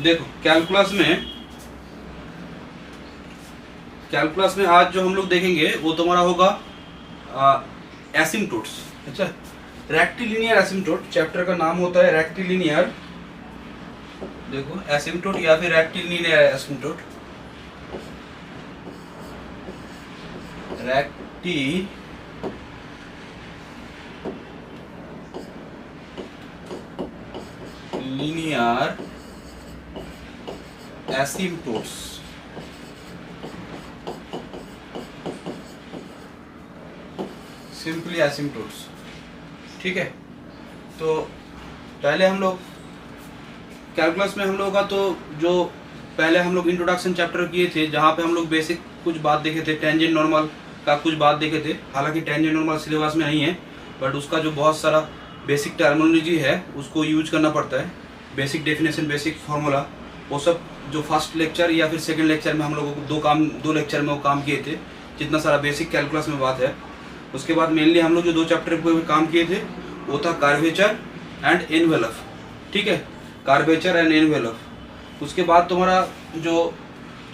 देखो कैलकुलस में आज जो हम लोग देखेंगे वो तुम्हारा होगा एसिम्टोट्स। अच्छा, रेक्टिलिनियर एसिम्टोट चैप्टर का नाम होता है रेक्टिलिनियर, देखो एसिम्टोट या फिर rectilinear asymptote, rectilinear asymptotes. Simply asymptotes. ठीक है, तो पहले हम लोग कैलकुलस में हम लोगों का तो जो पहले हम लोग इंट्रोडक्शन चैप्टर किए थे जहाँ पे हम लोग बेसिक कुछ बात देखे थे, टेंजेंट नॉर्मल का कुछ बात देखे थे। हालांकि टेंजेंट नॉर्मल सिलेबस में नहीं है, बट उसका जो बहुत सारा बेसिक टर्मिनोलॉजी है उसको यूज करना पड़ता है, बेसिक डेफिनेशन, बेसिक फार्मूला, वो सब जो फर्स्ट लेक्चर या फिर सेकंड लेक्चर में हम लोगों को दो लेक्चर में वो काम किए थे, जितना सारा बेसिक कैलकुलस में बात है। उसके बाद मेनली हम लोग जो 2 चैप्टर पे काम किए थे वो था कार्वेचर एंड एनवेलप। ठीक है, कार्वेचर एंड एनवेलप। उसके बाद तुम्हारा जो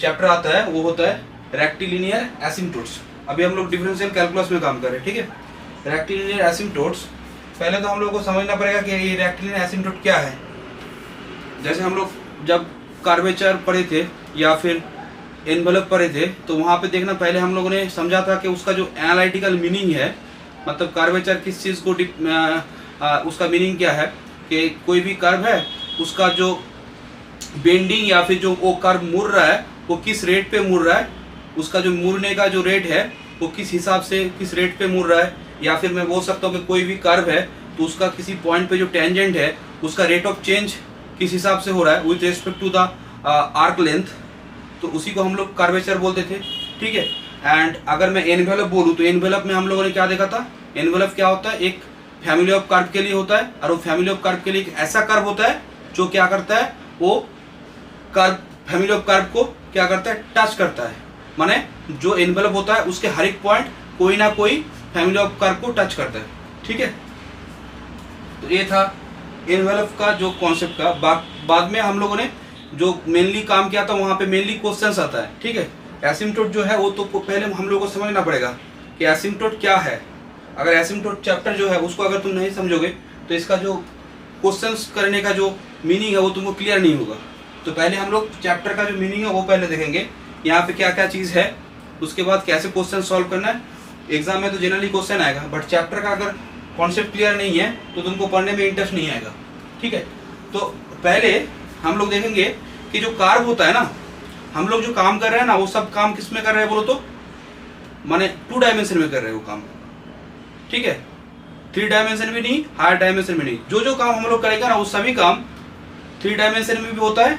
चैप्टर आता है वो होता है रेक्टिलिनियर एसिम्टोट्स। अभी हम लोग डिफरेंशियल कैलकुलस में काम कर रहे हैं। ठीक है, रेक्टिलिनियर एसिम्टोट्स, पहले तो हम लोग को समझना पड़ेगा कि ये रेक्टिलिनियर एसिम्टोट क्या है। जैसे हम लोग जब कार्वेचर पढ़े थे या फिर एनवेलप पढ़े थे तो वहाँ पे देखना, पहले हम लोगों ने समझा था कि उसका जो एनालिटिकल मीनिंग है, मतलब कर्वेचर किस चीज़ को उसका मीनिंग क्या है कि कोई भी कर्व है उसका जो बेंडिंग या फिर जो वो कर्व मुड़ रहा है वो किस रेट पे मुड़ रहा है, उसका जो मुड़ने का जो रेट है वो किस हिसाब से किस रेट पे मुड़ रहा है। या फिर मैं बोल सकता हूँ कि कोई भी कर्व है तो उसका किसी पॉइंट पे जो टेंजेंट है उसका रेट ऑफ चेंज किस हिसाब से हो रहा है with respect to the arc length, तो उसी को हम लोग कर्वेचर बोलते थे। ठीक है, एंड अगर मैं एनवेलप बोलूँ तो एनवेलप में हम लोगों ने क्या देखा था, एनवेलप क्या होता है, एक फैमिली ऑफ कर्व के लिए होता है, और वो फैमिली ऑफ कर्व के लिए एक ऐसा कर्व होता है जो क्या करता है, वो कर्व फैमिली ऑफ कर्व को क्या करता है, टच करता है। माने जो एनवेलप होता है उसके हर एक पॉइंट कोई ना कोई फैमिली ऑफ कर्व को टच करता है। ठीक है, तो ये था एनवेलप का जो कॉन्सेप्ट का। बाद में हम लोगों ने जो मेनली काम किया था वहाँ पे मेनली क्वेश्चंस आता है। ठीक है, एसिम्टोट जो है वो तो पहले हम लोगों को समझना पड़ेगा कि एसिम्टोट क्या है। अगर एसिम्टोट चैप्टर जो है उसको अगर तुम नहीं समझोगे तो इसका जो क्वेश्चंस करने का जो मीनिंग है वो तुमको क्लियर नहीं होगा। तो पहले हम लोग चैप्टर का जो मीनिंग है वो पहले देखेंगे, यहाँ पे क्या क्या चीज़ है, उसके बाद कैसे क्वेश्चन सॉल्व करना है। एग्जाम में तो जनरली क्वेश्चन आएगा, बट चैप्टर का अगर कॉन्सेप्ट क्लियर नहीं है तो तुमको पढ़ने में इंटरेस्ट नहीं आएगा। ठीक है, तो पहले हम लोग देखेंगे कि जो कार्व होता है ना, हम लोग जो काम कर रहे हैं ना वो सब काम किस में कर रहे हैं बोलो तो, माने 2 डायमेंशन में कर रहे हैं वो काम। ठीक है, 3 डायमेंशन में नहीं, हायर डायमेंशन में नहीं। जो काम हम लोग करेंगे ना वो सभी काम 3 डायमेंशन में भी होता है,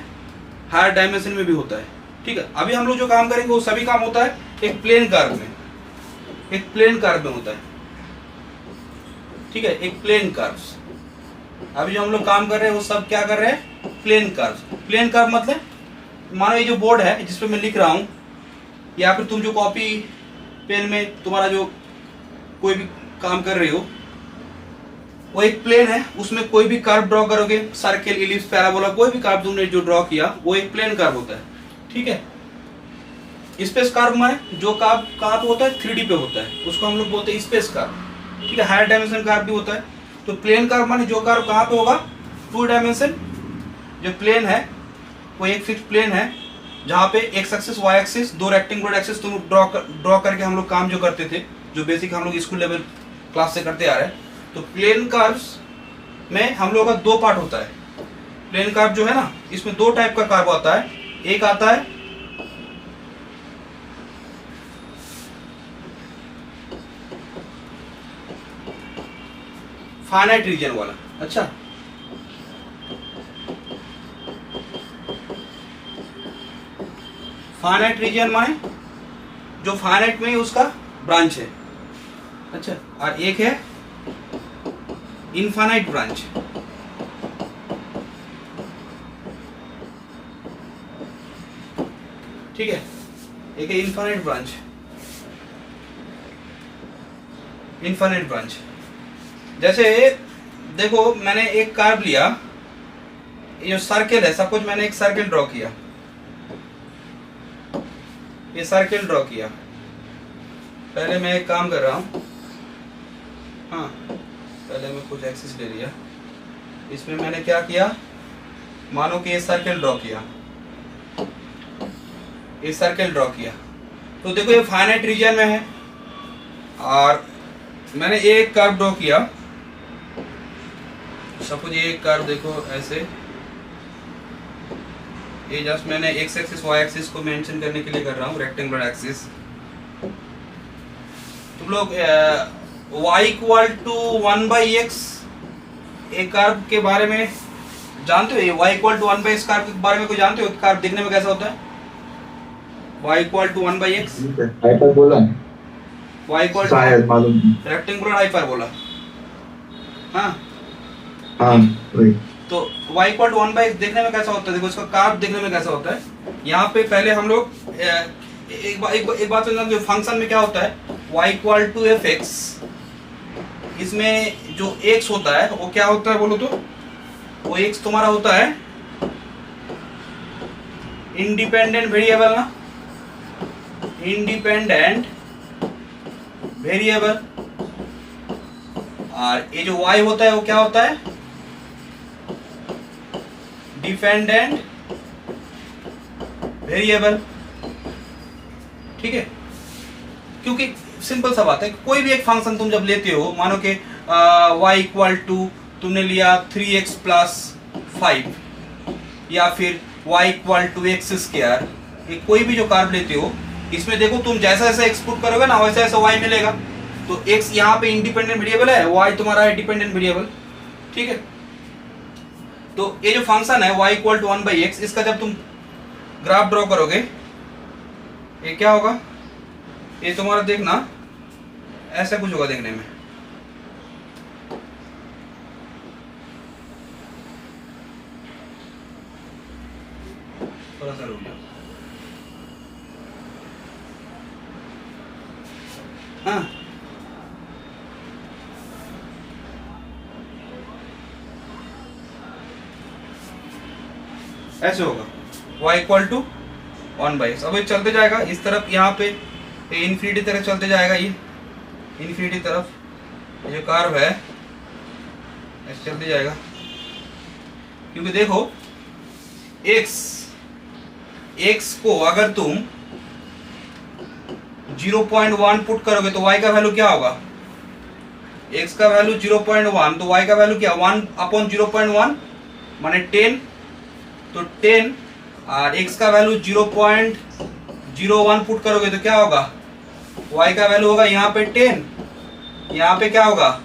हायर डायमेंशन में भी होता है। ठीक है, अभी हम लोग जो काम करेंगे वो सभी काम होता है एक प्लेन कर्व में, एक प्लेन कर्व में होता है। ठीक है, एक प्लेन कर्व। अभी जो हम लोग काम कर रहे हैं वो सब क्या कर रहे हैं, प्लेन कर्व। प्लेन कर्व मतलब मानो ये जो बोर्ड है जिस पे मैं लिख रहा हूँ, या फिर तुम जो कॉपी पेन में तुम्हारा जो कोई भी काम कर रहे हो वो एक प्लेन है, उसमें कोई भी कर्व ड्रॉ करोगे, सर्कल, इलिप्स, पैराबोला, कोई भी कर्व तुमने जो ड्रॉ किया वो एक प्लेन कर्व होता है। ठीक है, स्पेस कर्व में जो कर्व कहाँ पे होता है, 3D पे होता है, उसको हम लोग बोलते हैं स्पेस कर्व। ठीक है, हायर डायमेंशन कर्व भी होता है। तो प्लेन कर्व माने जो कर्व कहाँ पे होगा, 2 डायमेंशन। जो प्लेन है वो एक फिक्स प्लेन है जहाँ पे X axis, Y axis, 2 rectangular axis तुम ड्रॉ करके हम लोग काम जो करते थे, जो बेसिक हम लोग स्कूल लेवल क्लास से करते आ रहे हैं। तो प्लेन कर्व्स में हम लोग का 2 पार्ट होता है। प्लेन कर्व जो है ना, इसमें 2 टाइप का कर्व आता है। एक आता है फाइनाइट रीजन वाला। अच्छा, फाइनाइट रीजन माने जो फाइनाइट में ही उसका ब्रांच है। अच्छा, और एक है इनफाइनाइट ब्रांच। ठीक है, एक है इनफाइनाइट ब्रांच। इनफाइनाइट ब्रांच जैसे देखो, मैंने एक कर्व लिया, ये जो सर्कल है, सपोज मैंने एक सर्कल ड्रॉ किया, ये सर्कल ड्रॉ किया। पहले मैं एक काम कर रहा हूँ, हाँ पहले मैं कुछ एक्सिस ले लिया। इसमें मैंने क्या किया, मानो कि ये सर्कल ड्रॉ किया, ये सर्कल ड्रॉ किया। तो देखो ये फाइनाइट रीजन में है और मैंने एक कर्व ड्रॉ किया। सपोज ये एक कर्व देखो ऐसे, ये जस्ट मैंने एक्स एक्सिस वाई एक्सिस को मेंशन करने के लिए कर रहा हूँ, रेक्टेंगुलर एक्सिस। तुम लोग y इक्वल टू 1/x एक कर्व के बारे में जानते हो? ये y equal to 1/x curve के बारे में कोई जानते हो? कर्व दिखने में कैसा होता है? y equal to 1/x hyperbola, y equal शायद मालूम नहीं। रेक्टेंगुलर हाइपरबोला, हाँ हाँ वही। तो y इक्वल टू 1/x देखने में कैसा होता है? देखो इसका कर्व देखने में कैसा होता है। यहाँ पे पहले हम लोग एक बात समझो, फंक्शन में क्या होता है, y इक्वल टू fx, इसमें जो x होता है वो क्या होता है बोलो तो? वो x तुम्हारा होता है इंडिपेंडेंट वेरिएबल ना, इंडिपेंडेंट वेरिएबल। और ये जो y होता है वो क्या होता है? Dependent variable. ठीक है, क्योंकि सिंपल सा बात है, कोई भी एक फंक्शन तुम जब लेते हो, मानो कि y इक्वल टू तुमने लिया 3x प्लस 5 या फिर y equal to x square, ये कोई भी जो कर्व लेते हो, इसमें देखो तुम जैसा जैसा x पुट करोगे ना वैसा वैसा y मिलेगा। तो x यहाँ पे इंडिपेंडेंट वेरिएबल है, y तुम्हारा है डिपेंडेंट वेरिएबल। ठीक है, तो ये जो फंक्शन है y इक्वल टू 1/x, इसका जब तुम ग्राफ ड्रॉ करोगे ये क्या होगा? ये तुम्हारा देखना ऐसा कुछ होगा देखने में। थोड़ा सा रुक जाओ, हाँ ऐसे होगा y इक्वल टू 1/x। अब ये चलते जाएगा इस तरफ, यहाँ पे इन्फिनिटी तरफ चलते जाएगा, ये इन्फिनिटी तरफ ये जो कर्व है ऐसे चलते जाएगा। क्योंकि देखो x को अगर तुम 0.1 पुट करोगे तो y का वैल्यू क्या होगा? x का वैल्यू 0.1, तो y का वैल्यू क्या? 1/0.1 माने 10, तो 10 और x का वैल्यू 0.01 पुट करोगे तो क्या होगा? y का वैल्यू होगा यहाँ पे 10, यहाँ पे क्या होगा?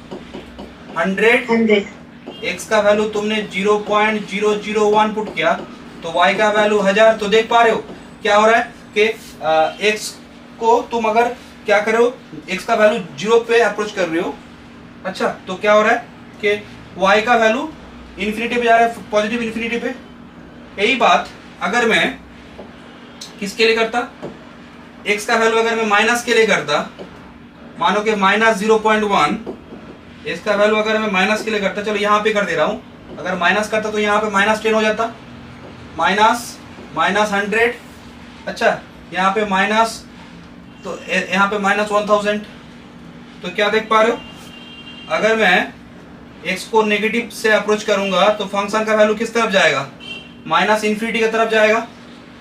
100। x का वैल्यू तुमने 0.001 पुट किया तो y का वैल्यू 1000। तो देख पा रहे हो क्या हो रहा है कि x को तुम अगर क्या कर रहे हो, x का वैल्यू 0 पे अप्रोच कर रहे हो, अच्छा तो क्या हो रहा है कि y का वैल्यू इन्फिनिटी पे जा रहा है, पॉजिटिव इन्फिनिटी पे। यही बात अगर मैं किसके लिए करता, x का वैल्यू अगर मैं माइनस के लिए करता, मानो कि -0.1, x का वैल्यू अगर मैं माइनस के लिए करता, चलो यहाँ पे कर दे रहा हूँ, अगर माइनस करता तो यहाँ पे -10 हो जाता, -100। अच्छा यहाँ पे माइनस, तो यहाँ पे -1000। तो क्या देख पा रहे हो, अगर मैं x को नेगेटिव से अप्रोच करूंगा तो फंक्शन का वैल्यू किस तरफ जाएगा? माइनस इन्फिनिटी की तरफ जाएगा।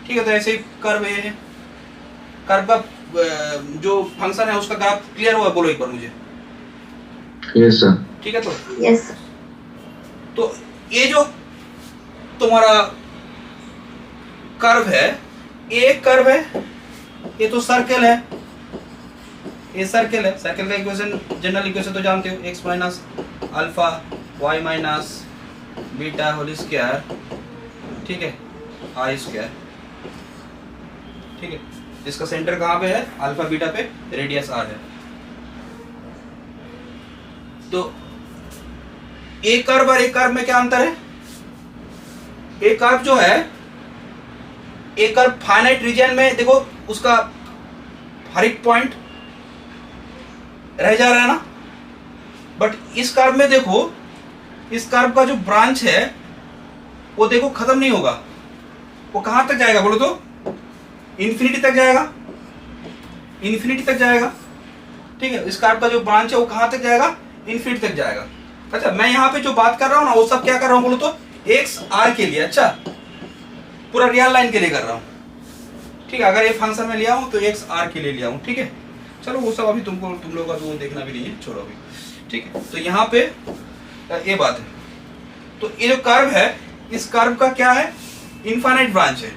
ठीक है, तो ऐसे ही कर्व है, कर्व का जो फंक्शन है उसका ग्राफ क्लियर हुआ? बोलो एक बार मुझे। Yes sir. ठीक है, तो यस। तो ये जो तुम्हारा कर्व है, एक कर्व है, ये तो सर्कल है, ये सर्कल है। सर्कल का इक्वेशन, जनरल इक्वेशन तो जानते हो, x minus alpha y minus beta whole square, ठीक है, आई स्क्वायर। ठीक है, जिसका सेंटर कहाँ पे है? अल्फा बीटा पे, रेडियस r है। तो एक कर्व और एक कर्व में क्या अंतर है? एक कर्व जो है, एक कर्व फाइनाइट रीजन में देखो उसका हर एक पॉइंट रह जा रहा है ना, बट इस कर्व में देखो, इस कर्व का जो ब्रांच है वो देखो खत्म नहीं होगा, वो कहाँ तक जाएगा बोलो तो, इन्फिनिटी तक जाएगा, इन्फिनिटी तक जाएगा। ठीक है, इस कर्व का जो ब्रांच है वो कहाँ तक जाएगा, इन्फिनिटी तक जाएगा। अच्छा, मैं यहाँ पे जो बात कर रहा हूँ ना वो सब क्या कर रहा हूँ बोलो तो एक्स आर के लिए, अच्छा पूरा रियल लाइन के लिए कर रहा हूँ। ठीक है, अगर ये फंक्शन में लिया हूँ तो एक्स आर के लिए लिया हूँ। ठीक है, चलो वो सब अभी तुम लोगों का तो देखना भी नहीं है, छोड़ो अभी। ठीक है, तो यहाँ पे ये बात है। तो ये जो कर्व है, इस कर्व का क्या है, इनफाइनाइट ब्रांच है,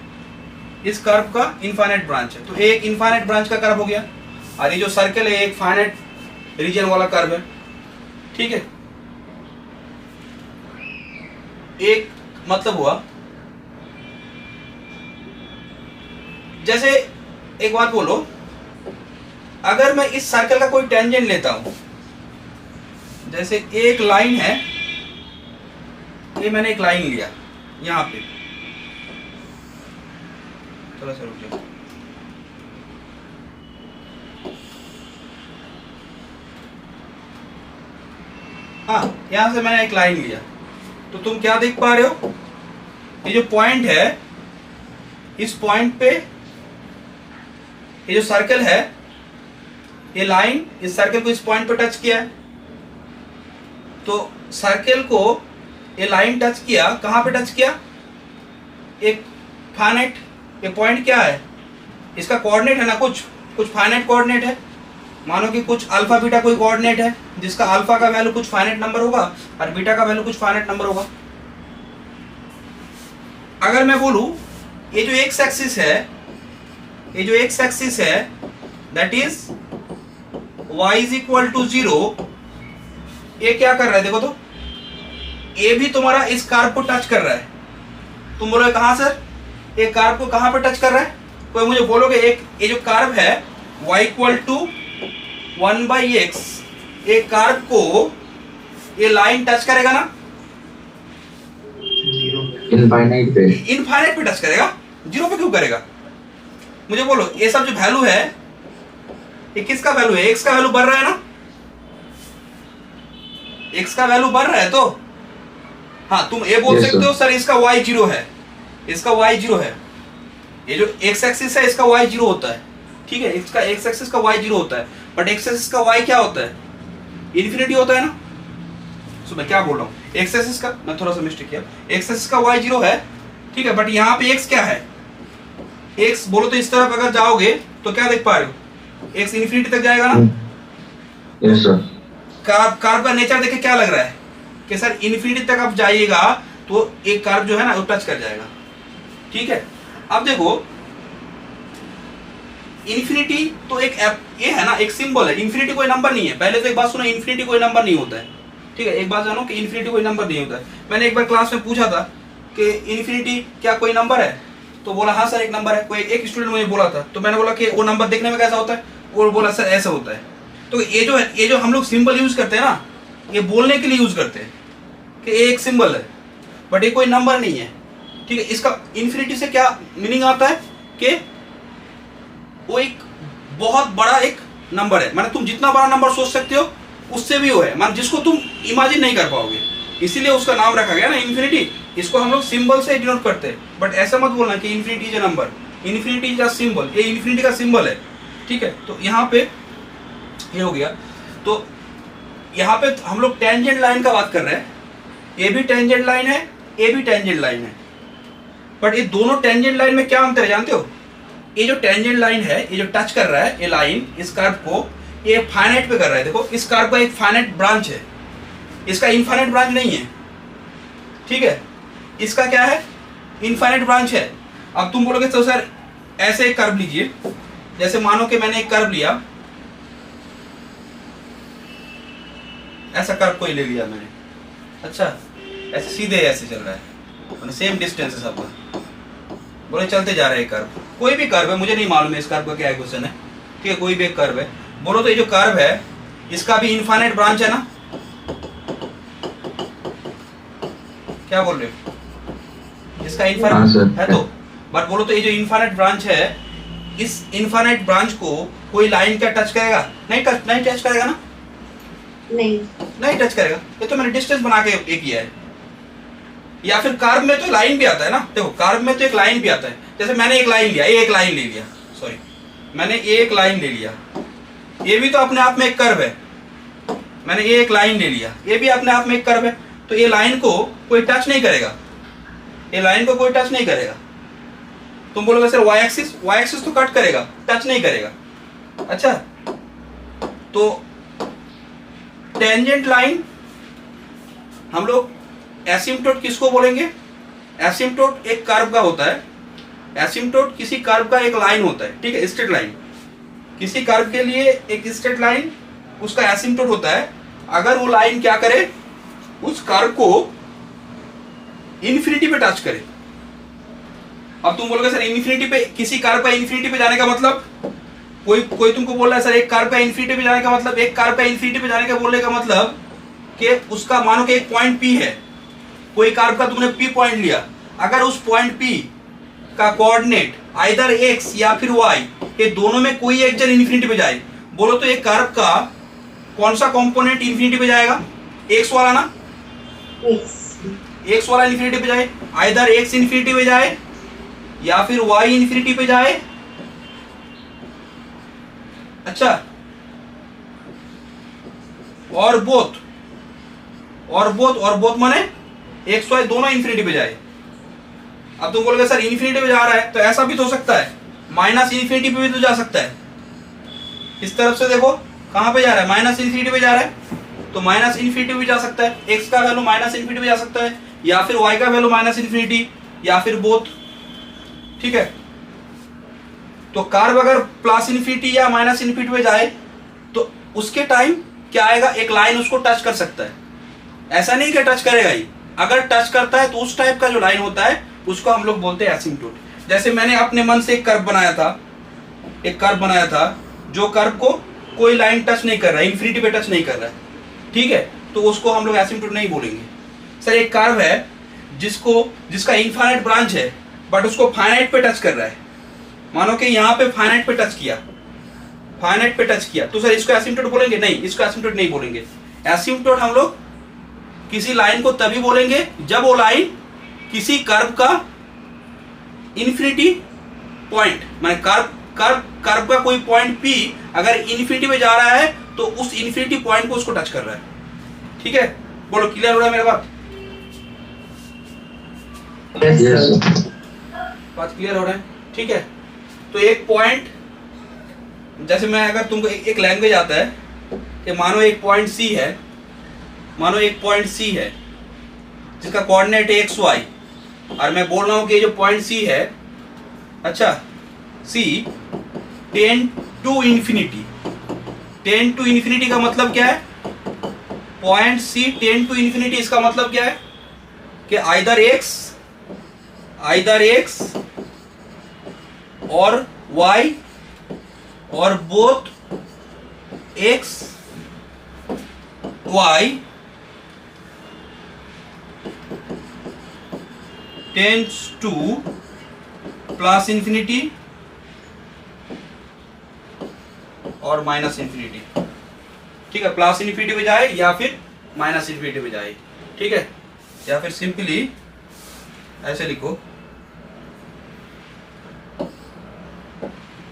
इस कर्व का इनफाइनाइट ब्रांच है। तो एक इनफाइनाइट ब्रांच का कर्व हो गया, और ये जो सर्कल है एक फाइनाइट रीजन वाला कर्व है। ठीक है, एक मतलब हुआ, जैसे एक बात बोलो, अगर मैं इस सर्कल का कोई टेंजेंट लेता हूं, जैसे एक लाइन है, ये मैंने एक लाइन लिया यहां पे, थोड़ा सा रुक जाओ, हाँ यहां से मैंने एक लाइन लिया, तो तुम क्या देख पा रहे हो, ये जो पॉइंट है, इस पॉइंट पे ये जो सर्कल है, ये लाइन इस सर्कल को इस पॉइंट पे टच किया है, तो सर्कल को ये लाइन टच किया, कहां पे टच किया, एक फाइनाइट, ये पॉइंट क्या है, इसका कोऑर्डिनेट है ना, कुछ फाइनाइट कोऑर्डिनेट है, मानो कि कुछ अल्फा बीटा कोई कोऑर्डिनेट है, जिसका अल्फा का वैल्यू कुछ फाइनाइट नंबर होगा और बीटा का वैल्यू कुछ फाइनाइट नंबर होगा। अगर मैं बोलूं ये जो एक्स एक्सिस है, ये जो एक्स एक्सिस है that is y is equal to 0, ये क्या कर रहा है देखो तो, ये भी तुम्हारा इस कर्व को टच कर रहा है। तुम बोलोगे कहां सर, ये कर्व को कहां पर टच कर रहा है, कोई मुझे बोलोगे एक ये जो कर्व है y इक्वल टू 1/x, ये कर्व को ये लाइन टच करेगा ना, इनफाइनाइट पे टच करेगा, 0 पे क्यों करेगा, मुझे बोलो। ये सब जो वैल्यू है ये किसका वैल्यू है, x का वैल्यू बढ़ रहा है ना, x का वैल्यू बढ़ रहा है, तो हाँ तुम ये बोल सकते हो सर इसका y 0 है, इसका y 0 है, ये जो x एक्सिस है इसका y 0 होता है। ठीक है, इसका x एक्सिस का y 0 होता है, बट x एक्सिस का y क्या होता है, इन्फिनिटी होता है ना। सो मैं क्या बोल रहा हूँ, x एक्सिस का, मैं थोड़ा सा मिस्टेक किया, x एक्सिस का y 0 है। ठीक है, बट यहाँ पे x क्या है, x बोलो तो इस तरफ अगर जाओगे तो क्या देख पा रहे हो, x इन्फिनिटी तक जाएगा ना। Yes sir. कर्व का नेचर देखे क्या लग रहा है कि सर इन्फिनिटी तक आप जाइएगा तो एक कर्व जो है ना वो टच कर जाएगा। ठीक है, अब देखो इन्फिनिटी तो एक ये है ना, एक सिंबल है, इन्फिनिटी कोई नंबर नहीं है। पहले तो एक बात सुनो, इन्फिनिटी कोई नंबर नहीं होता है। ठीक है, एक बात जानो कि इन्फिनिटी कोई नंबर नहीं होता है। मैंने एक बार क्लास में पूछा था कि इन्फिनिटी क्या कोई नंबर है, तो बोला हाँ सर एक नंबर है। कोई एक स्टूडेंट मुझे बोला था, तो मैंने बोला कि वो नंबर देखने में कैसा होता है, वो बोला सर ऐसा होता है। तो ये जो हम लोग सिंबल यूज करते हैं ना, ये बोलने के लिए यूज करते हैं कि ये एक सिंबल है, बट ये कोई नंबर नहीं है। ठीक है, इसका इन्फिनिटी से क्या मीनिंग आता है कि वो एक बहुत बड़ा एक नंबर है, माने तुम जितना बड़ा नंबर सोच सकते हो उससे भी वो है, माने जिसको तुम इमेजिन नहीं कर पाओगे, इसीलिए उसका नाम रखा गया ना इन्फिनिटी। इसको हम लोग सिंबल से डिनोट करते हैं, बट ऐसा मत बोलना कि infinity is a number, infinity is a symbol, ये इन्फिनिटी का सिंबल है। ठीक है, तो यहाँ पे ये हो गया। तो यहाँ पे हम लोग टेंजेंट लाइन का बात कर रहे हैं, ये भी टेंजेंट लाइन है, ये भी टेंजेंट लाइन है, बट ये दोनों टेंजेंट लाइन में क्या अंतर है जानते हो। ये जो टेंजेंट लाइन है, ये जो टच कर रहा है ये लाइन इस कर्व को, ये फाइनाइट पे कर रहा है। देखो इस कर्व का एक फाइनाइट ब्रांच है, इसका इनफाइनाइट ब्रांच नहीं है। ठीक है, इसका क्या है, इनफाइनाइट ब्रांच है। अब तुम बोलोगे तो सर ऐसे एक कर्व लीजिए, जैसे मानो कि मैंने एक कर्व लिया, ऐसा कर्व कोई ले लिया मैंने, अच्छा ऐसे सीधे ऐसे चल रहा है, सेम डिस्टेंस है सबका, बोले चलते जा रहे हैं कर्व, कोई भी कर्व है, मुझे नहीं मालूम है इस कर्व का क्या क्वेश्चन है। ठीक है, कोई भी एक कर्व है, बोलो तो ये जो कर्व है इसका भी इनफाइनाइट ब्रांच है ना, क्या बोल रहे हो, इसका इनफाइनाइट है तो, बट बोलो तो ये जो इनफाइनाइट ब्रांच है, इस इनफाइनाइट ब्रांच को कोई लाइन क्या टच करेगा, नहीं टच करेगा ना, नहीं टच करेगा। ये तो मैंने डिस्टेंस बना के ये किया है, या फिर कर्व में तो लाइन भी आता है ना, देखो कर्व में तो एक लाइन भी आता है। जैसे मैंने एक लाइन लिया, एक लाइन ले लिया, सॉरी मैंने एक लाइन ले लिया, ये भी तो अपने आप में एक कर्व है। मैंने एक लाइन ले लिया, ये भी अपने आप में एक कर्व है। तो ये लाइन को कोई टच नहीं करेगा, ये लाइन को कोई टच नहीं करेगा। तुम बोलोगे सर वाई एक्सिस तो कट करेगा, टच नहीं करेगा। अच्छा, तो टेंजेंट लाइन हम लोग एसिम्पटोट किसको बोलेंगे? एसिम्पटोट एक कर्व का होता है, एसिम्पटोट किसी कर्व का एक लाइन होता है, ठीक है, स्ट्रेट लाइन। किसी कर्व के लिए एक स्ट्रेट लाइन उसका एसिम्पटोट होता है। अगर वो लाइन क्या करे, उस कर्व को इन्फिनिटी पे टच करे। अब तुम बोलोगे सर इन्फिनिटी पे, किसी कर्व का इन्फिनिटी पे जाने का मतलब, कोई तुमको बोल रहा है सर एक कर्व का इन्फिनिटी पे जाने का मतलब, एक कर्व का इन्फिनिटी पे जाने का बोलने का मतलब कि उसका मानो कि एक पॉइंट P है, कोई कर्व का तुमने P पॉइंट लिया, अगर उस पॉइंट P का कोऑर्डिनेट आइदर x या फिर y, ये दोनों में कोई एक जन इन्फिनिटी पे जाए, बोलो तो एक कर्व का कौन सा कंपोनेंट इन्फिनिटी पे जाएगा? x वाला ना, x वाला इन्फिनिटी पे जाए, आइदर x इन्फिनिटी पे जाए या फिर y इन्फिनिटी पे जाए। अच्छा, और बोथ माने एक्स वाई दोनों इन्फिनिटी पे जाए। अब तुम बोलोगे सर इन्फिनिटी पे जा रहा है, तो ऐसा भी तो हो सकता है, माइनस इन्फिनिटी पे भी तो जा सकता है। इस तरफ से देखो कहां पे जा रहा है, माइनस इन्फिनिटी पे जा रहा है, तो माइनस इन्फिनिटी भी जा सकता है, एक्स का वैल्यू माइनस इन्फिनिटी पे जा सकता है, या फिर वाई का वैल्यू माइनस इन्फिनिटी, या फिर बोथ, ठीक है। तो कर्व अगर प्लस इन्फिनिटी या माइनस इन्फिनिटी पे जाए तो उसके टाइम क्या आएगा, एक लाइन उसको टच कर सकता है। ऐसा नहीं कि टच करेगा ही, अगर टच करता है तो उस टाइप का जो लाइन होता है उसको हम लोग बोलते हैं एसिम्पटोट। जैसे मैंने अपने मन से एक कर्व बनाया था, जो कर्व को कोई लाइन टच नहीं कर रहा है, इन्फिनिटी पे टच नहीं कर रहा है, ठीक है, तो उसको हम लोग एसिम्पटोट नहीं बोलेंगे। सर एक कर्व है जिसका इनफाइनाइट ब्रांच है बट उसको फाइनाइट पे टच कर रहा है, मानो कि यहाँ पे फाइनाइट पे टच किया, तो सर इसको एसिम्पटोट बोलेंगे? नहीं, इसको एसिम्पटोट नहीं बोलेंगे। एसिम्पटोट हम लोग किसी लाइन को तभी बोलेंगे जब वो लाइन किसी कर्व का इन्फिनिटी पॉइंट, माने कर्व का कोई पॉइंट P अगर इन्फिनिटी में जा रहा है तो उस इन्फिनिटी पॉइंट को उसको टच कर रहा है, ठीक है। बोलो क्लियर हो रहा है मेरा बात? बात क्लियर हो रहा है, ठीक है। तो एक पॉइंट, जैसे मैं अगर तुमको एक लैंग्वेज आता है कि मानो एक पॉइंट C है जिसका कोऑर्डिनेट है x y, और मैं बोल रहा हूं कि ये जो पॉइंट C है, अच्छा C टेंड टू इन्फिनिटी का मतलब क्या है? Point C tend to infinity, इसका मतलब क्या है कि आइदर x और y और both x y tends to plus infinity और माइनस इन्फिनिटी, ठीक है। प्लस इन्फिनिटी पे जाए या फिर माइनस इन्फिनिटी पे जाए, ठीक है। या फिर सिंपली ऐसे लिखो,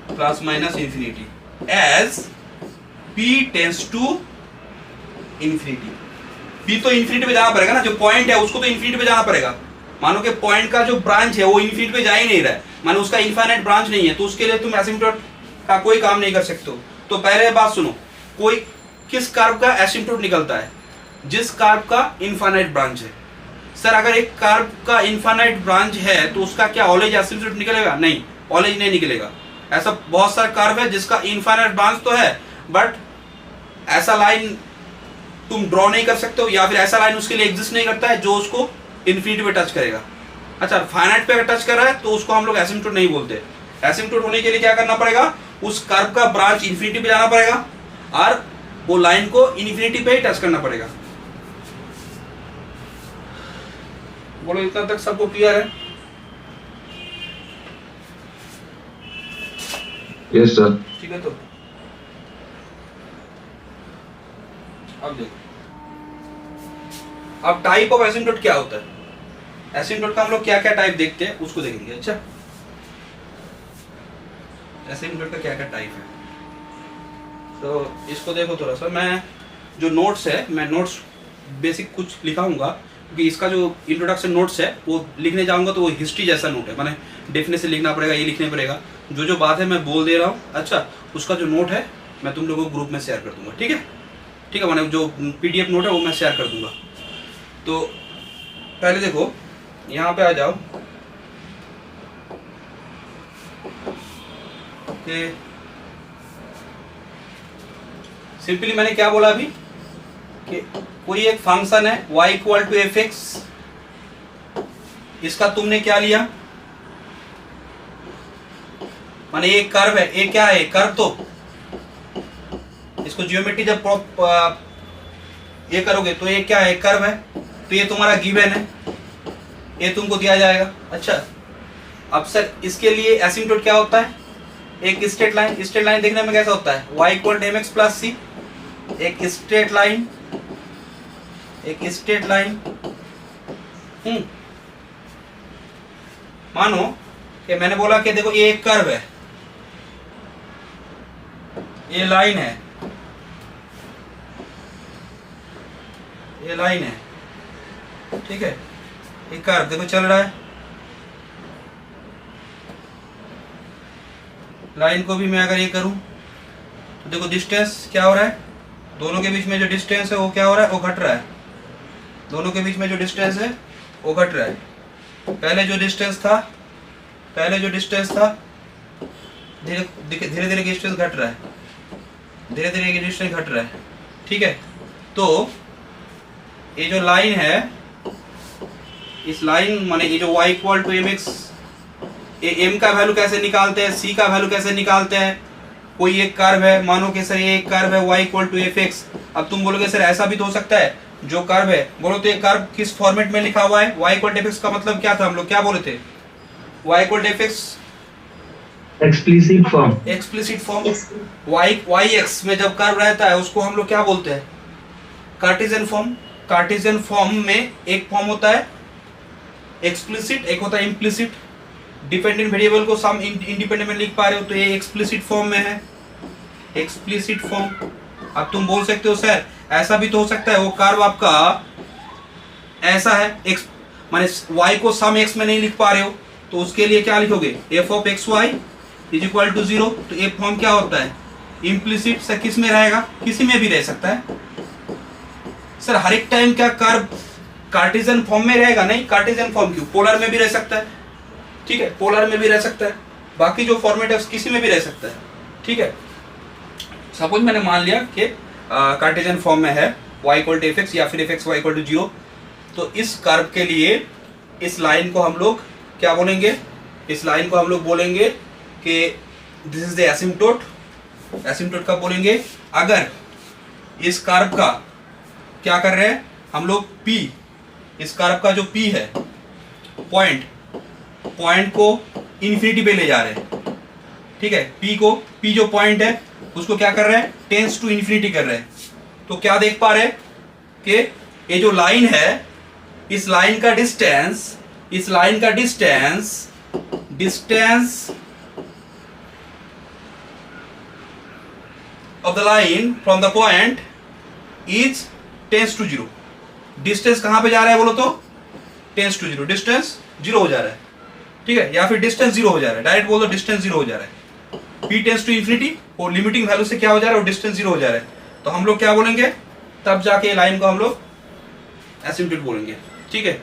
plus minus infinity as P tends to infinity. P तो इन्फिनिटी पे जाना पड़ेगा ना, जो पॉइंट है उसको तो इन्फिनिटी पे जाना पड़ेगा। मानो कि पॉइंट का जो ब्रांच है वो इन्फिनिटी पे जा ही नहीं रहा है, मानो उसका इनफाइनाइट ब्रांच नहीं है, तो उसके लिए तुम एसिम्पटोट का कोई काम नहीं कर सकते हो। तो पहले बात सुनो, कोई किस कर्व का एसिम्पटोट निकलता है? जिस कर्व का इनफाइनाइट ब्रांच है। सर अगर एक कर्व का इनफाइनाइट ब्रांच है तो उसका क्या ऑलवेज एसिम्पटोट निकलेगा? नहीं, ऑलवेज नहीं निकलेगा। ऐसा बहुत सारा कर्व है जिसका इनफाइनाइट ब्रांच तो है बट ऐसा लाइन तुम ड्रॉ नहीं कर सकते हो, या फिर ऐसा लाइन उसके लिए एग्जिस्ट नहीं करता है जो उसको इन्फिनिटी पे टच करेगा। अच्छा, फाइनाइट पे अगर टच कर रहा है तो उसको हम लोग एसिम्पटोट नहीं बोलते। एसिम्पटोट होने के लिए क्या करना पड़ेगा? उस कर्व का ब्रांच इन्फिनिटी पे जाना पड़ेगा और वो लाइन को इन्फिनिटी पे ही टच करना पड़ेगा। बोलो इतना तक सबको क्लियर है? Yes sir. ठीक है, तो अब देखो, अब टाइप ऑफ एसिम्पटोट क्या होता है? एसिम्पटोट का हम लोग क्या क्या टाइप देखते हैं उसको देखेंगे। अच्छा, एसिम्पटोट का क्या क्या टाइप है, तो इसको देखो थोड़ा सा। मैं जो नोट्स है, मैं नोट्स बेसिक कुछ लिखाऊंगा, क्योंकि इसका जो इंट्रोडक्शन नोट्स है वो लिखने जाऊंगा तो वो हिस्ट्री जैसा नोट है, मैंने डेफिनेशन लिखना पड़ेगा, ये लिखने पड़ेगा, जो बात है मैं बोल दे रहा हूँ। अच्छा, उसका जो नोट है मैं तुम लोगों को ग्रुप में शेयर कर दूंगा, ठीक है? ठीक है, मैंने जो PDF नोट है वो मैं शेयर कर दूंगा। तो पहले देखो, यहाँ पे आ जाओ कि सिंपली मैंने क्या बोला अभी कि कोई एक फंक्शन है y इक्वल टू fx, इसका तुमने क्या लिया, माने एक कर्व है, ये क्या है, कर्व, तो इसको ज्योमेट्री जब ये करोगे तो ये क्या है, कर्व है, तो ये तुम्हारा गिवन है, ये तुमको दिया जाएगा। अच्छा, अब सर इसके लिए एसिम्पटोट क्या होता है, एक स्ट्रेट लाइन, स्ट्रेट लाइन देखने में कैसा होता है, y equal to mx plus c, एक स्ट्रेट लाइन, एक स्ट्रेट लाइन। मानो कि मैंने बोला कि देखो ये एक कर्व है, ये लाइन है, ये लाइन है, ठीक है, ये कर्व देखो चल रहा है, लाइन को भी मैं अगर ये करूं तो देखो डिस्टेंस क्या हो रहा है, दोनों के बीच में जो डिस्टेंस है वो क्या हो रहा है, वो घट रहा है, दोनों के बीच में जो डिस्टेंस है वो घट रहा है। पहले जो डिस्टेंस था धीरे धीरे डिस्टेंस घट रहा है, धीरे धीरे ये डिस्टेंस घट रहा है, ठीक है। तो ये जो लाइन है, इस लाइन माने ये जो y इक्वल टू mx, ये m का वैल्यू कैसे निकालते हैं, c का वैल्यू कैसे निकालते हैं, कोई एक कर्व है, मानो कि सर ये एक कर्व है y इक्वल टू fx। अब तुम बोलोगे सर ऐसा भी तो हो सकता है, जो कर्व है, बोलो तो ये कर्व किस फॉर्मेट में लिखा हुआ है, y इक्वल टू fx का मतलब क्या था, हम लोग क्या बोले थे, y equal to fx explicit form, explicit form. yx में जब कर्व रहता है उसको हम लोग क्या बोलते हैं, कार्टेशियन फॉर्म। कार्टेशियन फॉर्म में एक फॉर्म होता है एक्सप्लिसिट, एक होता है इम्प्लिसिट। डिपेंडेंट वेरिएबल को सम इंडिपेंडेंट में लिख पा रहे हो तो ये एक्सप्लिसिट फॉर्म में है, एक्सप्लिसिट फॉर्म। अब तुम बोल सकते हो सर ऐसा भी तो हो सकता है, वो कर्व आपका ऐसा है, x माने y को सम x में नहीं लिख पा रहे हो तो उसके लिए क्या लिखोगे, f of x y is equal to 0। तो ये फॉर्म क्या होता है, इम्प्लिसिट। सर किस में रहेगा, किसी में भी रह सकता है। सर हर एक टाइम क्या कर्व कार्टेशियन फॉर्म में रहेगा, नहीं, कार्टेशियन फॉर्म क्यों, पोलर में भी रह सकता है, ठीक है, पोलर में भी रह सकता है, बाकी जो फॉर्मेट है किसी में भी रह सकता है, ठीक है। सपोज मैंने मान लिया कि कार्टेशियन फॉर्म में है y इक्वल टू fx या फिर fx y इक्वल टू 0, तो इस कर्व के लिए इस लाइन को हम लोग क्या बोलेंगे, इस लाइन को हम लोग बोलेंगे कि दिस इज द एसिम्पटोट। एसिम्पटोट कब बोलेंगे, अगर इस कर्व का क्या कर रहे हैं हम लोग, P, इस कर्व का जो P है पॉइंट को इन्फिनिटी पे ले जा रहे हैं, ठीक है। P जो पॉइंट है उसको क्या कर रहे हैं, टेंस टू इन्फिनिटी कर रहे हैं। तो क्या देख पा रहे हैं कि ये जो लाइन है, इस लाइन का distance of the line from the point is tends to 0। Distance कहां पे जा रहा है बोलो तो, टेंस टू 0, डिस्टेंस 0 हो जा रहा है, ठीक है, या फिर डिस्टेंस 0 हो जा रहा है, डायरेक्ट बोल दो डिस्टेंस 0 हो जा रहा है। P टेंस टू इन्फिनिटी और लिमिटिंग वैल्यू से क्या हो जा रहा है, वो डिस्टेंस 0 हो जा रहा है, तो हम लोग क्या बोलेंगे, तब जाके लाइन को हम लोग एसिम्पटोट बोलेंगे, ठीक है।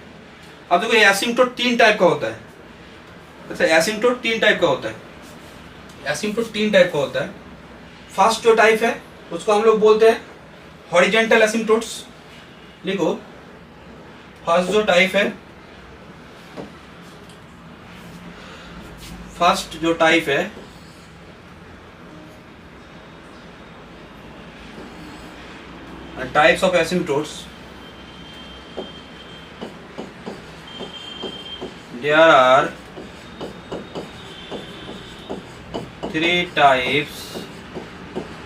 अब देखो ये एसिम्पटोट 3 टाइप का होता है। अच्छा, एसिम्पटोट 3 टाइप का होता है, एसिम्पटोट 3 टाइप का होता है। फर्स्ट जो टाइप है उसको हम लोग बोलते हैं हॉरिजॉन्टल एसिम्पटोट्स। लिखो, फर्स्ट जो टाइप है, फर्स्ट जो टाइप है types of asymptotes, there are 3 types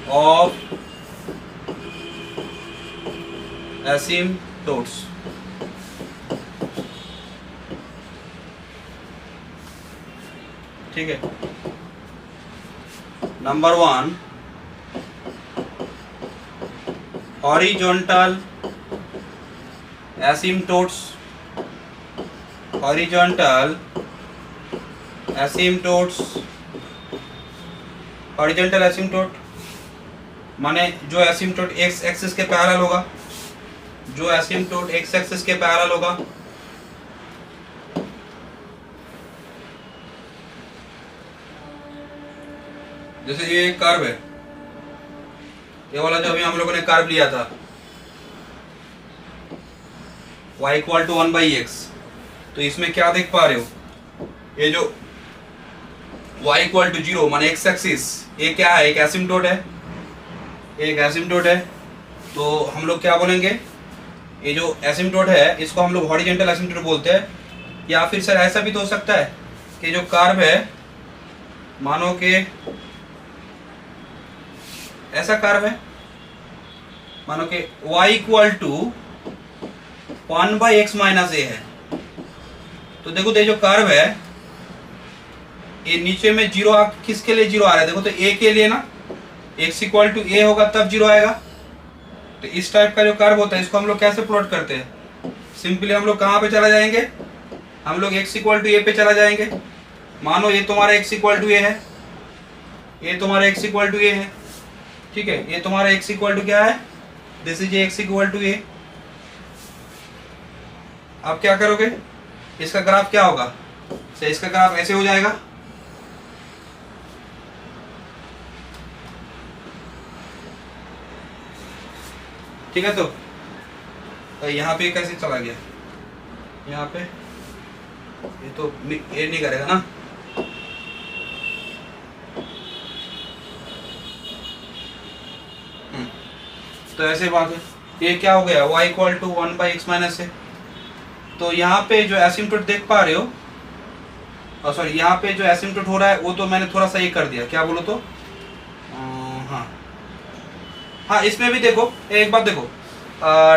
of asymptotes. ठीक है। Number 1 horizontal asymptotes, horizontal asymptotes, horizontal asymptote माने जो एसिम्पटोट एक्स एक्सिस के पैरेलल होगा, जो एसिम्पटोट एक्स एक्सिस के पैरेलल होगा। जैसे ये एक कर्व है, ये वाला जो अभी हम लोगों ने कर्व लिया था y इक्वल टू 1/x, तो इसमें क्या देख पा रहे हो, ये जो y इक्वल टू 0 माने x एक्सिस, ये क्या है, एक एसिम्पटोट है, एक एसिम्पटोट है। तो हम लोग क्या बोलेंगे, ये जो एसिम्पटोट है इसको हम लोग हॉरिजॉन्टल एसिम्पटोट बोलते हैं। या फिर सर ऐसा भी तो हो सकता है कि जो कर्व है, मानो कि ऐसा कर्व है, मानो कि y equal to 1/x minus a है। तो देखो ये जो कर्व है, ये नीचे में 0 किसके लिए 0 आ रहा है, देखो तो a के लिए ना, x इक्वल टू a होगा तब 0 आएगा। तो इस टाइप का जो कर्व होता है इसको हम लोग कैसे प्लॉट करते हैं, सिंपली हम लोग कहाँ पे चला जाएंगे, हम लोग x इक्वल टू a पे चला जाएंगे। मानो ये तुम्हारा x इक्वल टू a है, ये तुम्हारा x इक्वल टू a है, ठीक है। ये तुम्हारा x इक्वल टू क्या है, this is x equal to a। अब क्या करोगे, इसका ग्राफ क्या होगा, तो इसका ग्राफ ऐसे हो जाएगा, ठीक है। तो यहाँ पे कैसे चला गया, यहाँ पे ये तो ये नहीं करेगा ना, तो ऐसे बात है। ये क्या हो गया, y equal to 1/x minus है। तो यहाँ पे जो एसिम्पटोट देख पा रहे हो, और सॉरी यहाँ पे जो एसिम्पटोट हो रहा है वो तो मैंने थोड़ा सा ये कर दिया, क्या बोलो तो हाँ इसमें भी देखो, एक बात देखो,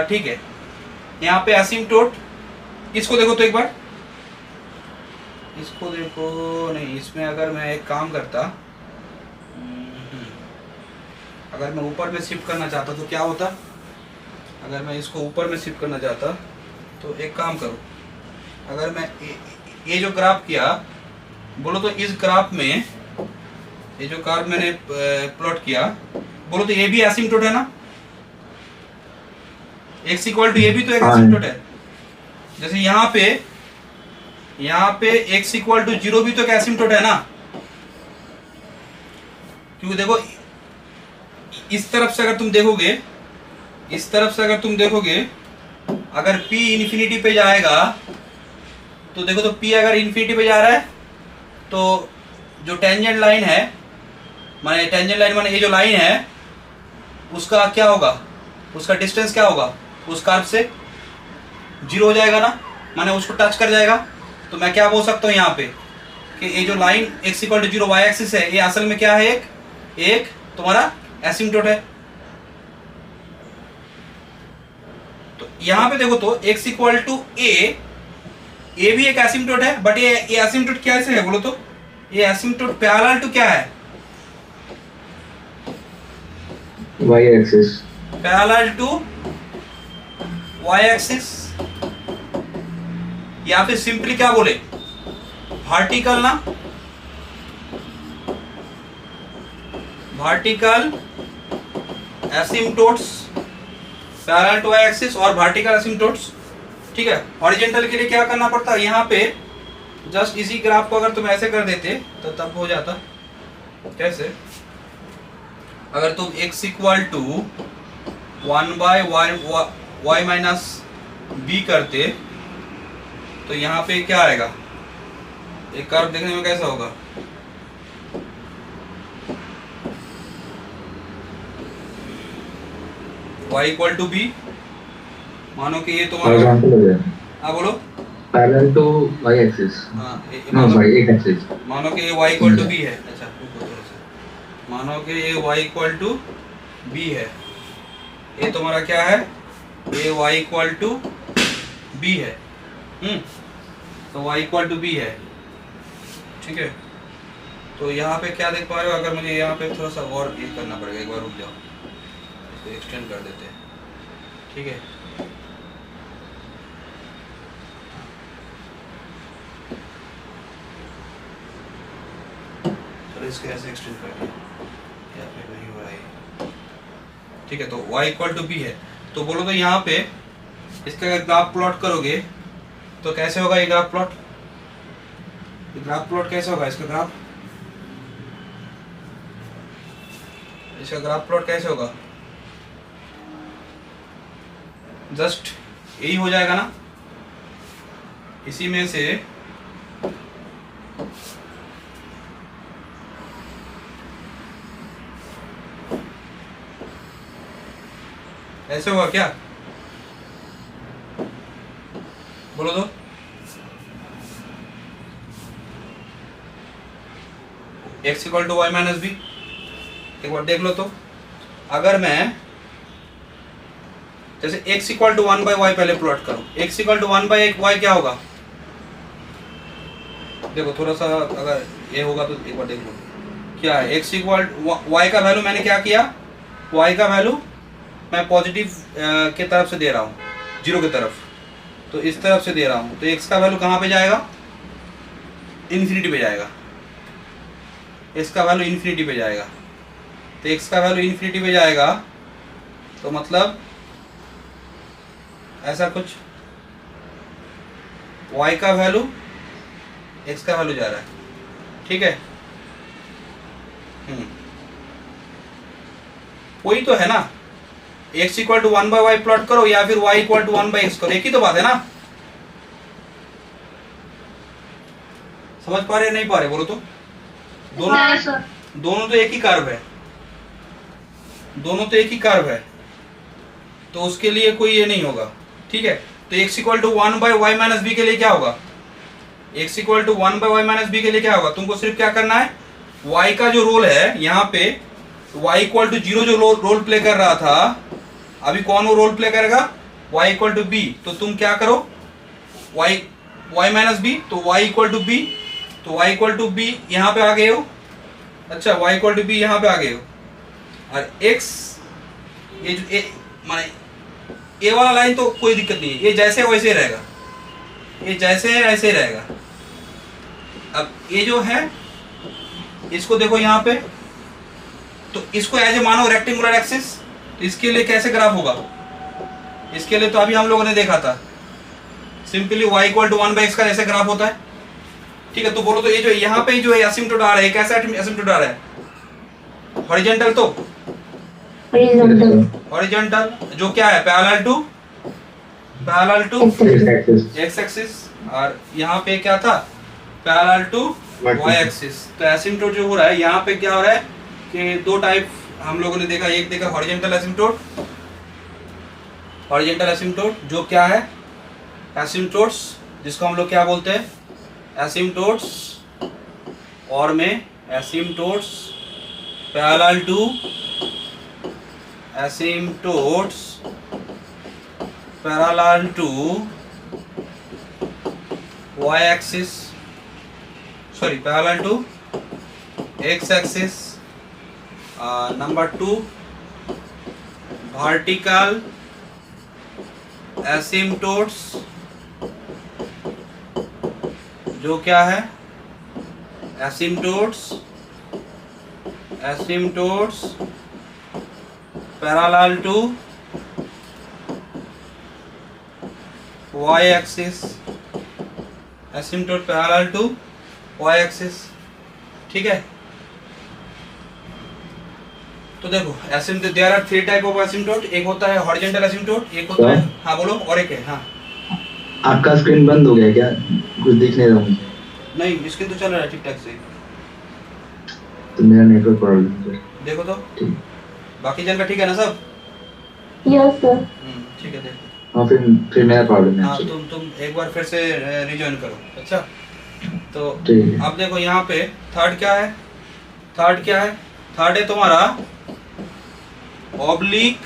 ठीक है, यहाँ पे एसिम्पटोट, इसको देखो तो एक बार, इसको देखो, नहीं इसमें अगर मैं एक काम करता, अगर मैं ऊपर में शिफ्ट करना चाहता तो क्या होता, अगर मैं इसको ऊपर में शिफ्ट करना चाहता तो एक काम करो, अगर मैं ये जो ग्राफ किया, बोलो तो इस ग्राफ में ये जो कर्व मैंने प्लॉट किया, बोलो तो ये भी एसिम्पटोट है ना, x इक्वल टू ये भी तो एक एसिम्पटोट है। जैसे यहाँ पे x इक्वल टू 0 भी तो एक एसिम्पटोट है ना, क्योंकि देखो इस तरफ से अगर तुम देखोगे, इस तरफ से अगर तुम देखोगे, अगर p इन्फिनिटी पे जाएगा तो देखो तो p अगर इन्फिनिटी पे जा रहा है तो जो टेंजेंट लाइन है, माने टेंजेंट लाइन माने ये जो लाइन है उसका क्या होगा, उसका डिस्टेंस क्या होगा, उस कर्व से 0 हो जाएगा ना, माने उसको टच कर जाएगा। तो मैं क्या बोल सकता हूँ यहाँ पे कि ये जो line x equal to 0 y axis है, ये असल में क्या है, एक तुम्हारा एसिम्पटोट है। तो यहाँ पे देखो तो x इक्वल टू a भी एक एसिम्पटोट है, बट ये एसिम्पटोट कैसे है बोलो तो, ये एसिम्पटोट पैरेलल टू क्या है, y axis, parallel to y axis, या फिर सिंपली क्या बोले, वर्टिकल ना, vertical asymptotes parallel to y axis और वर्टिकल एसिम्पटोट्स, ठीक है। हॉरिजॉन्टल के लिए क्या करना पड़ता है, यहाँ पे जस्ट इसी ग्राफ को अगर तुम ऐसे कर देते तो तब हो जाता, कैसे, अगर तुम x equal to 1/y minus b करते तो यहाँ पे क्या आएगा, एक कर्व देखने में कैसा होगा, y इक्वल टू b, मानो कि ये तुम्हारा, हाँ बोलो, पैरेलल टू y एक्सिस, हाँ नो सॉरी एक एक्सिस, मानो कि ये y इक्वल टू b है, अच्छा मानो कि ये y इक्वल टू b है, ये तुम्हारा क्या है, ये y इक्वल टू b है, तो y इक्वल टू b है, ठीक है। तो यहाँ पे क्या देख पा रहे हो, अगर मुझे यहाँ पे थोड़ा सा और ये करना पड़ेगा, एक बार रुक जाओ, इसको एक्सटेंड कर देते हैं, ठीक है। चलो इसको ऐसे एक्सटेंड कर दिया, यहाँ पे नहीं हो रहा है, ठीक है। तो y इक्वल टू बी है, तो बोलो तो यहाँ पे इसका अगर ग्राफ प्लॉट करोगे तो कैसे होगा ये ग्राफ प्लॉट, ग्राफ प्लॉट कैसे होगा, इसका ग्राफ प्लॉट कैसे होगा, जस्ट यही हो जाएगा ना, इसी में से ऐसे होगा क्या, बोलो तो। x equal to y minus b, एक बार देख लो तो, अगर मैं जैसे x equal to 1 by y पहले प्लॉट करूं, x equal to 1 by y क्या होगा, देखो थोड़ा सा अगर ये होगा तो एक बार देख लो क्या है, x इक्वल वाई का वैल्यू मैंने क्या किया, y का वैल्यू मैं पॉजिटिव के तरफ से दे रहा हूँ, 0 की तरफ, तो इस तरफ से दे रहा हूँ, तो x का वैल्यू कहाँ पे जाएगा, इन्फिनिटी पे जाएगा, x का वैल्यू इन्फिनिटी पे जाएगा, तो x का वैल्यू इन्फिनिटी पे जाएगा, तो मतलब ऐसा कुछ y का वैल्यू x का वैल्यू जा रहा है, ठीक है। वही तो है ना, x equal to 1 by y plot करो या फिर y equal to 1 by x करो, एक ही तो बात है ना, समझ पा रहे नहीं पा रहे, बोलो तो। दोनों तो एक ही कर्व है, दोनों तो एक ही कर्व है, तो उसके लिए कोई ये नहीं होगा, ठीक है। तो x equal to 1 by y minus b के लिए क्या होगा, x equal to 1 by y minus b के लिए क्या होगा, तुमको सिर्फ क्या करना है, y का जो रोल है यहाँ पे y इक्वल टू 0 जो रोल प्ले कर रहा था, अभी कौन वो रोल प्ले करेगा, y इक्वल टू बी, तो तुम क्या करो, y माइनस बी, तो y इक्वल टू बी, तो y इक्वल टू बी यहाँ पे आ गए हो, अच्छा y इक्वल टू बी यहाँ पे आ गए हो, और x ये जो माने ये वाला लाइन तो कोई दिक्कत नहीं है, ये जैसे वैसे रहेगा, ये जैसे है ऐसे रहेगा। अब ये जो है इसको देखो यहाँ पे, तो इसको एज ए मानो रेक्टेंगुलर एक्सिस, तो इसके लिए कैसे ग्राफ होगा, इसके लिए तो अभी हम लोगों ने देखा था simply y equal to 1 by x का जैसे ग्राफ होता है, ठीक है। तो बोलो तो ये जो यहाँ पे जो है एसिम्प्टोट आ रहा है, कैसा एसिम्प्टोट आ रहा है, हॉरिजॉन्टल, तो हॉरिजॉन्टल जो क्या है, पैरेलल टू एक्स एक्सिस, और यहाँ पे क्या था, पैरेलल टू वाई एक्सिस। तो एसिम्प्टोट जो हो रहा है यहाँ पे क्या हो रहा है कि दो टाइप हम लोगों ने देखा, एक देखा हॉरिजॉन्टल एसिम्प्टोट जो क्या है, एसिम्प्टोट्स जिसको हम लोग क्या बोलते हैं, एसिम्प्टोट्स, और में asymptotes parallel to y axis, sorry parallel to x axis. Number 2 vertical asymptotes जो क्या है, asymptotes parallel to y axis, asymptote parallel to y axis, ठीक है। तो देखो asymptote, there are 3 type of asymptote, एक होता है हॉरिजॉन्टल एसिम्प्टोट, एक होता है, हाँ बोलो, और एक है, हाँ। आपका स्क्रीन बंद हो गया क्या, कुछ दिख नहीं रहा मुझे? नहीं, स्क्रीन तो चल रहा है ठीक ठाक से, तो मेरा नेटवर्क प्रॉब्लम है, देखो तो बाकी जन का ठीक है ना सब? Yes sir. ठीक है, देखो। हाँ फिर मेरा प्रॉब्लम है। हाँ तुम एक बार फिर से रिजॉइन करो, अच्छा। तो ठीक है। अब देखो यहाँ पे थर्ड क्या है, थर्ड है तुम्हारा ऑब्लिक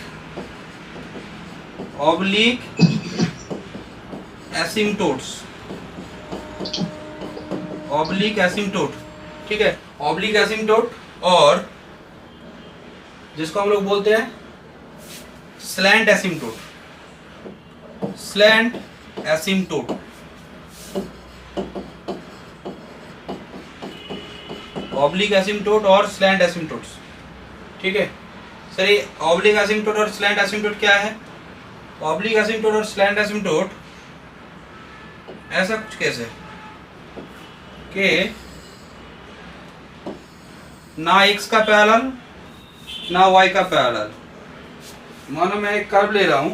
एसिम्प्टोट्स, ठीक है। ऑब्लिक एसिम्पटोट और जिसको हम लोग बोलते हैं स्लैंट एसिम्पटोट, स्लैंट एसिम्पटोट। ऑब्लिक एसिम्पटोट और स्लैंट एसिम्पटोट्स, ठीक है सर। ये ऑब्लिक एसिम्पटोट और स्लैंट एसिम्पटोट क्या है? ऑब्लिक एसिम्पटोट और स्लैंट एसिम्पटोट ऐसा कुछ कैसे कि ना x का पैरेलल ना y का पैरेलल। मानो मैं एक कर्व ले रहा हूं,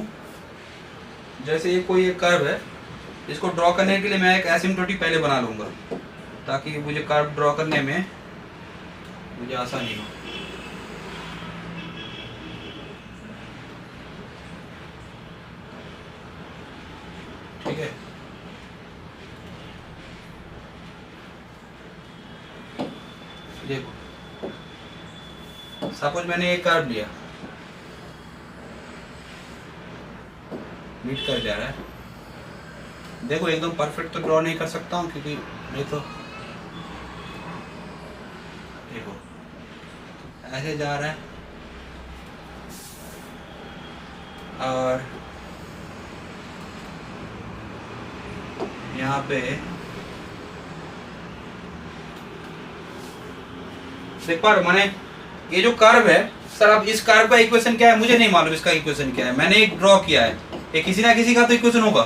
जैसे ये कोई एक कर्व है, इसको ड्रॉ करने के लिए मैं एक एसिम्पटोटिक पहले बना लूंगा ताकि मुझे कर्व ड्रॉ करने में मुझे आसानी हो। ठीक है, देखो सपोज मैंने एक कर्व लिया, मीट कर जा रहा है। देखो एकदम परफेक्ट तो ड्रॉ नहीं कर सकता हूँ क्योंकि नहीं तो देखो ऐसे जा रहा है और यहाँ पे देख पा रहे हो। मैंने ये जो कर्व है सर, अब इस कर्व का इक्वेशन क्या है मुझे नहीं मालूम, इसका इक्वेशन क्या है। मैंने एक ड्रॉ किया है, ये किसी ना किसी का तो इक्वेशन होगा,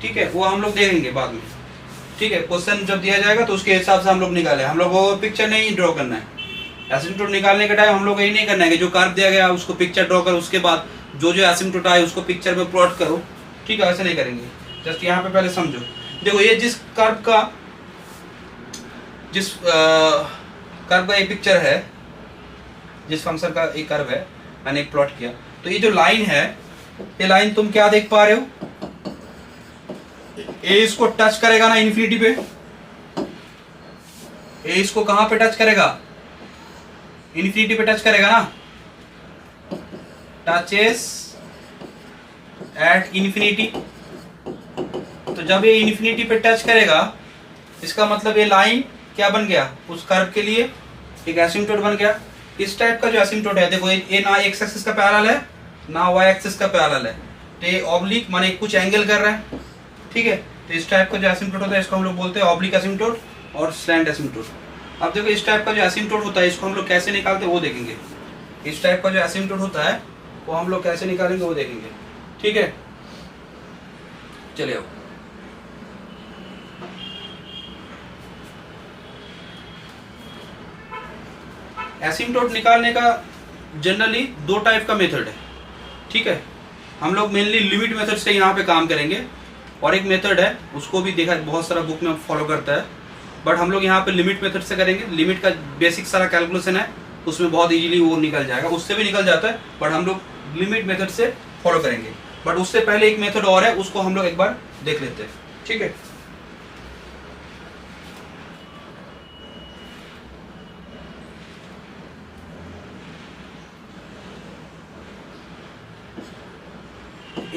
ठीक है, वो हम लोग देखेंगे बाद में। ठीक है, क्वेश्चन जब दिया जाएगा तो उसके हिसाब से हम लोग निकाले। हम लोग को पिक्चर नहीं ड्रॉ करना है। एसिम्पटोट निकालने के टाइम हम लोग यही नहीं करना है कि जो कर्व दिया गया उसको पिक्चर ड्रॉ करो, उसके बाद जो जो एसिम्पटोट आए उसको पिक्चर में प्लॉट करो। ठीक है, ऐसे नहीं करेंगे। जस्ट यहाँ पे पहले समझो। देखो ये जिस कर्व का ये पिक्चर है, जिस फंक्शन का एक कर्व है, मैंने एक प्लॉट किया, तो ये जो लाइन है, ये लाइन तुम क्या देख पा रहे हो? ए इसको टच करेगा ना इन्फिनिटी पे। ए इसको कहां पे टच करेगा? इन्फिनिटी पे टच करेगा ना। Touches at infinity. तो जब ये इन्फिनिटी पे टच करेगा, इसका मतलब ये लाइन क्या बन गया? उस कर्व के लिए एक एसिम्पटोट बन गया। इस टाइप का जो एसिम्पटोट है, देखो ये ना एक्स एक्सिस का पैरेलल है ना वाई एक्सिस का पैरेलल है, तो ये ऑब्लिक माने कुछ एंगल कर रहा है। ठीक है, तो इस टाइप का जो एसिम्पटोट होता है इसको हम लोग बोलते हैं ऑब्लिक एसिम्पटोट और स्लैंट एसिम्पटोट। अब देखो इस टाइप का जो एसिम्पटोट होता है इसको हम लोग कैसे निकालते हैं वो देखेंगे। इस टाइप का जो एसिम्पटोट होता है वो हम लोग कैसे निकालेंगे वो देखेंगे। ठीक है, चलिए अब एसिम्पटोट निकालने का जनरली दो टाइप का मेथड है। ठीक है, हम लोग मेनली लिमिट मेथड से यहाँ पे काम करेंगे, और एक मेथड है उसको भी देखा बहुत सारा बुक में फॉलो करता है, बट हम लोग यहाँ पे लिमिट मेथड से करेंगे। लिमिट का बेसिक सारा कैलकुलेशन है, उसमें बहुत इजीली वो निकल जाएगा, उससे भी निकल जाता है, बट हम लोग लिमिट मेथड से फॉलो करेंगे। बट उससे पहले एक मेथड और है, उसको हम लोग एक बार देख लेते हैं। ठीक है,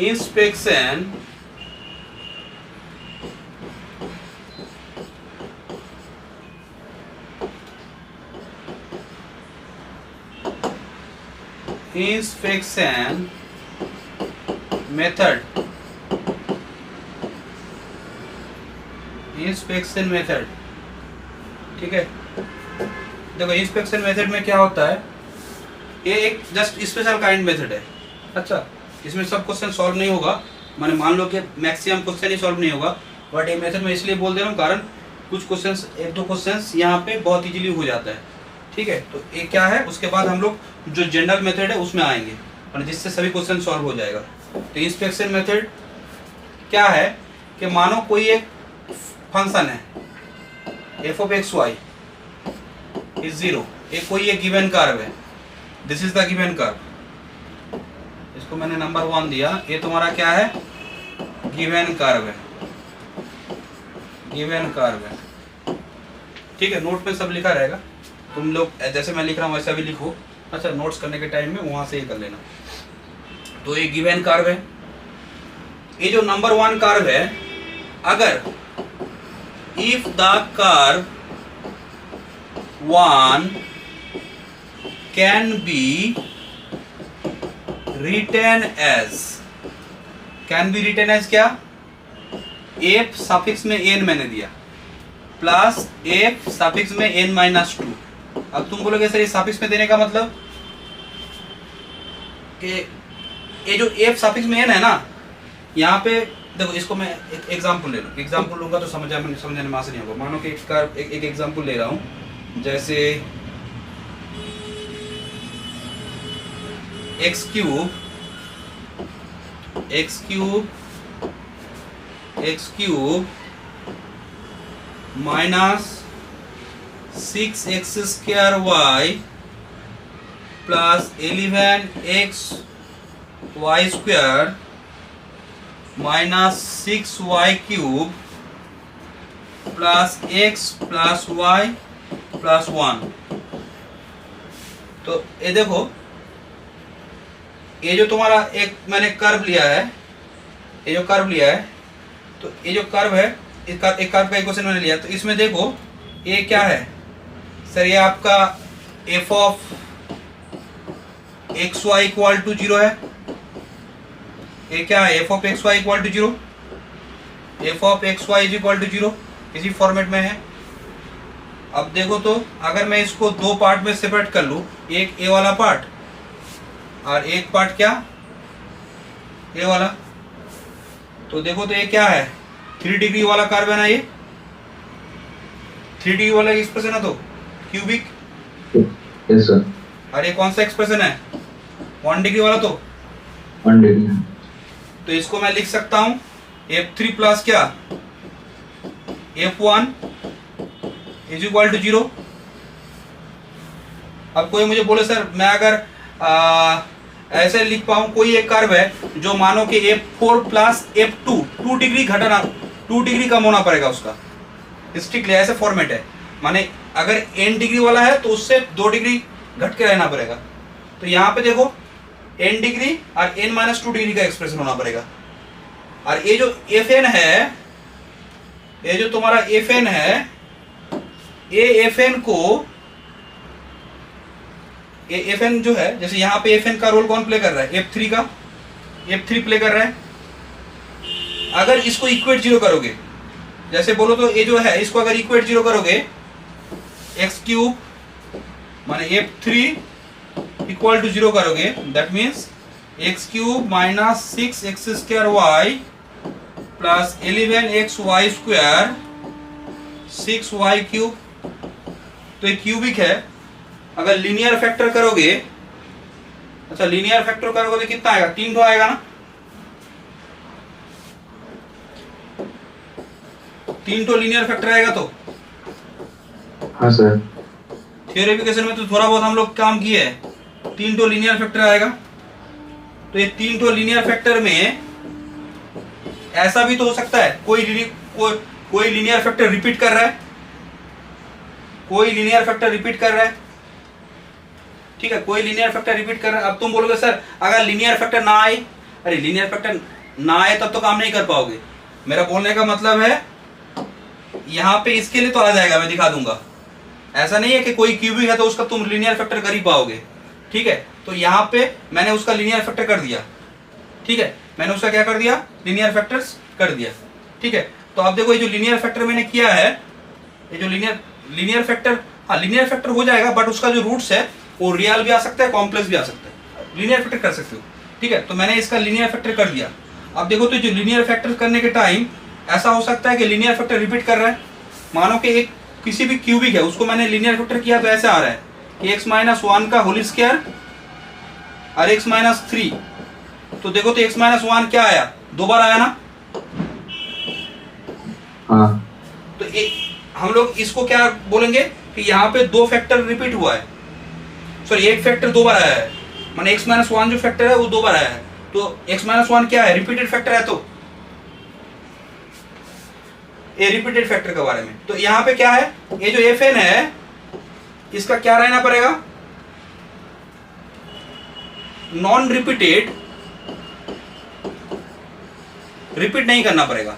inspection method, inspection method। ठीक है, देखो इंस्पेक्शन मेथड में क्या होता है, ये एक जस्ट स्पेशल काइंड मेथड है। अच्छा, इसमें सब क्वेश्चन सॉल्व नहीं होगा, मैंने मान लो कि मैक्सिमम क्वेश्चन ही सॉल्व नहीं होगा, बट ये मेथड में इसलिए बोल दे रहा हूँ कारण कुछ क्वेश्चंस, एक दो क्वेश्चंस यहाँ पे बहुत इजीली हो जाता है। ठीक है, तो ये क्या है, उसके बाद हम लोग जो जनरल मेथड है उसमें आएंगे, और जिससे सभी क्वेश्चन सॉल्व हो जाएगा। तो इंस्पेक्शन मेथड क्या है कि मानो कोई एक फंक्शन है f of x y is 0, ये कोई एक गिवन कर्व है, this is the given curve, इसको मैंने नंबर 1 दिया, ये तुम्हारा क्या है? गिवन कर्व है, गिवन कर्व है। ठीक है, नोट में सब लिखा रहेगा, तुम लोग जैसे मैं लिख रहा हूँ वैसा भी लिखो। अच्छा, नोट्स करने के टाइम में वहां से ये कर लेना। तो ये गिवन कर्व है, ये जो नंबर 1 कर्व है, अगर if the curve 1 can be written as क्या, f सफिक्स में n मैंने दिया प्लस f सफिक्स में n माइनस 2। अब तुम बोलोगे सर ये सफिक्स में देने का मतलब कि ये जो f सफिक्स में n है ना, यहाँ पे देखो, इसको मैं एक एग्जांपल ले लूँ, एग्जांपल लूंगा तो समझने में आसान नहीं होगा। मानो कि एक एग्जांपल ले रहा हूँ, जैसे x cube minus 6x square y plus 11x y square minus 6y cube plus x plus y plus 1। तो ये देखो, ये जो तुम्हारा एक मैंने कर्व लिया है, ये जो कर्व लिया है, तो ये जो कर्व है, एक कर्व का इक्वेशन मैंने लिया, तो इसमें देखो ये क्या है सर, ये आपका f of x y equal to 0 है। ये क्या है, f of x y equal to 0, f of x y is equal to 0, इसी फॉर्मेट में है। अब देखो तो अगर मैं इसको दो पार्ट में सेपरेट कर लूँ, एक ए वाला पार्ट और एक पार्ट क्या, ए वाला, तो देखो तो ये क्या है, 3 डिग्री वाला कर्व है ना, ये 3 डिग्री वाला एक्सप्रेशन है तो क्यूबिक। Yes sir. और ये कौन सा एक्सप्रेशन है, 1 डिग्री वाला, तो 1 डिग्री। तो इसको मैं लिख सकता हूं f3 प्लस क्या, f1 इज इक्वल टू 0। अब कोई मुझे बोले सर मैं अगर ऐसे लिख पाऊं, कोई एक कर्व है जो मानो कि f4 प्लस f2 2 डिग्री घटाना, 2 डिग्री कम होना पड़ेगा उसका, स्ट्रिक्टली ऐसे फॉर्मेट है, माने अगर n डिग्री वाला है तो उससे 2 डिग्री घट के रहना पड़ेगा। तो यहाँ पे देखो n डिग्री और n माइनस 2 डिग्री का एक्सप्रेशन होना पड़ेगा। और ये जो fn है, ये जो तुम्हारा fn है, ये fn को, ये fn जो है, जैसे यहाँ पे fn का रोल कौन प्ले कर रहा है, f3 का, f3 प्ले कर रहा है। अगर इसको इक्वेट 0 करोगे, जैसे बोलो तो ये जो है इसको अगर इक्वेट 0 करोगे, एक्स क्यूब माने f3 इक्वल टू 0 करोगे, that means x cube minus 6x square y plus 11x y square 6y cube. तो ये क्यूबिक है। अगर लीनियर फैक्टर करोगे, अच्छा लीनियर फैक्टर करोगे तो कितना आएगा, 3 आएगा ना, 3 लीनियर फैक्टर आएगा। तो हाँ सर, थ्योरिफिकेशन में तो थोड़ा बहुत हम लोग काम किए हैं, 3 लीनियर फैक्टर आएगा। तो ये 3 लीनियर फैक्टर में ऐसा भी तो हो सकता है कोई लीनियर फैक्टर रिपीट कर रहा है, कोई लीनियर फैक्टर रिपीट कर रहा है, ठीक है, कोई लीनियर फैक्टर रिपीट कर रहा है। अब तुम बोलोगे सर अगर लीनियर फैक्टर ना आए, अरे लीनियर फैक्टर ना आए तब तो काम नहीं कर पाओगे। मेरा बोलने का मतलब है यहाँ पे इसके लिए तो आ जाएगा, मैं दिखा दूंगा। ऐसा नहीं है कि कोई क्यूबिक है तो उसका तुम लीनियर फैक्टर कर ही पाओगे, ठीक है। तो यहाँ पे मैंने उसका लीनियर फैक्टर कर दिया, ठीक है, मैंने उसका क्या कर दिया, लीनियर फैक्टर्स कर दिया, ठीक है। तो अब देखो ये जो लीनियर फैक्टर मैंने किया है, ये जो लीनियर फैक्टर, हाँ लीनियर फैक्टर हो जाएगा, बट उसका जो रूट्स है वो रियल भी आ सकता है, कॉम्प्लेक्स भी आ सकता है, लीनियर फैक्टर कर सकते हो, ठीक है। तो मैंने इसका लीनियर फैक्टर कर दिया। अब देखो तो जो लीनियर फैक्टर करने के टाइम ऐसा हो सकता है कि लीनियर फैक्टर रिपीट कर रहा है। मानो कि एक किसी भी क्यूबिक है उसको मैंने लीनियर फैक्टर किया तो ऐसे आ रहा है कि x माइनस 1 का होल स्क्वायर और x माइनस 3। तो देखो तो x माइनस 1 क्या आया, 2 बार आया ना। हाँ। तो हम लोग इसको क्या बोलेंगे कि यहाँ पे 2 फैक्टर रिपीट हुआ है, सॉरी एक फैक्टर 2 बार आया है, माने x माइनस 1 जो फैक्टर है वो 2 बार आया है। तो x माइनस 1 क्या है, रिपीटेड फैक्टर है। तो ये रिपीटेड फैक्टर के बारे में, तो यहाँ पे क्या है, ये जो fn है इसका क्या रहना पड़ेगा, नॉन रिपीटेड, रिपीट नहीं करना पड़ेगा,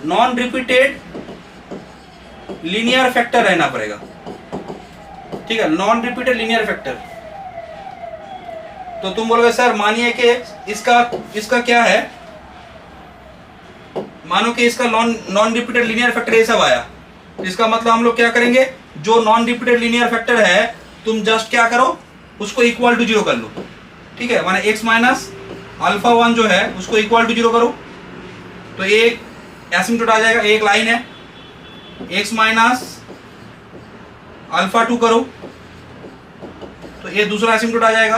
नॉन रिपीटेड लीनियर फैक्टर रहना पड़ेगा। ठीक है, नॉन रिपीटेड लीनियर फैक्टर। तो तुम बोलोगे सर मानिए कि इसका क्या है, मानो कि इसका नॉन रिपीटेड लीनियर फैक्टर ये सब आया, इसका मतलब हम लोग क्या करेंगे, जो नॉन रिपीटेड लीनियर फैक्टर है तुम जस्ट क्या करो, उसको इक्वल टू 0 कर लो। ठीक है, माने x माइनस अल्फा 1 जो है उसको इक्वल टू 0 करो, तो एक एसिम्पटोट आ जाएगा, एक लाइन है, x माइनस अल्फा 2 करो तो ये दूसरा एसिम्पटोट आ जाएगा,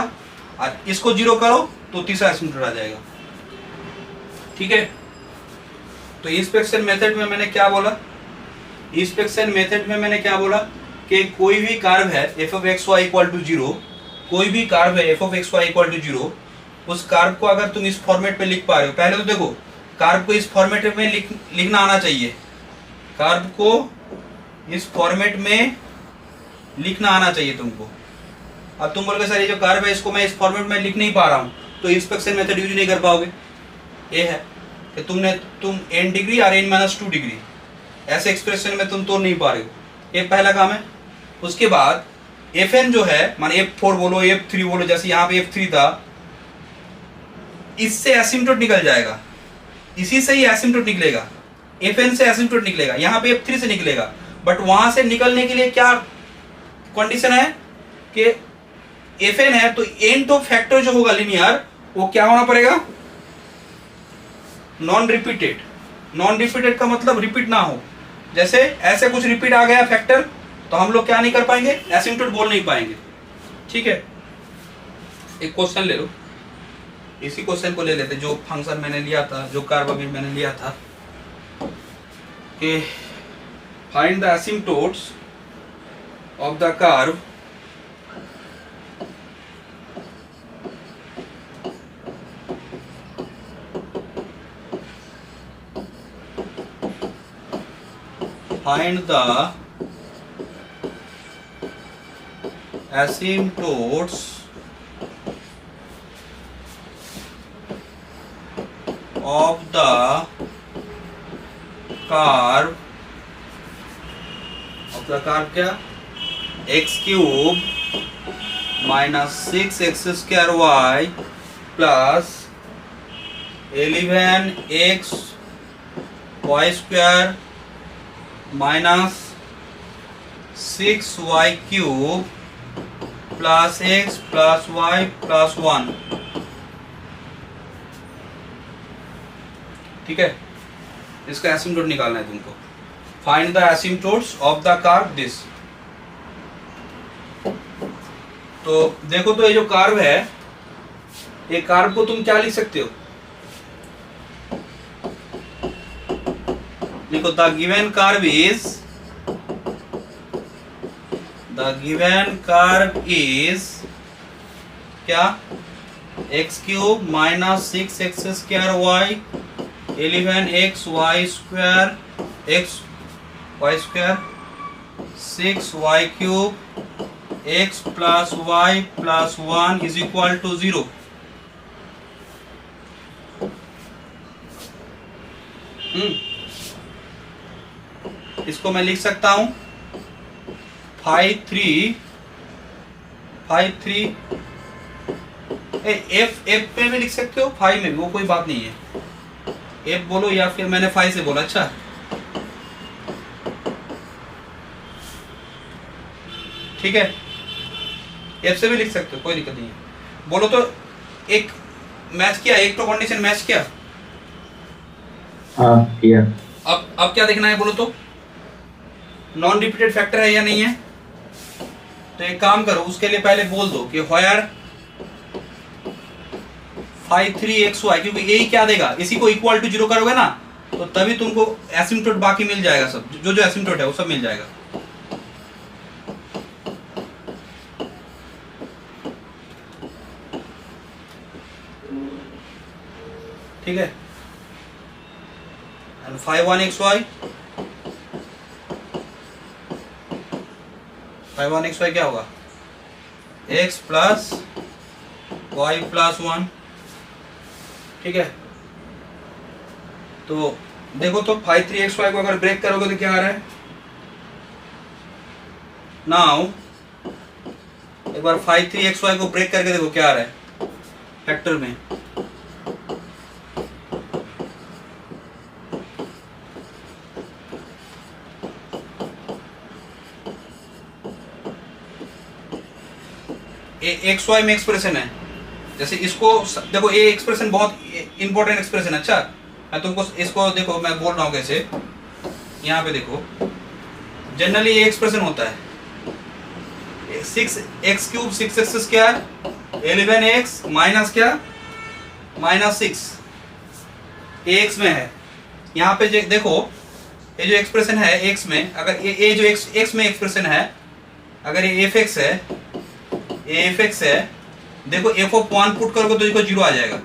और इसको 0 करो तो तीसरा एसिम्पटोट आ जाएगा। ठीक है, तो इंस्पेक्शन मेथड में मैंने क्या बोला, इंस्पेक्शन मेथड में मैंने क्या बोला कि कोई भी कर्व है f of x y equal to 0, कोई भी कर्व है f of x y equal to 0, उस कर्व को अगर तुम इस फॉर्मेट में लिख पा रहे हो, पहले तो देखो कर्व को इस फॉर्मेट में लिखना आना चाहिए, कर्व को इस फॉर्मेट में लिखना आना चाहिए तुमको। अब तुम बोलोगे सर ये जो कर्व है इसको मैं इस फॉर्मेट में लिख नहीं पा रहा हूँ, तो इंस्पेक्शन मेथड यूज नहीं कर पाओगे। ये है कि तुम n डिग्री और n माइनस 2 डिग्री ऐसे एक्सप्रेशन में तुम तोड़ नहीं पा रहे हो, ये पहला काम है। उसके बाद Fn जो है, माने F4 बोलो F3 बोलो, जैसे यहाँ पे F3 था, इससे एसिम्पटोट निकल जाएगा, इसी से ही एसिम्पटोट निकलेगा, Fn से एसिम्पटोट निकलेगा, यहाँ पे F3 से निकलेगा, बट वहां से निकलने के लिए क्या कंडीशन है कि Fn है तो n तो फैक्टर जो होगा लीनियर वो क्या होना पड़ेगा, नॉन रिपीटेड। नॉन रिपीटेड का मतलब रिपीट ना हो, जैसे ऐसे कुछ रिपीट आ गया फैक्टर तो हम लोग क्या नहीं कर पाएंगे, एसिम्पटोट बोल नहीं पाएंगे। ठीक है, एक क्वेश्चन ले लो, इसी क्वेश्चन को ले लेते जो फंक्शन मैंने लिया था, जो कर्व अभी मैंने लिया था कि find the asymptotes of the curve find the asymptotes of the curve क्या, x cube minus 6x square y plus 11x y square minus 6y cube plus x plus y plus 1। ठीक है, इसका asymptote निकालना है तुमको। Find the asymptotes of the curve this. तो देखो, तो ये जो कर्व है, ये कर्व को तुम क्या लिख सकते हो, देखो the given curve is क्या, x cube minus 6x square y 11x y square x y square 6y cube x plus y plus 1 is equal to 0। इसको मैं लिख सकता हूं 5 3 f पे भी लिख सकते हो, 5 में भी, वो कोई बात नहीं है, f बोलो या फिर मैंने 5 से बोला। अच्छा, ठीक है, f से भी लिख सकते हो, कोई दिक्कत नहीं है। बोलो तो एक मैच किया, एक तो कंडीशन मैच किया। हाँ किया। अब क्या देखना है, बोलो तो नॉन रिपीटेड फैक्टर है या नहीं है। तो एक काम करो, उसके लिए पहले बोल दो कि व्हेयर 5 3xy, क्योंकि यही क्या देगा, इसी को इक्वल टू 0 करोगे ना तो तभी तुमको एसिम्पटोट बाकी मिल जाएगा, सब जो एसिम्पटोट है वो सब मिल जाएगा। ठीक है, 5 1xy, 5 1xy क्या होगा, x प्लस y प्लस 1। ठीक है, तो देखो तो 5 3xy को अगर ब्रेक करोगे तो क्या आ रहा है, नाउ बार 5 3xy को ब्रेक करके देखो क्या आ रहा है फैक्टर में। एक्स वाई में एक्सप्रेशन है, जैसे इसको देखो, ये एक्सप्रेशन बहुत इंपॉर्टेंट एक्सप्रेशन है। अच्छा मैं तुमको इसको देखो, मैं बोल रहा हूँ कैसे, यहाँ पे देखो जनरली ये एक्सप्रेशन होता है 6x³ 6x² 11x माइनस क्या -6 x में है। यहाँ पे देखो ये जो एक्सप्रेशन है x में, अगर ये जो x में एक्सप्रेशन है, अगर ये fx है, ये fx है, देखो f(1) पुट करोगे तो इसको 0 आ जाएगा।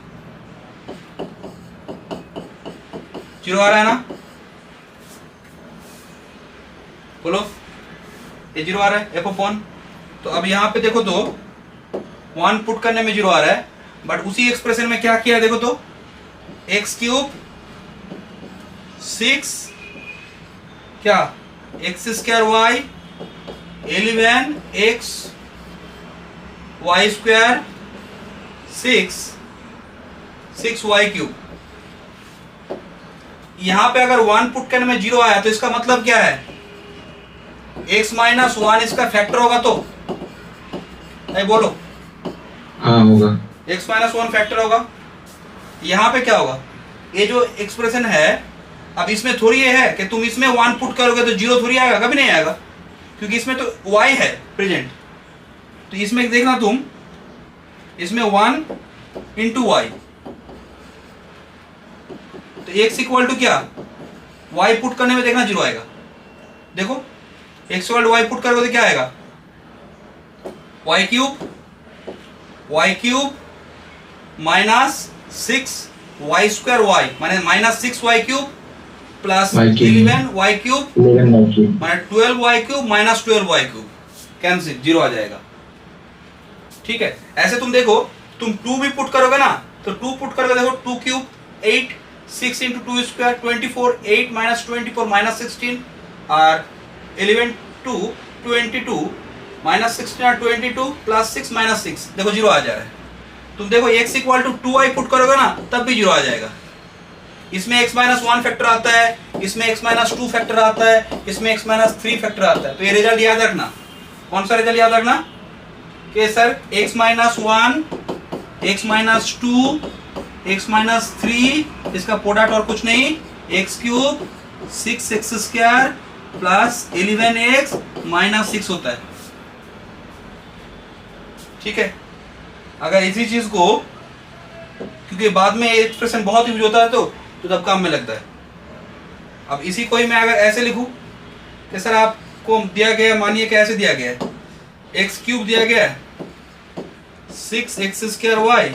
0 आ रहा है ना, बोलो ये 0 आ रहा है f(1). तो अब यहाँ पे देखो तो 1 पुट करने में 0 आ रहा है, बट उसी एक्सप्रेशन में क्या किया देखो तो x³ 6 क्या x² y 11x y² 6y³। यहां पे अगर 1 पुट करने में 0 आया तो इसका मतलब क्या है, x - 1 इसका फैक्टर होगा तो नहीं, बोलो हाँ होगा, x - 1 फैक्टर होगा। यहां पे क्या होगा, ये जो एक्सप्रेशन है, अब इसमें थोड़ी ये है कि तुम इसमें 1 पुट करोगे तो 0 थोड़ी आएगा, कभी नहीं आएगा, क्योंकि इसमें तो y है प्रेजेंट। तो इसमें देखना तुम, इसमें 1 × y, तो x = क्या, y पुट करने में देखना 0 आएगा। देखो x = y पुट करोगे तो क्या आएगा, y³ -6y² y माने -6y³ प्लस 11y³ माने 12y³ माइनस 12y³ कैंसिल, 0 आ जाएगा। ठीक है, ऐसे तुम देखो, तुम 2 भी पुट करोगे ना, तो 2 पुट करोगे, देखो 2³ 8 6 × 2² 24 8 - 24 - 16 और 11 2 22 -16 और 22 प्लस 6 - 6, देखो 0 आ जा रहा है। तुम देखो x = 2y पुट करोगे ना, तब भी 0 आ जाएगा। इसमें x - 1 फैक्टर आता है, इसमें x - 2 फैक्टर आता है, इसमें x - 3 फैक्टर आता है। तो ये रिजल्ट याद रखना। कौन सा रिजल्ट याद रखना कि सर x - 1 x - 2 x - 3 इसका प्रोडक्ट और कुछ नहीं, x³ 6x² प्लस 11x - 6 होता है। ठीक है, अगर इसी चीज को, क्योंकि बाद में एक्सप्रेशन बहुत यूज होता है तो तब काम में लगता है। अब इसी को ही मैं अगर ऐसे लिखूं कि सर आपको दिया गया, मानिए कि ऐसे दिया गया है, x³ दिया गया है 6x² y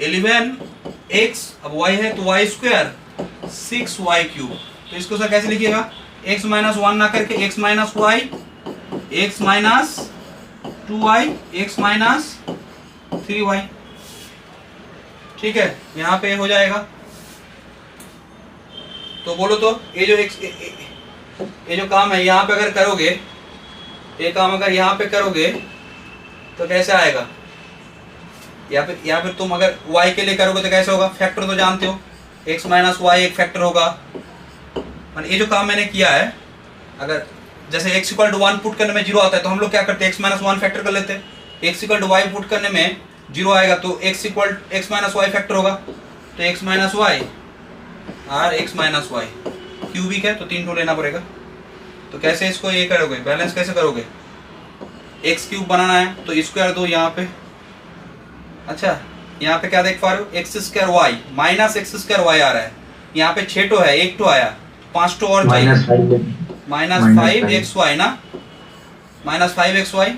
11x, अब y है तो y² 6y³। तो इसको सर कैसे लिखिएगा, x - 1 ना करके x - y x - 2y x - 3y। ठीक है, यहाँ पे हो जाएगा। तो बोलो तो ये जो काम है यहाँ पे अगर करोगे, ये काम अगर यहाँ पे करोगे तो कैसे आएगा, या फिर तुम अगर y के लिए करोगे तो कैसे होगा, फैक्टर तो जानते हो, x - y एक फैक्टर होगा। ये जो काम मैंने किया है, अगर जैसे x = 1 पुट करने में 0 आता है तो हम लोग क्या करते हैं, x - 1 फैक्टर कर लेते हैं। x = y पुट करने में 0 आएगा तो x - y फैक्टर होगा, तो x - y और x - y क्यूबिक है तो 3 लेना पड़ेगा। तो कैसे इसको ये करोगे, बैलेंस कैसे करोगे, x³ बनाना है तो स्क्वायर दो यहाँ पे। अच्छा यहाँ पे क्या देख पा रहे हो, x² y -x² y आ रहा है, यहाँ पे 6 टो है, 1 टो आया, 5 टो और चाहिए, -5xy ना, -5xy।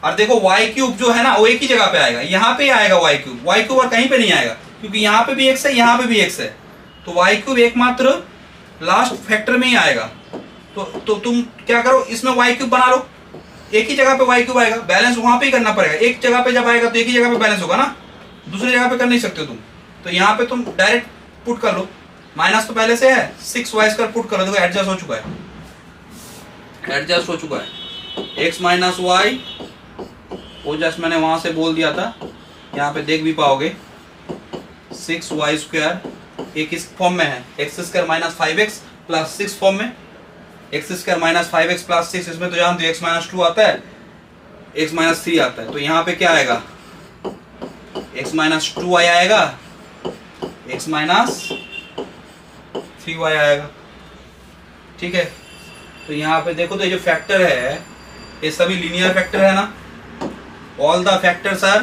और देखो y³ जो है ना वो एक ही जगह पे आएगा, यहाँ पे आएगा y³ और कहीं पे नहीं आएगा, क्योंकि यहाँ पे भी x है, यहाँ पे भी x है, तो y³ एकमात्र लास्ट फैक्टर में ही आएगा। तो तुम क्या करो, इसमें y³ बना लो, एक ही जगह पे y³ आएगा, बैलेंस वहां पे ही करना पड़ेगा। एक जगह पे जब आएगा तो एक ही जगह पे बैलेंस होगा ना, दूसरी जगह पे कर नहीं सकते तुम। तो यहाँ पे तुम डायरेक्ट पुट कर लो, माइनस तो पहले से है, 6y² पुट कर लो, देखो एडजस्ट हो चुका है, एडजस्ट हो चुका है। x माइनस वाई, वो जस्ट मैंने वहां से बोल दिया था, यहाँ पे देख भी पाओगे 6y², ये किस फॉर्म में है, x² minus 5x plus 6 form में, x² माइनस 5x प्लस 6, इसमें तो जानते हो x माइनस 2 आता है, x माइनस 3 आता है, तो यहाँ पे क्या आएगा, x माइनस 2y आएगा, x माइनस 3y आएगा। ठीक है, तो यहाँ पे देखो तो ये जो फैक्टर है ये सभी लीनियर फैक्टर है ना, all the factors are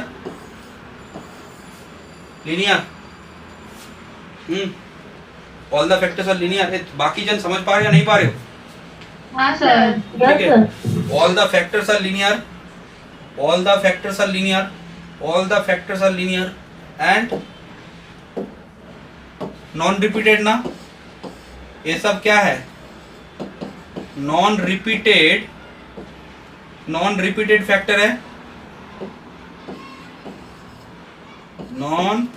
linear. All the factors are linear. बाकी जन समझ पा रहे हो या नहीं पा रहे हो? हाँ सर। ठीक है, all the factors are linear, all the factors are linear, all the factors are linear and non repeated ना, ये सब क्या है, नॉन रिपीटेड फैक्टर है, नॉन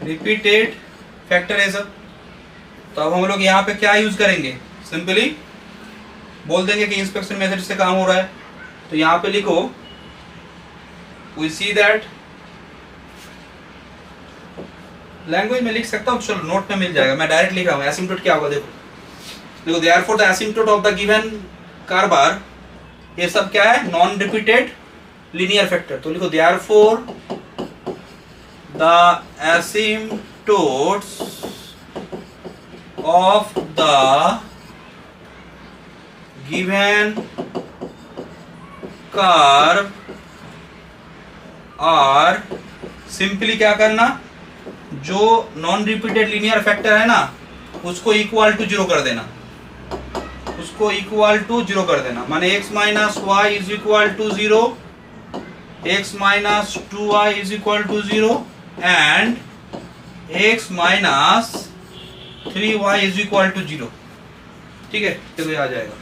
रिपीटेड फैक्टर है सब। तो अब हम लोग यहाँ पे क्या यूज करेंगे, सिंपली बोल देंगे कि इंस्पेक्शन मेथड से काम हो रहा है, तो यहाँ पे लिखो वी सी दैट, लैंग्वेज में लिख सकता हूँ, चलो नोट में मिल जाएगा, मैं डायरेक्ट लिख रहा हूँ। एसिम्पटोट क्या होगा देखो therefore the asymptote of the given curve are, ये सब क्या है, नॉन रिपीटेड लीनियर फैक्टर। तो लिखो therefore the asymptotes of the given curve are, simply क्या करना, जो नॉन रिपीटेड लीनियर फैक्टर है ना उसको इक्वल टू 0 कर देना, उसको इक्वल टू 0 कर देना, माने x minus y is equal to 0, x minus 2y is equal to 0 and x minus 3y is equal to 0। ठीक है, तो ये आ जाएगा,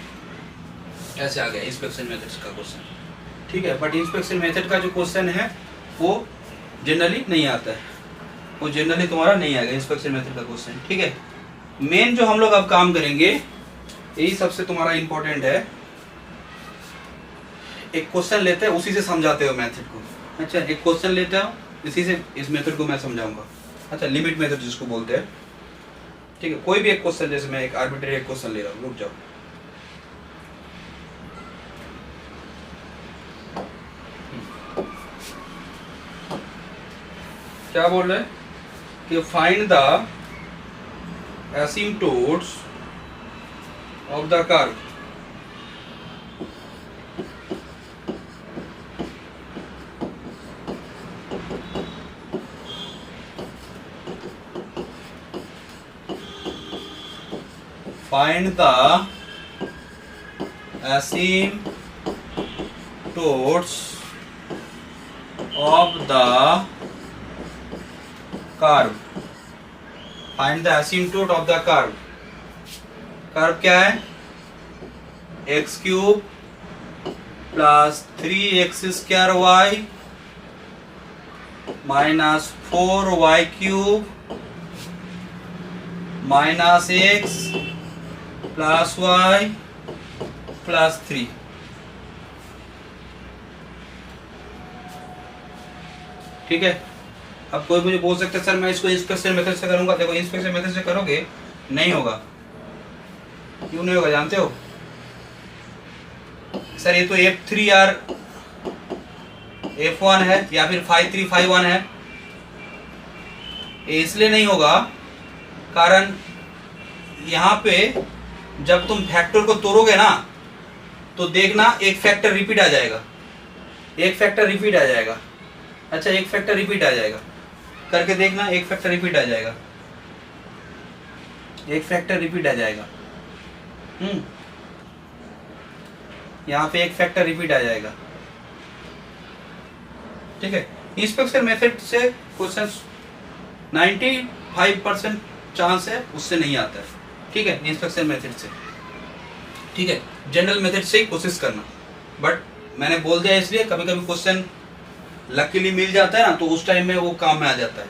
ऐसे आ गया इंस्पेक्शन मेथड का क्वेश्चन। ठीक है, बट इंस्पेक्शन मेथड का जो क्वेश्चन है वो जनरली नहीं आता है, वो जनरली तुम्हारा नहीं आएगा इंस्पेक्शन मेथड का क्वेश्चन। ठीक है, मेन जो हम लोग अब काम करेंगे यही सबसे तुम्हारा इंपॉर्टेंट है, एक क्वेश्चन लेते हैं उसी से समझाते हो मेथड को। अच्छा, एक क्वेश्चन लेते हो इसी से इस मेथड को मैं समझाऊंगा। अच्छा, लिमिट मेथड जिसको बोलते हैं। ठीक है, कोई भी एक क्वेश्चन, जैसे मैं एक आर्बिट्रेरी एक क्वेश्चन ले रहा हूँ, रुक जाओ, क्या बोल रहे हैं कि find the asymptotes of the curve, find the asymptotes of the curve, find the asymptote of the curve। Curve क्या है, x cube plus 3x² y minus 4y cube minus x plus y plus 3। ठीक है, अब कोई मुझे बोल सकता है सर मैं इसको इंस्पेक्शन मेथड से करूंगा। देखो, इंस्पेक्शन मेथड से करोगे नहीं होगा। क्यों नहीं होगा जानते हो सर? ये तो F3R F1 है या फिर 5351 है। ये इसलिए नहीं होगा कारण यहाँ पे जब तुम फैक्टर को तोड़ोगे ना तो देखना एक फैक्टर रिपीट आ जाएगा, एक फैक्टर रिपीट आ जाएगा। अच्छा, एक फैक्टर रिपीट आ जाएगा, करके देखना, एक फैक्टर रिपीट आ जाएगा, एक फैक्टर रिपीट आ जाएगा। यहाँ पे एक फैक्टर रिपीट आ जाएगा। ठीक है, इंस्पेक्शन मेथड से क्वेश्चन 95% चांस है उससे नहीं आता है। ठीक है, इंस्पेक्शन मेथड से। ठीक है, जनरल मेथड से ही कोशिश करना। बट मैंने बोल दिया इसलिए कभी कभी क्वेश्चन लकीली मिल जाता है ना, तो उस टाइम में वो काम में आ जाता है।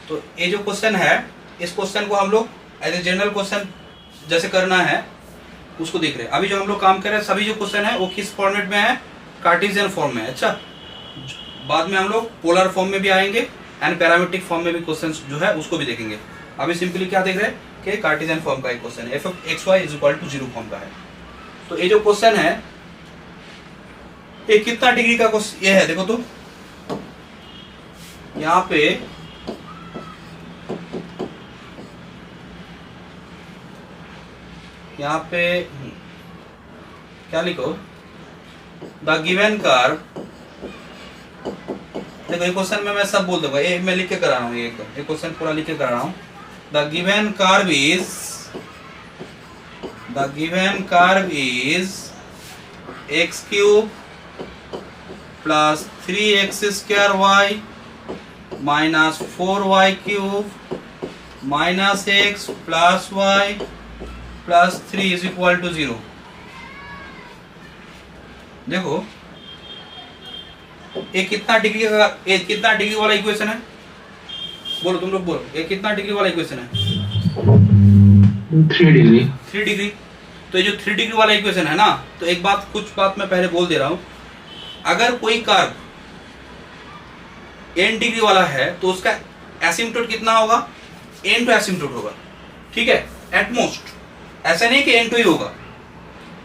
तो ये जो क्वेश्चन है, इस क्वेश्चन को हम लोग एज ए जनरल क्वेश्चन जैसे करना है उसको देख रहे हैं। अभी जो हम लोग काम कर रहे हैं सभी जो क्वेश्चन है वो किस फॉर्मेट में है, कार्टेशियन फॉर्म में है। अच्छा, बाद में हम लोग पोलर फॉर्म में भी आएंगे एंड पैरामीट्रिक फॉर्म में भी क्वेश्चन जो है उसको भी देखेंगे। अभी सिंपली क्या देख रहे हैं कि कार्टेशियन फॉर्म का एक क्वेश्चन है, f(x, y) = 0 फॉर्म का है। तो ये जो क्वेश्चन है ये कितना डिग्री का क्वेश्चन ये है, देखो तो यहाँ पे क्या लिखो, द गिवन कर्व, देखो ये क्वेश्चन में मैं सब बोल दूंगा, ये मैं लिख के करा रहा हूँ, ये क्वेश्चन पूरा लिख के करा रहा हूँ। The given curve is x³ + 3x² y - 4y³ - x + y + 3 = 0। देखो ये कितना डिग्री वाला इक्वेशन है, बोलो तुम लोग बोलो, ये कितना डिग्री वाला इक्वेशन है? 3 डिग्री। 3 डिग्री। तो ये जो 3 डिग्री वाला इक्वेशन है ना, तो एक बात, कुछ बात मैं पहले बोल दे रहा हूं, अगर कोई कर्व n डिग्री वाला है तो उसका एसिम्पटोट कितना होगा? n टू एसिम्पटोट होगा, ठीक है, एटमोस्ट। ऐसा नहीं कि n टू ही होगा,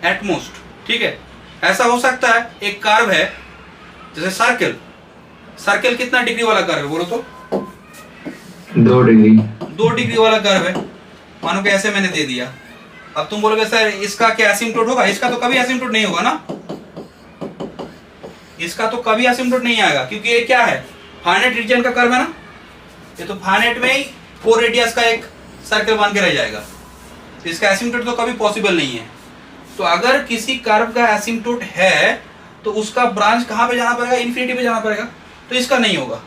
एटमोस्ट, ठीक है। ऐसा हो सकता है एक कर्व है जैसे सर्कल कितना डिग्री वाला कर्व है, बोलो तो? 2 डिग्री। 2 डिग्री वाला कर्व है, मानो कि ऐसे मैंने दे दिया। अब तुम बोलोगे सर इसका क्या एसिम्पटोट होगा? इसका तो कभी एसिम्पटोट नहीं होगा ना, इसका तो कभी एसिम्पटोट नहीं आएगा, क्योंकि ये क्या है, फाइनाइट रीजन का कर्व है ना, ये तो फाइनाइट में ही 4 रेडियस का एक सर्कल बन के रह जाएगा, तो इसका एसिम्पटोट तो कभी पॉसिबल नहीं है। तो अगर किसी कर्व का एसिम्पटोट है तो उसका ब्रांच कहाँ पे जाना पड़ेगा? इन्फिनिटी पे जाना पड़ेगा, तो इसका नहीं होगा,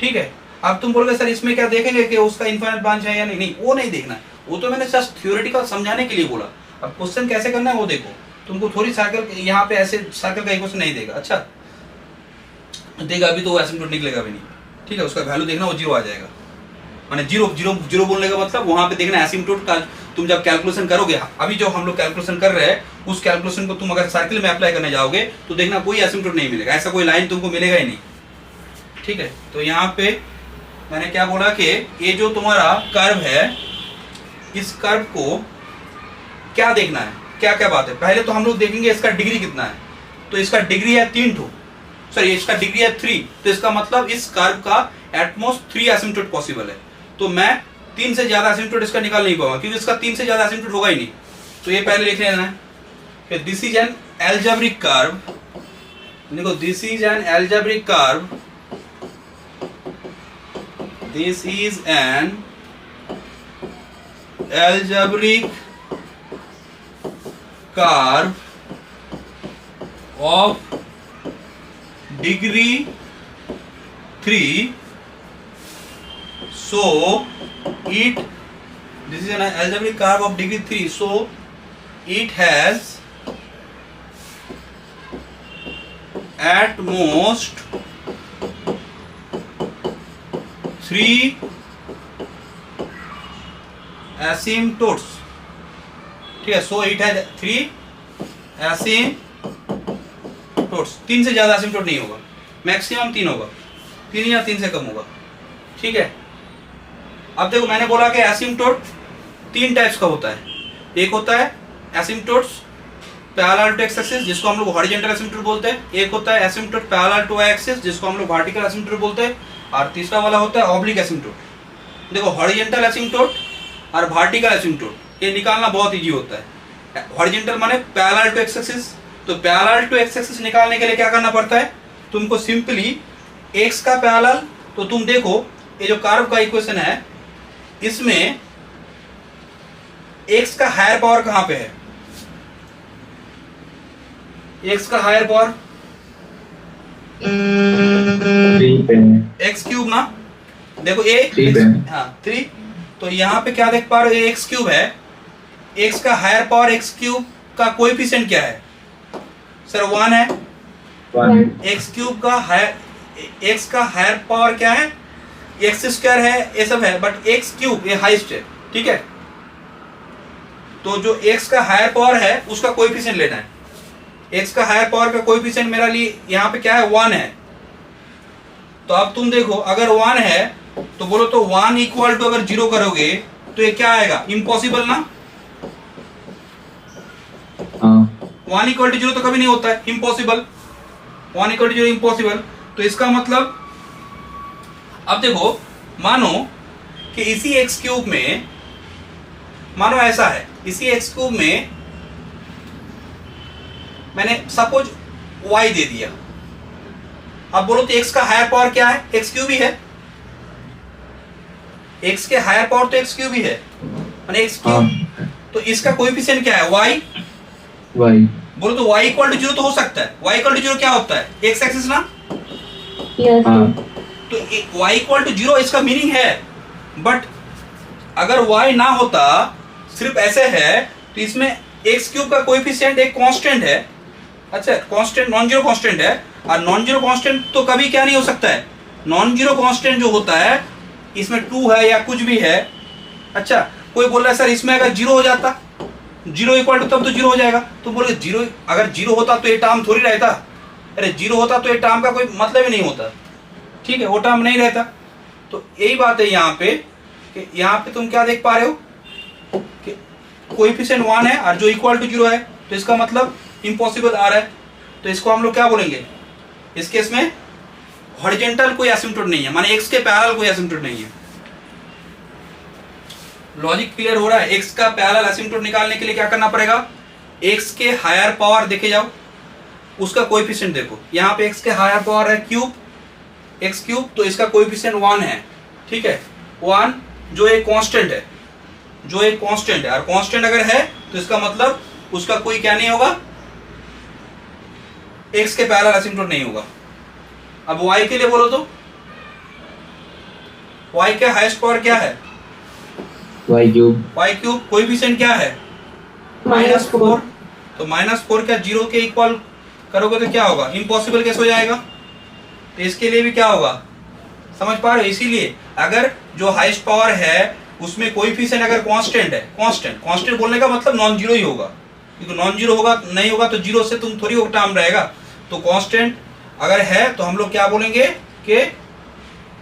ठीक है। अब तुम बोलोगे सर इसमें क्या देखेंगे कि उसका इनफाइनाइट ब्रांच है या नहीं? नहीं, वो नहीं देखना है, वो तो मैंने जस्ट थ्योरेटिकल समझाने के लिए बोला। अब क्वेश्चन कैसे करना है वो देखो, तुमको थोड़ी सर्कल यहाँ पे ऐसे सर्कल का इक्वेशन नहीं देगा, अच्छा देगा अभी तो वो एसिम्पटोट निकलेगा भी नहीं, ठीक है। उसका वैल्यू देखना, वो 0 आ जाएगा, माने 0 बोलने का मतलब वहां पे देखना एसिम्पटोट का। तुम जब कैलकुलेशन करोगे, अभी जो हम लोग कैलकुलेशन कर रहे हैं उस कैलकुलेशन को तुम अगर सर्कल में अप्लाई करने जाओगे तो देखना कोई एसिम्पटोट नहीं मिलेगा, ऐसा कोई लाइन तुमको मिलेगा ही नहीं, ठीक है। तो यहाँ पे मैंने क्या बोला कि ये जो तुम्हारा कर्व है, इस कर्व को क्या देखना है, क्या क्या बात है। पहले तो हम लोग देखेंगे इसका डिग्री कितना है, तो इसका डिग्री है 3 ठो, सॉरी इसका डिग्री है 3, तो इसका मतलब इस कर्व का एटमोस्ट 3 एसिम्पटोट पॉसिबल है। तो मैं 3 से ज्यादा एसिम्पटोट इसका निकाल नहीं पाऊंगा, क्योंकि इसका 3 से ज्यादा एसिम्पटोट होगा ही नहीं। तो ये पहले लिख लेना है कि this is an algebraic curve, देखो this is an algebraic curve, this is an algebraic curve of degree 3, so it, this is an algebraic curve of degree 3, so it has at most 3 asymptotes, ठीक है। So it है 3 asymptotes, 3 से ज्यादा एसिम्पटोट नहीं होगा, maximum 3 होगा, 3 या 3 से कम होगा, ठीक है। अब देखो मैंने बोला कि एसिम्पटोट 3 टाइप्स का होता है, एक होता है एसिम्पटोट्स पैरेलल टू एक्स एक्सिस जिसको हम लोग हॉरिजॉन्टल एसिम्पटोट बोलते हैं, एक होता है एसिम्पटोट पैरेलल टू वाई एक्सिस जिसको हम लोग वर्टिकल एसिम्पटोट बोलते हैं, और तीसरा वाला होता है ऑब्लिक एसिम्पटोट। देखो हॉरिजॉन्टल एसिम्पटोट और वर्टिकल एसिम्पटोट ये निकालना बहुत इजी होता है। हॉरिजॉन्टल माने पैरेलल टू एक्स एक्सिस, तो पैरेलल टू एक्स एक्सिस निकालने के लिए क्या करना पड़ता है, तुमको सिंपली एक्स का पैरेलल, तो तुम देखो ये जो कर्व का इक्वेशन है इसमें एक्स का हायर पावर कहां पे है, एक्स का हायर पावर 3 पे है, एक्स क्यूब ना, देखो ए 3 पे है। हाँ 3, तो यहाँ पे क्या देख पा रहे हो, एक्स क्यूब है, एक्स का हायर पावर एक्स क्यूब का कोएफिशिएंट क्या है सर, 1 है। 1 एक्स क्यूब का हायर, एक्स का हायर पावर क्या है, एक्स स्क्वायर है, ये सब है, बट एक्स क्यूब ये हाईएस्ट है, ठीक है। तो जो x का हायर पावर है उसका कोएफिशिएंट लेना है। x का हायर पावर का कोएफिशिएंट मेरा लिए यहाँ पे क्या है 1 है। तो अब तुम देखो अगर 1 है तो बोलो तो 1 इक्वल टू अगर 0 करोगे तो ये क्या आएगा, इम्पॉसिबल ना। 1 इक्वल टू 0 तो कभी नहीं होता है, इम्पॉसिबल। 1 equal to 0 impossible. तो इसका मतलब अब देखो मानो कि इसी x क्यूब में, मानो ऐसा है, इसी x क्यूब में मैंने सपोज y दे दिया। अब बोलो तो x का हायर पावर क्या है, x क्यूब ही है। x के हायर पावर तो x क्यूब ही है, माने x क्यूब। तो इसका कोएफिशिएंट क्या है, y। बोलो तो y इक्वल टू 0 तो हो सकता है। y इक्वल टू 0 क्या होता है, x एक्सिस ना। तो y इक्वल टू 0 इसका मीनिंग है। बट अगर y ना होता, सिर्फ ऐसे है, तो इसमें x क्यूब का कोएफिशिएंट एक कांस्टेंट है। अच्छा, कांस्टेंट नॉन जीरो कांस्टेंट है, और नॉन जीरो कांस्टेंट तो कभी क्या नहीं हो सकता है। नॉन जीरो कांस्टेंट जो होता है इसमें 2 है या कुछ भी है। अच्छा, कोई बोल रहा है सर इसमें अगर 0 हो जाता, 0 इक्वल टू तब तो 0 हो जाएगा। तो बोले 0 अगर 0 होता तो ये टर्म थोड़ी रहता। अरे 0 होता तो ये टर्म का कोई मतलब ही नहीं होता, ठीक है, वो टर्म नहीं रहता। तो यही बात है यहाँ पे कि यहाँ पे तुम क्या देख पा रहे हो कि कोएफिशिएंट 1 है और जो इक्वल टू 0 है, तो इसका मतलब इम्पॉसिबल आ रहा है। तो इसको हम लोग क्या बोलेंगे, इस केस में हॉरिजॉन्टल कोई एसिम्पटोट नहीं है, माने x के पैरेलल कोई एसिम्पटोट नहीं है। लॉजिक क्लियर हो रहा है। x का पैरेलल एसिम्पटोट निकालने के लिए क्या करना पड़ेगा, x के हायर पावर देखे जाओ, उसका कोएफिशिएंट देखो। यहाँ पे x के हायर पावर है क्यूब, x क्यूब, तो इसका कोएफिशिएंट 1 है, ठीक है, 1 जो एक कांस्टेंट है, जो एक कांस्टेंट है। और कांस्टेंट अगर है तो इसका मतलब उसका कोई क्या नहीं होगा, x के पैरेलल एसिम्पटोट नहीं होगा। अब y के लिए बोलो तो y के हाईएस्ट पावर क्या है, y cube. y cube, coefficient क्या है -4। तो -4 क्या 0 के इक्वल करोगे तो क्या होगा, इम्पॉसिबल केस हो जाएगा। तो इसके लिए भी क्या होगा, समझ पा रहे हो। इसीलिए अगर जो हाईएस्ट पावर है उसमें कोएफिशिएंट अगर कांस्टेंट है, कांस्टेंट बोलने का मतलब नॉन जीरो ही होगा, क्योंकि नॉन जीरो होगा नहीं होगा तो 0 से तुम थोड़ी वो टर्म रहेगा। तो कांस्टेंट अगर है तो हम लोग क्या बोलेंगे कि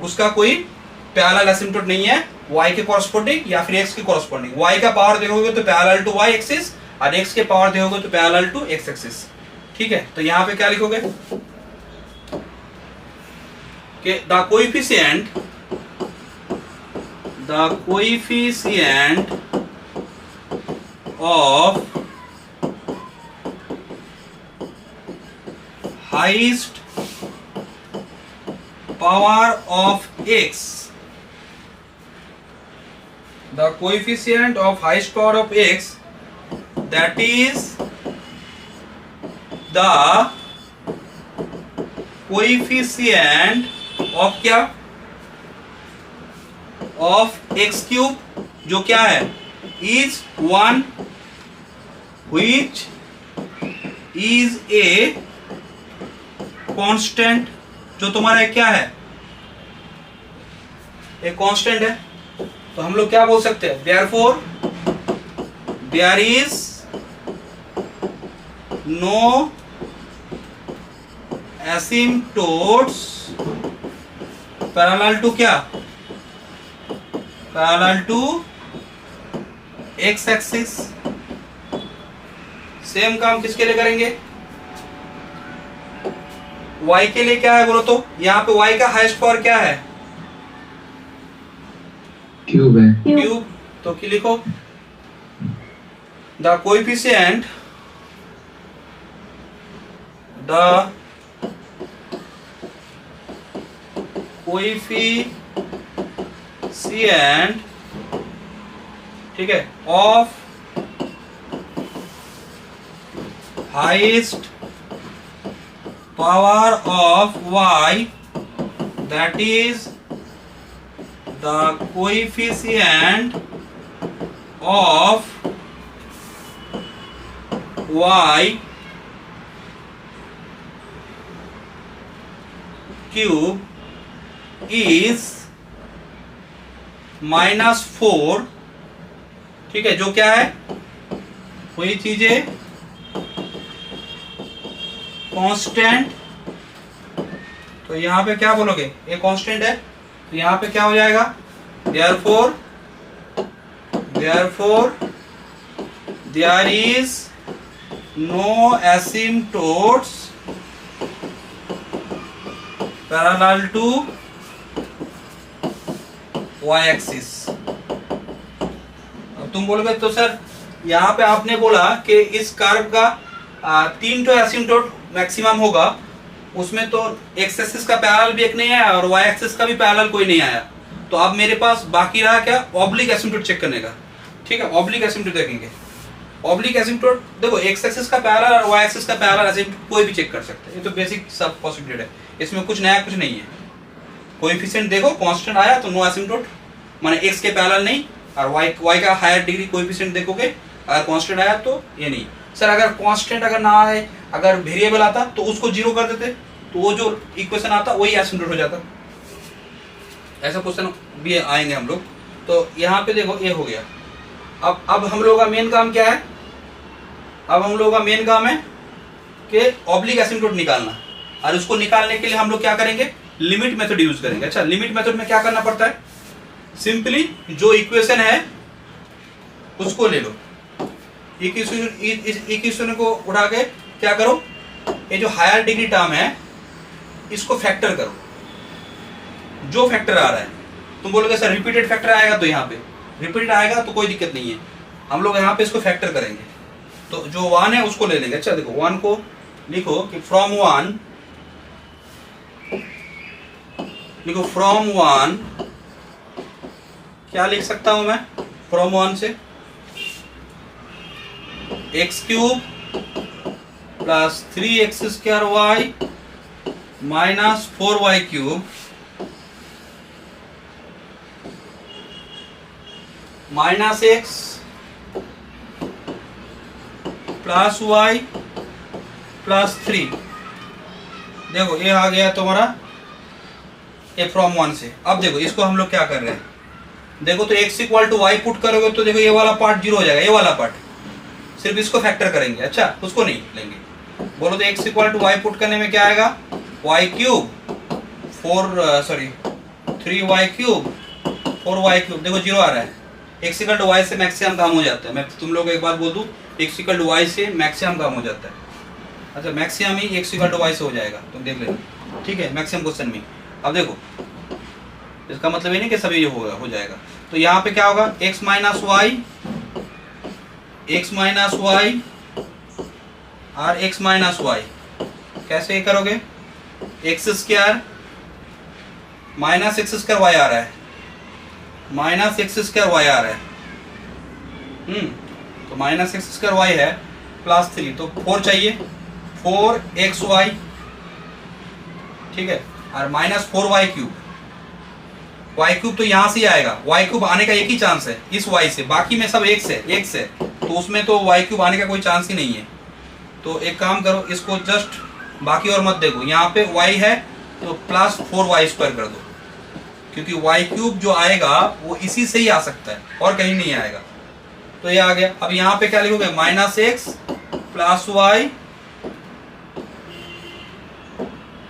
उसका कोई पैरेलल एसिम्पटोट नहीं है y के कॉरस्पॉन्डिंग या फिर x के कॉरस्पॉन्डिंग। y का पावर देखोगे तो पैरेलल टू y एक्सिस, और x के पावर देखोगे तो पैरेलल टू x एक्सिस, ठीक है। तो यहाँ पे क्या लिखोगे कि the coefficient of highest power of x, the coefficient of highest power of x, that is the coefficient of क्या, of x cube, जो क्या है, is 1 which is a constant, जो तुम्हारा क्या है, एक कांस्टेंट है। तो हम लोग क्या बोल सकते हैं, therefore there is no asymptotes parallel to क्या, parallel to x axis. Same काम किसके लिए करेंगे, y के लिए क्या है बोलो तो, यहाँ पे y का हाईएस्ट पावर क्या है, क्यूब है, क्यूब। तो क्या लिखो, द कोएफिशिएंट ठीक है, of highest power of y, that is the coefficient of y cube is -4, ठीक है, जो क्या है वही चीजें कांस्टेंट, तो यहाँ पे क्या बोलोगे, ये कांस्टेंट है, तो यहाँ पे क्या हो जाएगा, therefore there is no asymptotes parallel to y axis। अब तुम बोलोगे तो सर यहाँ पे आपने बोला कि इस कर्व का 3 तो एसिम्पटोट मैक्सिमम होगा, उसमें तो एक्स एक्सिस का पैरेलल भी एक नहीं आया और वाई एक्सिस का भी पैरेलल कोई नहीं आया, तो अब मेरे पास बाकी रहा क्या, ऑब्लिक एसिम्पटोट चेक करने का। ठीक है, ऑब्लिक एसिम्पटोट देखेंगे। ऑब्लिक एसिम्पटोट देखो, एक्स एक्सिस का पैरेलल और वाई एक्सिस का पैरेलल एसिम्पटोट कोई भी चेक कर सकते हैं, ये तो बेसिक सब पॉसिबिलिटी है, इसमें कुछ नया कुछ नहीं है। कोएफिशिएंट देखो कांस्टेंट आया तो नो एसिम्पटोट, माने एक्स के पैरेलल नहीं, और वाई का हायर डिग्री कोएफिशिएंट देखोगे, अगर कांस्टेंट आया तो ये नहीं। सर अगर कांस्टेंट अगर ना आए, अगर वेरिएबल आता तो उसको जीरो कर देते, तो वो जो इक्वेशन आता वही एसिम्पटोट हो जाता। ऐसा क्वेश्चन भी आएंगे हम लोग। तो यहाँ पे देखो ये हो गया। अब हम लोगों का मेन काम क्या है, अब हम लोगों का मेन काम है कि ऑब्लिक एसिम्पटोट निकालना, और उसको निकालने के लिए हम लोग क्या करेंगे, लिमिट मेथड यूज करेंगे। अच्छा, लिमिट मेथड में क्या करना पड़ता है, सिंपली जो इक्वेशन है उसको ले लो, इक्वेशन को उठा के क्या करो, ये जो हायर डिग्री टर्म है इसको फैक्टर करो, जो फैक्टर आ रहा है। तुम बोलोगे सर रिपीटेड फैक्टर आएगा, तो यहाँ पे रिपीटेड आएगा तो कोई दिक्कत नहीं है, हम लोग यहाँ पे इसको फैक्टर करेंगे। तो जो 1 है उसको ले लेंगे। अच्छा देखो 1 को लिखो कि फ्रॉम 1 क्या लिख सकता हूं मैं, फ्रॉम 1 से x cube plus 3x square y minus 4y cube minus x plus y plus 3। देखो ये आ गया तुम्हारा ये फ्रॉम 1 से। अब देखो इसको हम लोग क्या कर रहे हैं, देखो तो x equal to y put करोगे तो देखो ये वाला पार्ट जीरो हो जाएगा, ये वाला पार्ट सिर्फ इसको फैक्टर करेंगे। अच्छा, उसको नहीं लेंगे। बोलो तो x equal to y put करने में क्या आएगा, y cube 3y cube 4y cube, देखो जीरो आ रहा है। x इक्वल टू वाई से मैक्सिमम काम हो जाता है। मैं तुम लोग को एक बात बोल दूं, x इक्वल टू वाई से मैक्सिमम काम हो जाता है। अच्छा, मैक्सिमम ही x इक्वल टू वाई से हो जाएगा, तुम देख लेना। ठीक है, मैक्सिमम क्वेश्चन में। अब देखो इसका मतलब ये नहीं कि सभी होगा हो जाएगा। तो यहाँ पे क्या होगा, x माइनस वाई और x माइनस वाई। कैसे करोगे, X square minus X square Y आ रहा है, माइनस एक्स स्क्वायर वाई आ रहा है। तो माइनस एक्स स्क्वायर वाई है प्लस 3, तो 4 चाहिए, 4xy। ठीक है, और minus 4y cube, y cube तो यहाँ से ही आएगा, y क्यूब आने का एक ही चांस है इस y से, बाकी में सब x है, तो उसमें तो y क्यूब आने का कोई चांस ही नहीं है। तो एक काम करो, इसको जस्ट बाकी और मत देखो, यहाँ पे y है तो प्लस 4y स्क्वायर कर दो, क्योंकि y क्यूब जो आएगा वो इसी से ही आ सकता है और कहीं नहीं आएगा। तो ये आ गया। अब यहाँ पे क्या लिखोगे, minus x plus y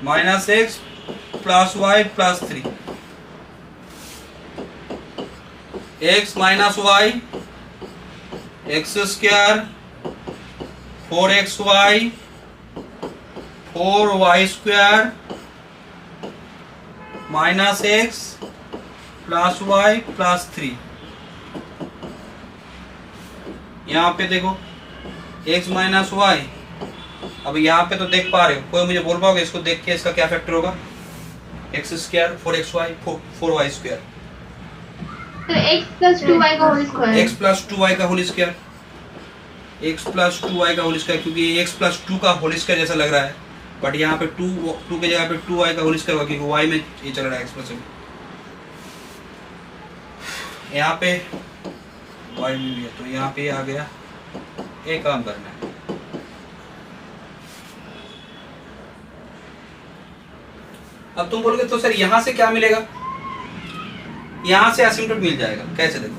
minus x plus y plus 3, x minus y x square 4xy 4y square minus x plus y plus 3। यहाँ पे देखो x माइनस वाई। अब यहाँ पे तो देख पा रहे हो, कोई मुझे बोल पाओगे इसको देख के इसका क्या फैक्टर होगा, x square 4xy 4y square, तो x प्लस 2y का whole square, x plus 2y का whole square, x plus 2y का होल स्क्वायर, क्योंकि ये x प्लस 2 का होल स्क्वायर जैसा लग रहा है, बट यहाँ पे 2 के जगह पे 2y का होल स्क्वायर होगा, क्योंकि y में ये चल रहा है एक्सप्रेशन। यहाँ पे y में भी है, तो यहाँ पे आ गया। एक काम करना है, अब तुम बोलोगे तो सर यहाँ से क्या मिलेगा, यहाँ से एसिम्पटोट मिल जाएगा। कैसे, देखो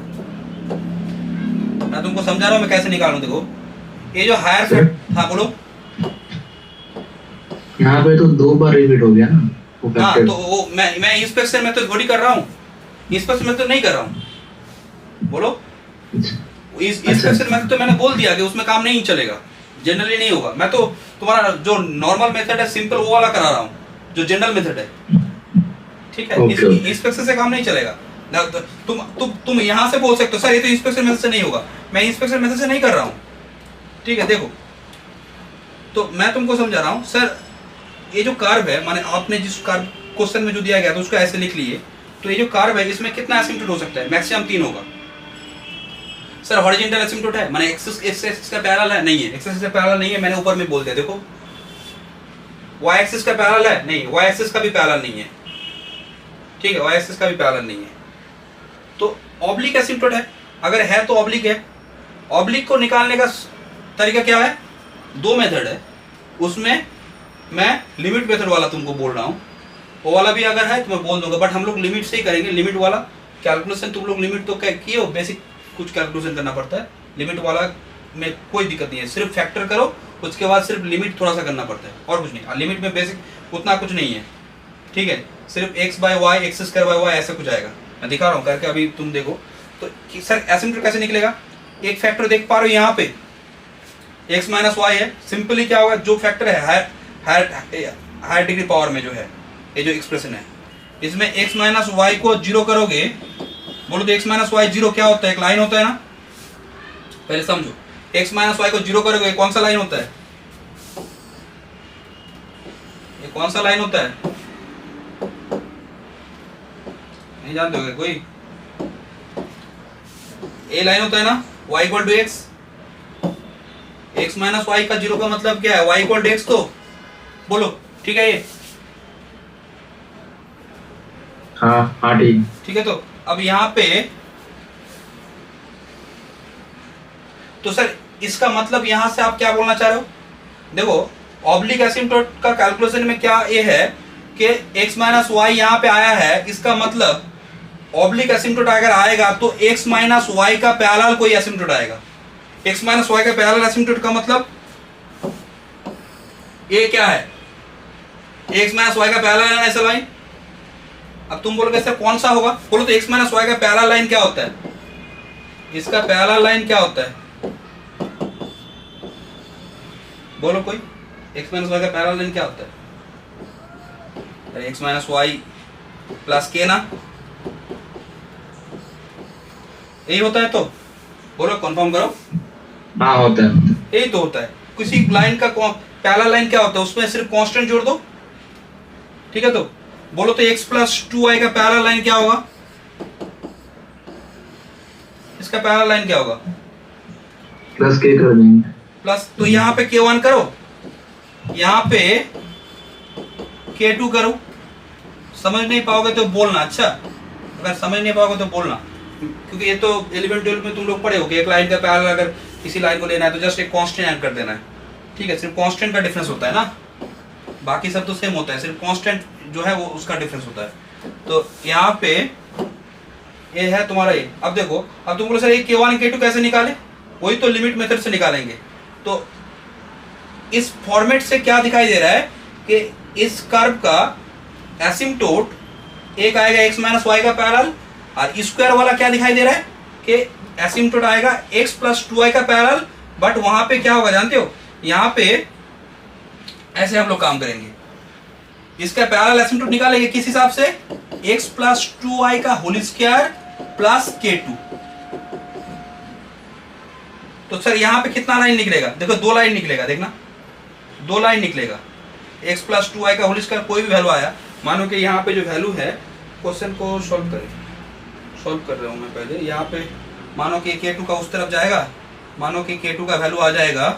मैं तुमको समझा रहा हूँ मैं कैसे निकालूं। देखो ये जो हायर फैक्टर, हाँ बोलो। यहाँ पे तो 2 बार रिपीट हो गया ना वो हाँ फैक्टर। तो वो मैं इंस्पेक्शन में तो थोड़ी कर रहा हूँ, इंस्पेक्शन में तो नहीं कर रहा हूँ, बोलो। इस इंस्पेक्शन में तो मैंने बोल दिया कि उसमें काम नहीं चलेगा, जनरली नहीं होगा। मैं तो तुम्हारा जो नॉर्मल मेथड है सिंपल वो वाला करा रहा हूँ, जो जनरल मेथड है, ठीक है। इंस्पेक्शन से काम नहीं चलेगा ना। तुम यहाँ से बोल सकते हो सर ये तो इंस्पेक्शन मेथड से नहीं होगा, मैं इंस्पेक्शन मेथड से नहीं कर रहा हूँ, ठीक है। देखो तो मैं तुमको समझा रहा हूँ सर, ये जो कर्व है, माने आपने जिस कर्व क्वेश्चन में जो दिया गया था उसको ऐसे लिख लिए, तो ये जो कर्व है इसमें कितना एसिम्पटोट हो सकता है? मैक्सिमम 3 होगा। सर हॉरिजॉन्टल एसिम्पटोट है, माने एक्सिस का पैरेलल है, नहीं है, एक्सिस का पैरेलल नहीं है, मैंने ऊपर में बोल दिया। देखो वाई एक्सिस का पैरेलल है, नहीं, वाई एक्सिस का भी पैरेलल नहीं है, ठीक है, वाई एक्सिस का भी पैरेलल नहीं है। तो ऑब्लिक एसिम्पटोट है, अगर है तो ऑब्लिक है। ऑब्लिक को निकालने का तरीका क्या है? 2 मेथड है, उसमें मैं लिमिट मेथड वाला तुमको बोल रहा हूँ, वो वाला भी अगर है तो मैं बोल दूंगा, बट हम लोग लिमिट से ही करेंगे। लिमिट वाला कैलकुलेशन तुम लोग लिमिट तो किए हो, बेसिक कुछ कैलकुलेशन करना पड़ता है, लिमिट वाला में कोई दिक्कत नहीं है, सिर्फ फैक्टर करो, उसके बाद सिर्फ लिमिट थोड़ा सा करना पड़ता है और कुछ नहीं। लिमिट में बेसिक उतना कुछ नहीं है, ठीक है, सिर्फ x by y, x square by y ऐसा कुछ आएगा। मैं दिखा रहा हूँ करके, अभी तुम देखो। तो सर एसिम्पटोट कैसे निकलेगा? एक फैक्टर देख पा रहे हो यहाँ पे x माइनस वाई है, सिंपली क्या होगा, जो फैक्टर है हायर डिग्री पावर में जो है, ये जो एक्सप्रेशन है, इसमें x माइनस वाई को 0 करोगे, बोलो तो x माइनस वाई 0 क्या होता है? एक लाइन होता है ना, पहले समझो। x माइनस वाई को 0 करोगे, कौन सा लाइन होता है? ये कौन सा लाइन होता है? नहीं जानते होगे कोई? ए लाइन होता है ना, y equal to x. x minus y का 0 का मतलब क्या है? y इक्वल टू एक्स, तो बोलो ठीक है ये? हाँ ठीक है। तो अब यहाँ पे तो सर इसका मतलब यहाँ से आप क्या बोलना चाह रहे हो? देखो ऑब्लिक एसिम्पटोट का कैलकुलेशन में क्या ये है कि x माइनस वाई यहाँ पे आया है, इसका मतलब ऑब्लिक एसिम्पटोट अगर आएगा तो x माइनस वाई का पैरेलल कोई एसिम्पटोट आएगा। x माइनस वाई का पैरेलल एसिम्पटोट का मतलब ये क्या है? x माइनस वाई का पैरेलल लाइन, ऐसा लाइन। अब तुम बोलोगे सर कौन सा होगा? बोलो तो x माइनस वाई का पैरेलल लाइन क्या होता है? इसका पैरेलल लाइन क्या होता है? बोलो कोई, x माइनस वाई का पैरेलल लाइन क्या होता है? x माइनस वाई प्लस के ना, यही होता है। तो बोलो कंफर्म करो। हाँ होता है, यही तो होता है। किसी लाइन का पैरेलल लाइन क्या होता है? उसमें सिर्फ कांस्टेंट जोड़ दो, ठीक है। तो बोलो तो x प्लस 2y का पैरेलल लाइन क्या होगा? इसका पैरेलल लाइन क्या होगा? प्लस के कर देंगे, प्लस, तो यहाँ पे k1 करो, यहाँ पे k2 करो। समझ नहीं पाओगे तो बोलना, अच्छा अगर समझ नहीं पाओगे तो बोलना, क्योंकि ये तो 11 12 में तुम लोग पढ़े हो कि एक लाइन का पैरेलल अगर किसी लाइन को लेना है तो जस्ट एक कांस्टेंट ऐड कर देना है, ठीक है। सिर्फ कांस्टेंट का डिफरेंस होता है ना, बाकी सब तो सेम होता है, सिर्फ कांस्टेंट जो है वो उसका डिफरेंस होता है। तो यहाँ पे ये है तुम्हारा ये। अब देखो, अब तुम बोलो सर ये k1 k2 कैसे निकाले? वही तो लिमिट मेथड से निकालेंगे। तो इस फॉर्मेट से क्या दिखाई दे रहा है कि इस कर्व का एसिम्पटोट एक आएगा x माइनस वाई का पैरेलल, और स्क्वायर वाला क्या दिखाई दे रहा है कि एसिम्पटोट आएगा x प्लस 2y का पैरेलल। बट वहां पे क्या होगा जानते हो? यहाँ पे ऐसे हम लोग काम करेंगे, इसका पैरेलल एसिम्पटोट निकालेंगे किस हिसाब से? x प्लस 2y का होल स्क्वायर प्लस k2। तो सर यहाँ पे कितना लाइन निकलेगा? देखो 2 लाइन निकलेगा, देखना 2 लाइन निकलेगा। x प्लस 2y का होल स्क्वायर कोई भी वैल्यू आया, मानो कि यहाँ पे जो वैल्यू है, क्वेश्चन को सॉल्व कर रहा हूँ मैं पहले। यहाँ पे मानो कि k2 का उस तरफ जाएगा, मानो कि k2 का वैल्यू आ जाएगा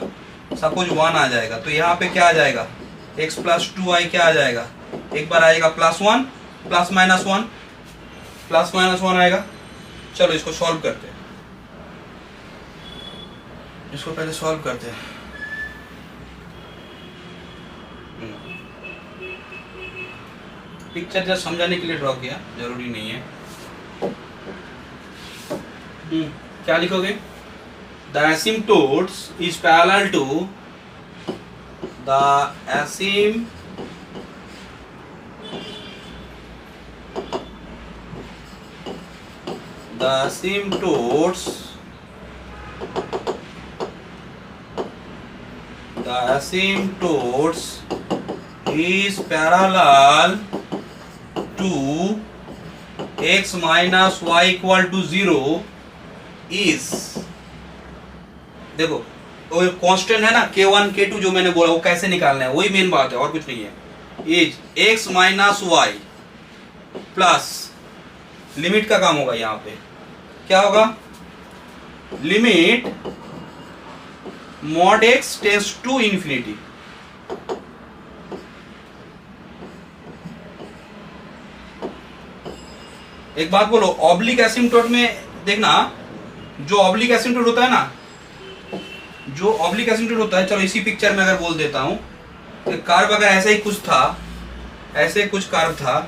सपोज 1 आ जाएगा, तो यहाँ पे क्या आ जाएगा? x प्लस 2y क्या आ जाएगा? एक बार आएगा +1 प्लस माइनस 1 प्लस माइनस 1 आएगा। चलो इसको सॉल्व करते हैं, इसको पहले सॉल्व करते हैं। पिक्चर जस्ट समझाने के लिए ड्रॉ किया, जरूरी नहीं है। क्या लिखोगे? the asymptotes is parallel to the asymptotes is parallel to x minus y equal to 0 is, देखो वो कांस्टेंट है ना k1 k2 जो मैंने बोला वो कैसे निकालना है, वही मेन बात है और कुछ नहीं है। Is x minus y plus limit का काम होगा। यहाँ पे क्या होगा, limit mod x tends to infinity. एक बात बोलो, ऑब्लिक एसिम्पटोट में देखना, जो ऑब्लिक एसिम्पटोट होता है ना, जो ऑब्लिक एसिम्पटोट होता है, चलो इसी पिक्चर में अगर बोल देता हूं कि कर्व अगर ऐसे ही कुछ था, ऐसे कुछ कर्व था,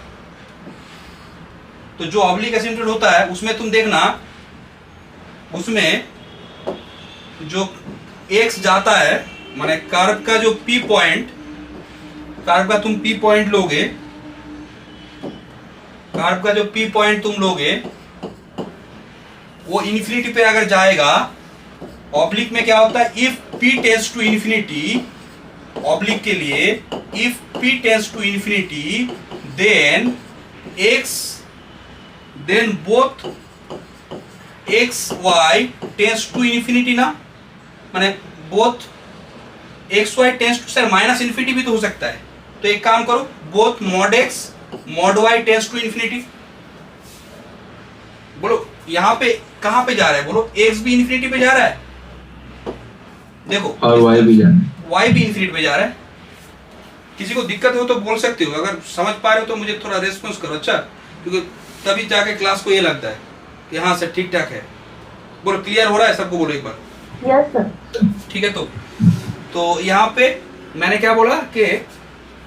तो जो ऑब्लिक एसिम्पटोट होता है उसमें तुम देखना, उसमें जो x जाता है, माने कर्व का जो p पॉइंट, कर्व का तुम p पॉइंट लोगे, कर्व का जो p पॉइंट तुम लोगे वो इन्फिनिटी पे अगर जाएगा, ऑब्लिक में क्या होता है, if p tends to infinity, oblique के लिए if p tends to infinity then both x y tends to infinity ना, माने both x y tends to, sir minus infinity भी तो हो सकता है। तो एक काम करो, both mod x mod y tends to infinity. बोलो यहाँ पे कहां पे जा रहा है, बोलो एक्स भी इंफिनिटी पे जा रहा है, देखो, और वाई भी जा रहा है, वाई भी इंफिनिटी पे जा रहा है। किसी को दिक्कत हो तो बोल सकते हो, अगर समझ पा रहे हो तो मुझे थोड़ा रेस्पॉन्स करो, अच्छा, क्योंकि तभी जाके क्लास को ये लगता है कि हाँ सर ठीक ठाक है। बोलो क्लियर हो रहा है सबको, बोलो एक बार। Yes sir. ठीक है, तो यहाँ पे मैंने क्या बोला कि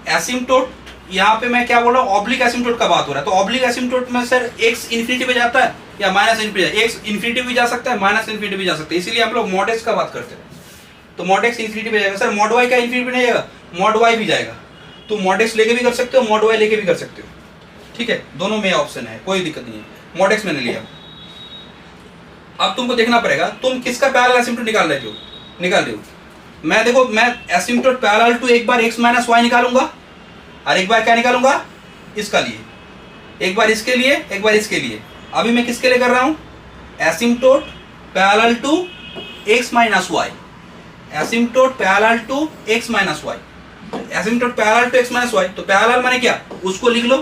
एसिम्पटोट, यहाँ पे मैं क्या बोला, ऑब्लिक एसिम्पटोट का बात हो रहा है। तो ऑब्लिक एसिम्पटोट में सर x इन्फिनिटी पे जाता है या माइनस इन्फिनिटी, x इन्फिनिटी भी जा सकता है, माइनस इन्फिनिटी भी जा सकता है, इसीलिए हम लोग मॉड x का बात करते हैं। तो मॉड x इन्फिनिटी पे जाएगा, सर मॉड y का इन्फिनिटी पे नहीं जाएगा, मॉड y भी जाएगा। तो मॉड x लेके भी कर सकते हो, मॉड y लेके भी कर सकते हो, ठीक है, दोनों में ऑप्शन है, कोई दिक्कत नहीं है। मॉड x मैंने लिया। अब तुमको देखना पड़ेगा तुम किसका पैरेलल एसिम्पटोट निकाल रहे हो, मैं देखो, मैं एसिम्पटोट पैरेलल टू एक बार x माइनस वाई निकालूंगा और एक बार क्या निकालूंगा, इसका लिए, एक बार इसके लिए, एक बार इसके लिए। अभी मैं किसके लिए कर रहा हूं, asymptote parallel to x minus Y, asymptote parallel to x minus Y, asymptote parallel to x minus Y. तो पैरेलल माने क्या, उसको लिख लो,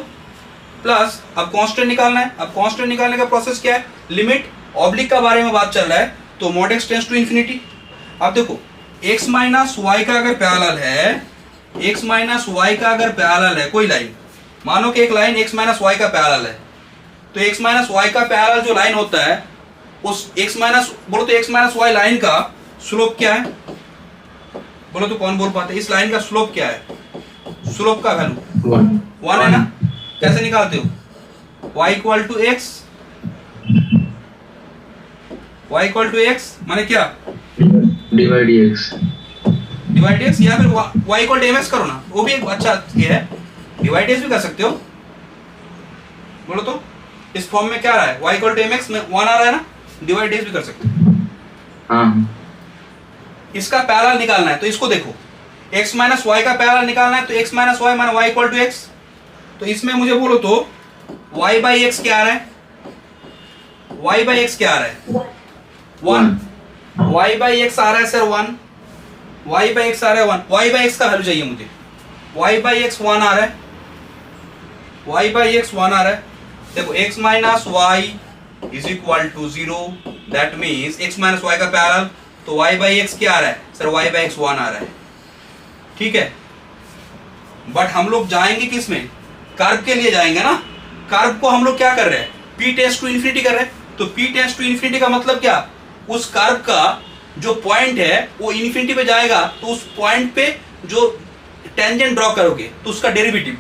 प्लस अब कांस्टेंट निकालना है। अब कांस्टेंट निकालने का प्रोसेस क्या है, लिमिट, ऑब्लिक का बारे में बात चल रहा है, तो mod x tends to infinity. अब देखो x माइनस वाई का अगर पैरेलल है, x माइनस वाई का अगर पैरेलल है कोई लाइन, मानो कि एक लाइन x माइनस वाई का पैरेलल है, तो x माइनस वाई का पैरेलल जो लाइन होता है, उस x माइनस, बोलो तो x माइनस वाई लाइन का स्लोप क्या है, बोलो तो कौन बोल पाते, इस लाइन का स्लोप क्या है, स्लोप का वैल्यू 1 है ना। कैसे निकालते हो, y equal to x, y equal to x माने क्या, डिवाइड x, या फिर y इक्वल टू mx करो ना, वो भी एक अच्छा ये है, डिवाइड x भी कर सकते हो। बोलो तो इस फॉर्म में क्या आ रहा है, y इक्वल टू mx में 1 आ रहा है ना, डिवाइड x भी कर सकते हो। हाँ, इसका पैरेलल निकालना है, तो इसको देखो, x माइनस वाई का पैरेलल निकालना है, तो x माइनस वाई माने y इक्वल टू x। तो इसमें मुझे बोलो तो y बाई x क्या आ रहा है, y बाई x क्या आ रहा है, 1, y बाई x आ रहा है सर 1, y बाई x आ रहा है 1, y बाई x का वैल्यू चाहिए मुझे, y बाई x 1 आ रहा है, y बाई x 1 आ रहा है। देखो x minus y is equal to 0, that means x minus y का पैरेलल, तो y बाई x क्या आ रहा है सर, y बाई x 1 आ रहा है, ठीक है। बट हम लोग जाएंगे किस में, कर्व के लिए जाएंगे ना। कर्व को हम लोग क्या कर रहे हैं, p टेंड्स टू इंफिनिटी कर रहे हैं। तो p टेंड्स टू इंफिनिटी का मतलब क्या, उस कर्व का जो पॉइंट है वो इंफिनिटी पे जाएगा, तो उस पॉइंट पे जो टेंजेंट ड्रॉ करोगे तो उसका डेरिवेटिव।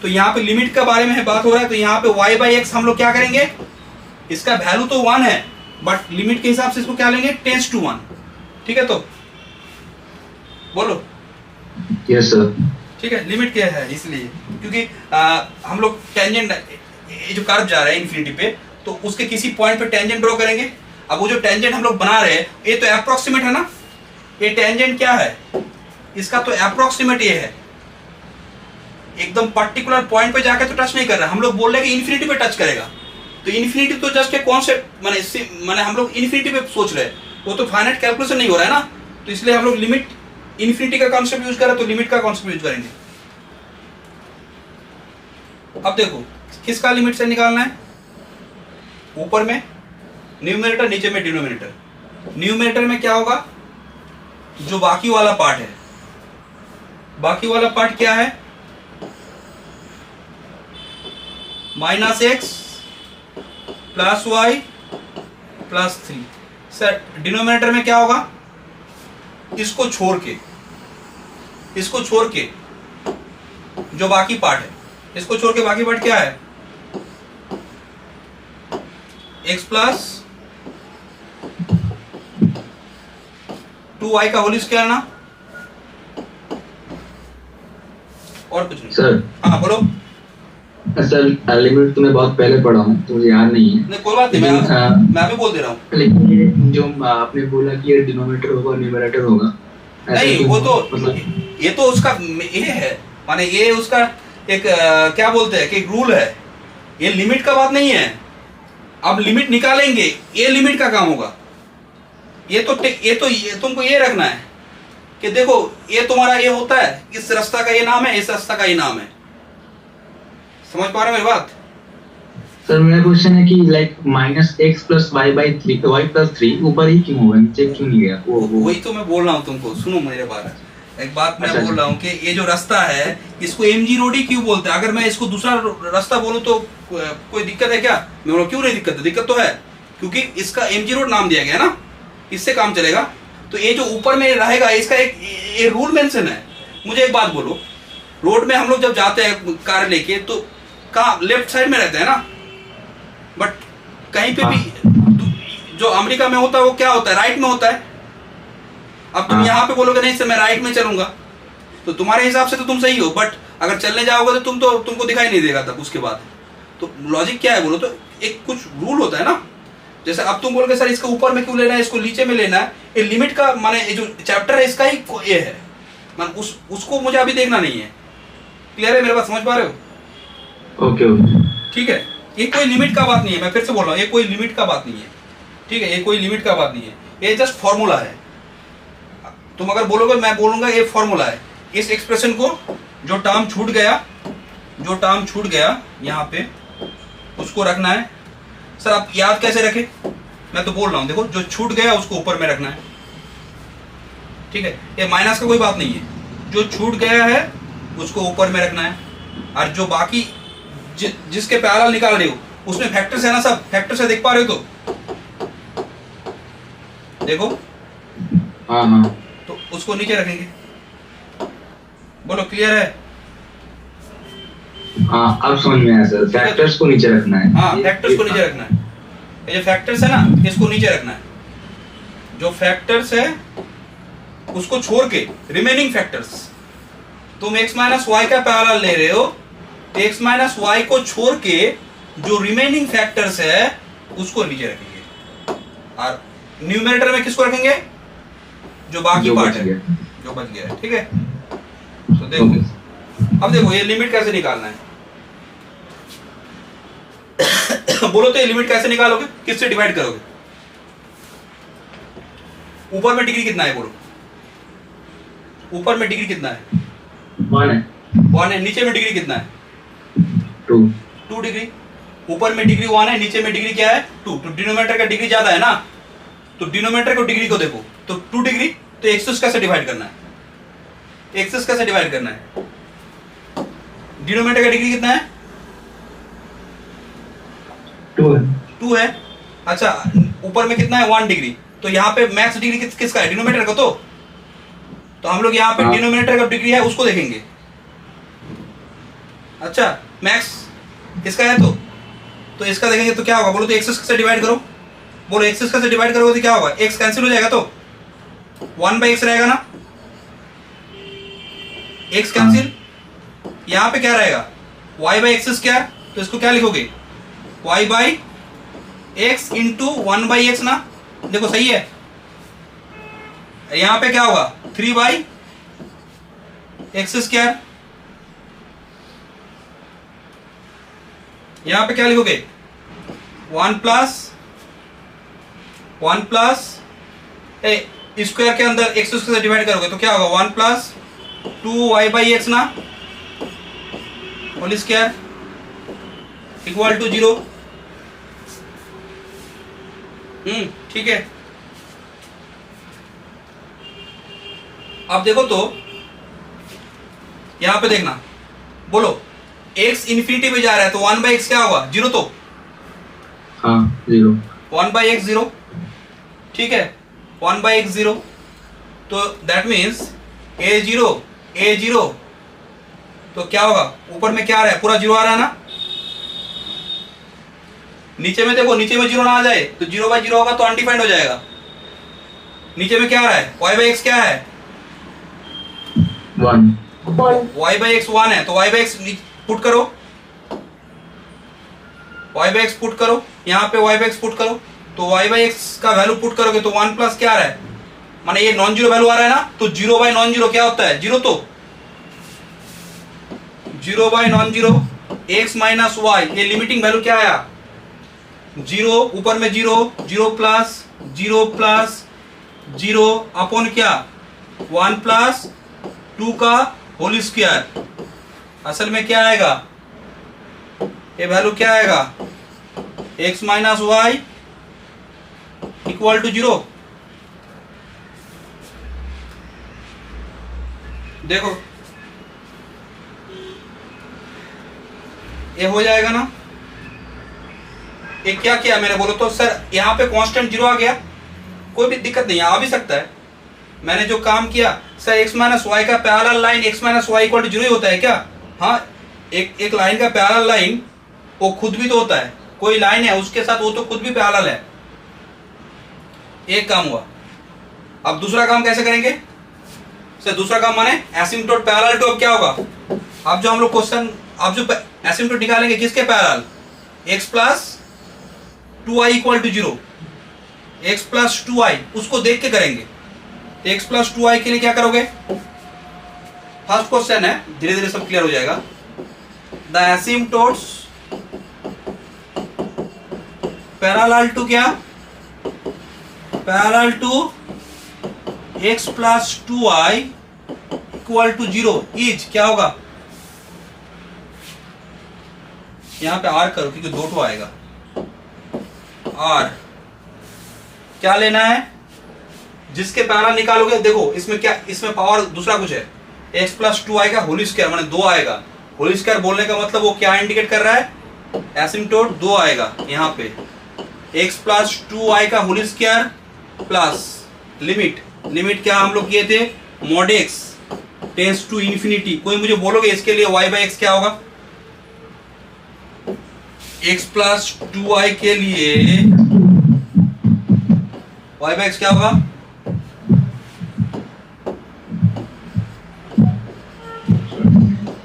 तो यहाँ पे लिमिट के बारे में बात हो रहा है, तो यहाँ पे y बाई x हम लोग क्या करेंगे, इसका वैल्यू तो 1 है, बट लिमिट के हिसाब से इसको क्या लेंगे, टेंड्स टू 1। ठीक है, तो बोलो। Yes sir. ठीक है, लिमिट क्या है, इसलिए क्योंकि हम लोग टेंजेंट, ये जो कर्व जा रहा है इन्फिनिटी पे, तो उसके किसी पॉइंट पे टेंजेंट ड्रॉ करेंगे। अब वो जो टेंजेंट हम लोग बना रहे हैं, ये तो अप्रोक्सीमेट है ना, ये टेंजेंट क्या है, इसका तो अप्रोक्सीमेट ये है, एकदम पर्टिकुलर पॉइंट पे जाके तो टच नहीं कर रहा। हम लोग बोल रहे हैं कि इन्फिनिटी पे टच करेगा, तो इन्फिनिटी तो जस्ट एक कॉन्सेप्ट, माने हम लोग इन्फिनिटी पे सोच रहे हैं, वो तो फाइनाइट कैलकुलेशन नहीं हो रहा है ना, तो इसलिए हम लोग लिमिट इन्फिनिटी का कॉन्सेप्ट यूज कर रहे हैं, तो लिमिट का कॉन्सेप्ट यूज करेंगे। अब देखो किसका लिमिट से निकालना है, ऊपर में न्यूमरेटर, नीचे में डिनोमिनेटर। न्यूमरेटर में क्या होगा, जो बाकी वाला पार्ट है, बाकी वाला पार्ट क्या है, -x + y + 3। सर डिनोमिनेटर में क्या होगा, इसको छोड़ के जो बाकी पार्ट है, इसको छोड़ के बाकी पार्ट क्या है, x + 2y का होल स्क्वायर ना, और कुछ नहीं सर। हाँ बोलो। सर लिमिट तो मैं बहुत पहले पढ़ा हूँ, तो मुझे याद नहीं है। नहीं कोई बात नहीं, मैं भी बोल दे रहा हूँ। लेकिन ये जो आपने बोला कि ये डिनोमिनेटर होगा न्यूमरेटर होगा, नहीं वो तो मतलब ये तो उसका ये है, माने ये उसका एक क्या बोलते हैं कि एक रूल है, ये लिमिट का बात नहीं है। अब लिमिट निकालेंगे, ये लिमिट का काम होगा। ये तुमको ये रखना है कि देखो ये तुम्हारा ये होता है, इस रास्ता का ये नाम है, इस रास्ता का ये नाम है। समझ पा रहे हो मेरी बात? सर मेरा क्वेश्चन है कि लाइक -x + y+3 ऊपर ही क्यों होगा, नीचे क्यों नहीं गया? वही तो मैं बोल रहा हूँ तुमको, सुनो मेरे बारे। एक बात मैं अच्छा, बोल रहा हूँ कि ये जो रास्ता है, इसको MG रोड ही क्यों बोलते हैं? अगर मैं इसको दूसरा रास्ता बोलूँ तो कोई दिक्कत है क्या? मैं बोला क्यों नहीं दिक्कत है, दिक्कत तो है, क्योंकि इसका MG रोड नाम दिया गया ना, इससे काम चलेगा। तो ये जो ऊपर में रहेगा, इसका एक ये रूल मेंशन है। मुझे एक बात बोलो, रोड में हम लोग जब जाते हैं कार लेके, तो कहाँ लेफ्ट साइड में रहते हैं ना, बट कहीं पे भी जो अमेरिका में होता है वो क्या होता है, राइट में होता है। अब तुम यहाँ पे बोलोगे नहीं सर मैं राइट में चलूंगा, तो तुम्हारे हिसाब से तो तुम सही हो, बट अगर चलने जाओगे तो तुमको दिखाई नहीं देगा तब उसके बाद। तो लॉजिक क्या है बोलो, तो एक कुछ रूल होता है ना। जैसे अब तुम बोलोगे सर इसको ऊपर में क्यों लेना है, इसको नीचे में लेना है, ये लिमिट का माने ये जो चैप्टर है इसका ही ये है, मान उसको मुझे अभी देखना नहीं है। क्लियर है मेरे बात, समझ पा रहे हो? ओके ठीक है, ये कोई लिमिट का बात नहीं है, मैं फिर से बोल रहा हूँ, ये कोई लिमिट का बात नहीं है। ठीक है, ये कोई लिमिट का बात नहीं है, ये जस्ट फॉर्मूला है। तुम अगर बोलोगे, मैं बोलूंगा ये फॉर्मूला है। इस एक्सप्रेशन को जो टर्म छूट गया यहाँ पे, उसको रखना है। सर आप याद कैसे रखें, मैं तो बोल रहा हूँ, देखो जो छूट गया उसको ऊपर में रखना है। ठीक है, ये माइनस का कोई बात नहीं है, जो छूट गया है उसको ऊपर में रखना है, और जो बाकी जिसके पैरेलल निकाल रहे हो उसमें फैक्टर्स है ना, सब फैक्टर्स है, देख पा रहे हो? तो देखो हाँ, तो उसको नीचे रखेंगे। बोलो क्लियर है? हाँ अब समझ में आया सर, फैक्टर्स को नीचे रखना है। हाँ फैक्टर्स को नीचे रखना है, ये जो फैक्टर्स है ना इसको नीचे रखना है। जो फैक्टर्स है उसको छोड़ के रिमेनिंग फैक्टर्स, तुम x - y का पैरेलल ले रहे हो, तो x - y को छोड़ के जो रिमेनिंग फैक्टर्स है उसको नीचे रखेंगे। और न्यूमरेटर में किसको रखेंगे? जो बाकी पार्ट है, जो बच गया है। ठीक है, तो देखो अब देखो ये लिमिट कैसे निकालना है। बोलो तो ये लिमिट कैसे निकालोगे, किससे डिवाइड करोगे? ऊपर में डिग्री कितना है बोलो, ऊपर में डिग्री कितना है? 1 है। नीचे में डिग्री कितना है? 2 डिग्री। ऊपर में डिग्री 1 है, नीचे में डिग्री क्या है? 2। तो डिनोमिनेटर का डिग्री ज्यादा है ना, तो डिनोमिनेटर को डिग्री को देखो तो 2 डिग्री, तो एक्सेस कैसे डिवाइड करना है? एक्सेस कैसे डिवाइड करना है? डिनोमिनेटर का डिग्री कितना है? 2 है। अच्छा ऊपर में कितना है? 1 डिग्री। तो यहाँ पे मैक्स डिग्री किसका है? डिनोमिनेटर का। तो हम लोग यहाँ पे डिनोमिनेटर का डिग्री है उसको देखेंगे। अच्छा मैक्स किसका है? तो इसका देखेंगे तो क्या होगा बोलो तो? एक्सेस से डिवाइड करो, बोलो एक्सेस से डिवाइड करोगे तो क्या होगा? एक्स कैंसिल हो जाएगा, तो 1/x रहेगा ना, x कैंसिल, यहां पे क्या रहेगा y/x², तो इसको क्या लिखोगे y/x इंटू 1/x ना, देखो सही है। यहां पे क्या होगा 3/x², यहां पे क्या लिखोगे 1 प्लस स्क्वायर के अंदर x से डिवाइड करोगे तो क्या होगा 1 प्लस 2y/x ना होल स्क्वायर इक्वल टू 0। ठीक है। अब देखो तो यहां पे देखना, बोलो x इन्फिनिटी में जा रहा है तो 1/x क्या होगा 0, तो हाँ 0, 1/x 0, ठीक है 1/x 0, तो दैट मीन्स a 0, तो क्या होगा ऊपर में क्या आ रहा है पूरा 0 आ रहा है ना, नीचे में देखो नीचे में 0 ना आ जाए तो 0/0 होगा तो अनडिफाइंड हो जाएगा। नीचे में क्या आ रहा है y/x क्या है 1, y/x 1 है, तो y/x पुट करो, y/x पुट करो, यहाँ पे y/x पुट करो, तो y/x का वैल्यू पुट करोगे तो 1 प्लस क्या आ रहा है, माने ये नॉन जीरो वैल्यू आ रहा है ना, तो 0/non-0 क्या होता है 0, तो 0/non-0 x माइनस वाई, ये लिमिटिंग वैल्यू क्या आया 0, ऊपर में 0, 0 प्लस 0 अपॉन क्या 1 प्लस 2 का होल स्क्वायर, असल में क्या आएगा ये वैल्यू क्या आएगा x minus y equal to 0। देखो ये हो जाएगा ना, ये क्या किया मैंने, बोलो तो सर यहाँ पे कांस्टेंट 0 आ गया, कोई भी दिक्कत नहीं आ भी सकता है। मैंने जो काम किया सर x माइनस वाई का parallel line x minus y equal to 0 ही होता है क्या, हाँ एक लाइन का पैरेलल लाइन वो खुद भी तो होता है, कोई लाइन है उसके साथ वो तो खुद भी पैरेलल है। एक काम हुआ, अब दूसरा काम कैसे करेंगे सर, दूसरा काम माने एसिम्पटोट पैरेलल टू, अब क्या होगा, अब जो हम लोग क्वेश्चन अब जो एसिम्पटोट निकालेंगे किसके parallel x plus 2i equal to 0, x plus 2i उसको देख के करेंगे। x प्लस 2i के लिए क्या करोगे, फर्स्ट क्वेश्चन है धीरे धीरे सब क्लियर हो जाएगा। द एसिम्पटोट्स पैरेलल टू क्या, parallel to x plus 2i equal to 0 is क्या होगा, यहां पे r करो क्योंकि 2 तो आएगा, r क्या लेना है जिसके पैरेलल निकालोगे, देखो इसमें क्या, इसमें पावर दूसरा कुछ है, x प्लस 2i का होल स्क्वायर माने 2 आएगा, होल स्क्वायर बोलने का मतलब वो क्या इंडिकेट कर रहा है, एसिम्पटोट 2 आएगा यहाँ पे, x प्लस 2i का होल स्क्वायर प्लस लिमिट क्या हम लोग किए थे mod x tends to infinity, कोई मुझे बोलोगे इसके लिए y/x क्या होगा, x प्लस 2i के लिए y/x क्या होगा,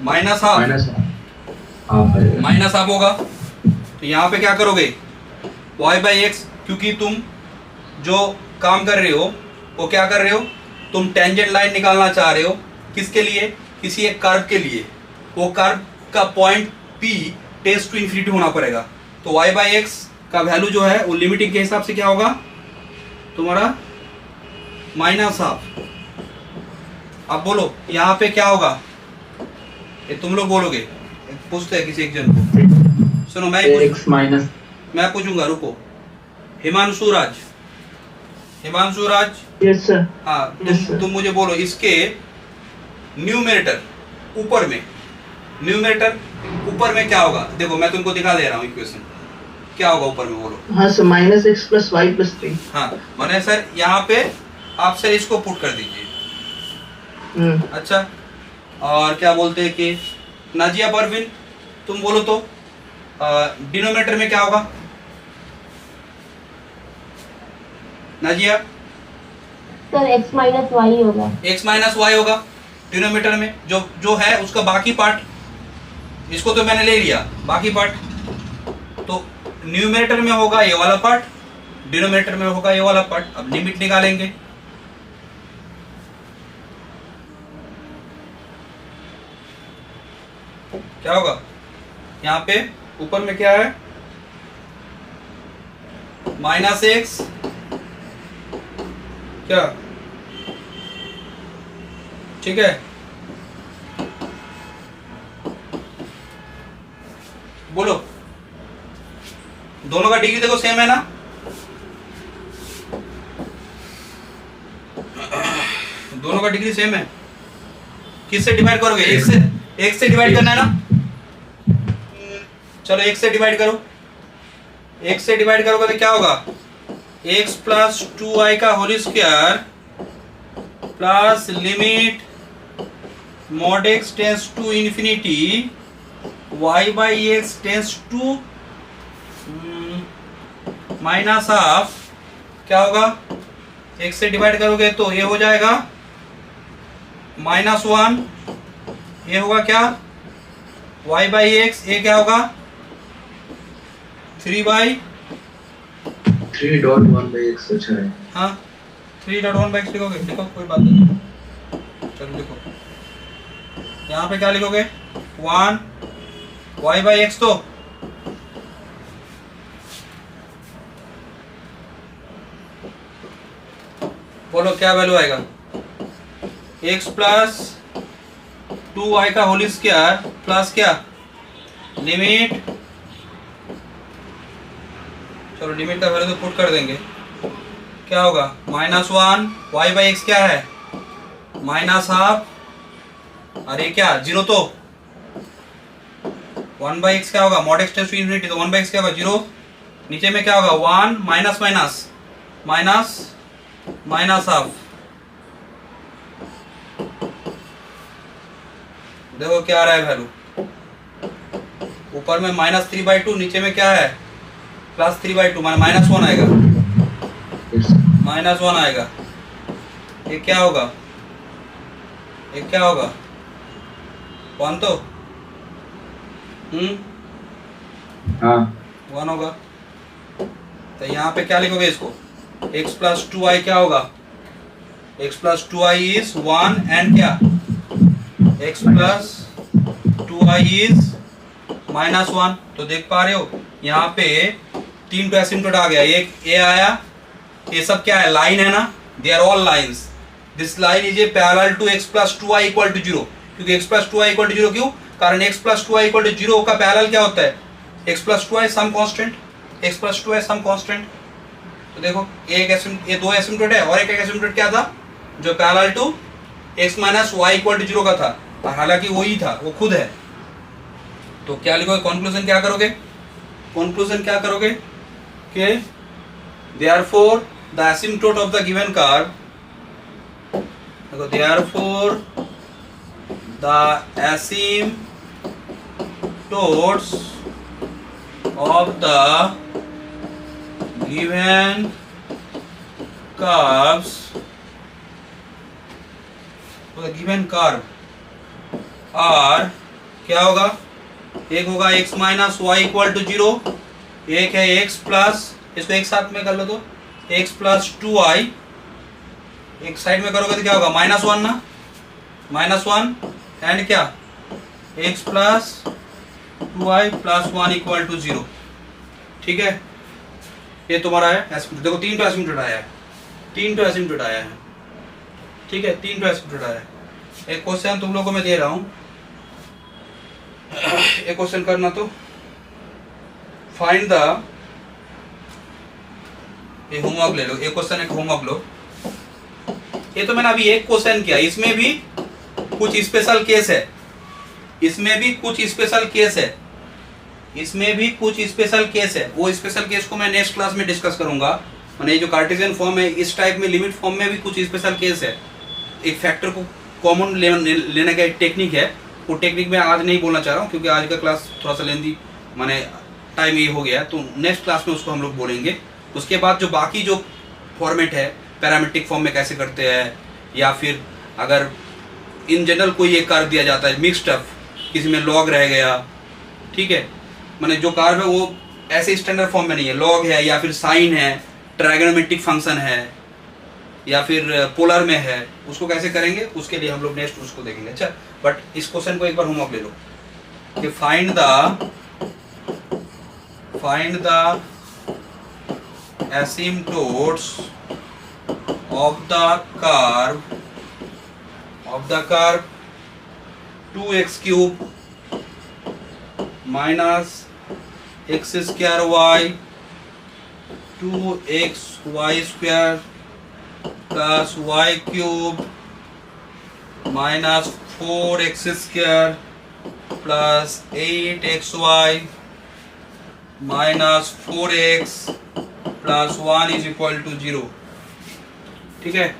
माइनस हाफ होगा। तो यहाँ पे क्या करोगे y/x, क्योंकि तुम जो काम कर रहे हो वो क्या कर रहे हो, तुम टेंजेंट लाइन निकालना चाह रहे हो किसके लिए, किसी एक कर्व के लिए, वो कर्व का point P tends to infinity होना पड़ेगा, तो y/x का वैल्यू जो है वो लिमिटिंग के हिसाब से क्या होगा तुम्हारा माइनस हाफ। अब बोलो यहाँ पे क्या होगा, ये तुम लोग बोलोगे, पूछते हैं किसी एक जन को, सुनो मैं पूछूंगा, रुको, हिमांशु राज यस सर, हाँ Yes, sir. तुम मुझे बोलो इसके न्यूमरेटर ऊपर में क्या होगा, देखो मैं तुमको दिखा दे रहा हूँ इक्वेशन, क्या होगा ऊपर में बोलो। हाँ sir, -x plus y plus 3। हाँ मैंने सर यहाँ पे आप सर इसको पुट कर दीजिए। अच्छा, और क्या बोलते हैं कि नाजिया परवीन तुम बोलो तो डिनोमिनेटर में क्या होगा, Nazia sir x minus y होगा। x माइनस वाई होगा डिनोमिनेटर में, जो जो है उसका बाकी पार्ट, इसको तो मैंने ले लिया बाकी पार्ट, तो न्यूमिनेटर में होगा ये वाला पार्ट, डिनोमिनेटर में होगा ये वाला पार्ट। अब लिमिट निकालेंगे, क्या होगा यहाँ पे ऊपर में क्या है, माइनस एक्स क्या, ठीक है, बोलो दोनों का डिग्री देखो सेम है ना, दोनों का डिग्री सेम है। किससे डिवाइड करोगे, एक से डिवाइड करना है ना, चलो एक से डिवाइड करो, एक से डिवाइड करोगे तो क्या होगा, x प्लस 2y का whole square plus limit mod x tends to infinity y by x tends to minus half, क्या होगा, एक से डिवाइड करोगे तो ये हो जाएगा -1, ये होगा क्या y बाई एक्स, ये क्या होगा 3.1/x अच्छा है। हाँ 3.1/x लिखोगे, लिखो कोई बात नहीं, चलो लिखो, यहाँ पे क्या लिखोगे 1 y बाई एक्स, तो बोलो क्या वैल्यू आएगा, x प्लस 2y का होल स्क्वायर प्लस क्या लिमिट, चलो लिमिट का वैल्यू तो पुट कर देंगे, क्या होगा -1, y बाई एक्स क्या है माइनस हाफ, अरे क्या जीरो, तो 1/x क्या होगा, mod x tends to infinity, तो 1/x क्या होगा 0, नीचे में क्या होगा 1 minus minus minus minus half, देखो क्या आ रहा है वैल्यू, ऊपर में -3/2, नीचे में क्या है +3/2, -1 आएगा, -1 आएगा, ये क्या होगा, ये क्या होगा 1, तो हाँ 1 होगा, तो यहाँ पे क्या लिखोगे इसको, x प्लस 2y क्या होगा, x plus 2y is 1 and क्या x प्लस 2y इज -1, तो देख पा रहे हो यहाँ पे 3 तो एसिम्पटोट आ गया, एक ए आया, ये सब क्या है लाइन है ना, they are all lines, this line is a parallel to x plus 2y equal to 0, क्योंकि x plus 2y equal to 0 क्यों, कारण x plus 2y equal to 0 का पैरेलल क्या होता है, x plus 2y some constant, x plus 2y some constant, तो देखो ये दो एसिम्पटोट है, और एक एसिम्पटोट क्या था जो parallel to x minus y equal to 0 का था, हालांकि वही था, वो खुद है, तो क्या लिखोगे, कंक्लूजन क्या करोगे, कंक्लूजन क्या करोगे कि therefore the asymptote of the given curve, देखो therefore the asymptotes of the given curves, the given curve are क्या होगा, एक होगा x minus y equal to 0, एक है x प्लस, इसको एक साथ में कर लो तो x प्लस 2y, एक साइड में करोगे तो क्या होगा -1 ना, -1 एंड क्या x plus 2y plus 1 equal to 0, ठीक है, ये तुम्हारा है एसिम्पटोट, देखो 3 तो एसिम्पटोट आया है, 3 तो एसिम्पटोट आया है, ठीक है, 3 तो एसिम्पटोट आया है। एक क्वेश्चन तुम लोगों को मैं दे रहा हूँ, एक क्वेश्चन करना, तो फाइंड द, ये होमवर्क ले लो, एक क्वेश्चन एक होमवर्क लो, ये तो मैंने अभी एक क्वेश्चन किया, इसमें भी कुछ स्पेशल केस है, इसमें भी कुछ स्पेशल केस है, इसमें भी कुछ स्पेशल केस है, वो स्पेशल केस को मैं नेक्स्ट क्लास में डिस्कस करूंगा, मैंने जो कार्टेशियन फॉर्म है इस टाइप में लिमिट फॉर्म में भी कुछ स्पेशल केस है, एक फैक्टर को कॉमन लेने का एक टेक्निक है, वो टेक्निक मैं आज नहीं बोलना चाह रहा हूँ क्योंकि आज का क्लास थोड़ा सा लेंदी, माने टाइम ये हो गया है, तो नेक्स्ट क्लास में उसको हम लोग बोलेंगे। उसके बाद जो बाकी जो फॉर्मेट है, पैरामीट्रिक फॉर्म में कैसे करते हैं, या फिर अगर इन जनरल कोई एक कार्व दिया जाता है मिक्स्ड अप, किसी में लॉग रह गया, ठीक है, मैंने जो कार्व है वो ऐसे स्टैंडर्ड फॉर्म में नहीं है, लॉग है या फिर साइन है, ट्रायगोनोमेट्रिक फंक्शन है या फिर पोलर में है, उसको कैसे करेंगे उसके लिए हम लोग नेक्स्ट उसको देखेंगे। अच्छा, बट इस क्वेश्चन को एक बार होमवर्क ले लो कि find the asymptotes of the curve 2x cube minus x square y 2xy square plus y cube minus 4x square plus 8xy minus 4x plus 1 is equal to 0। ठीक है,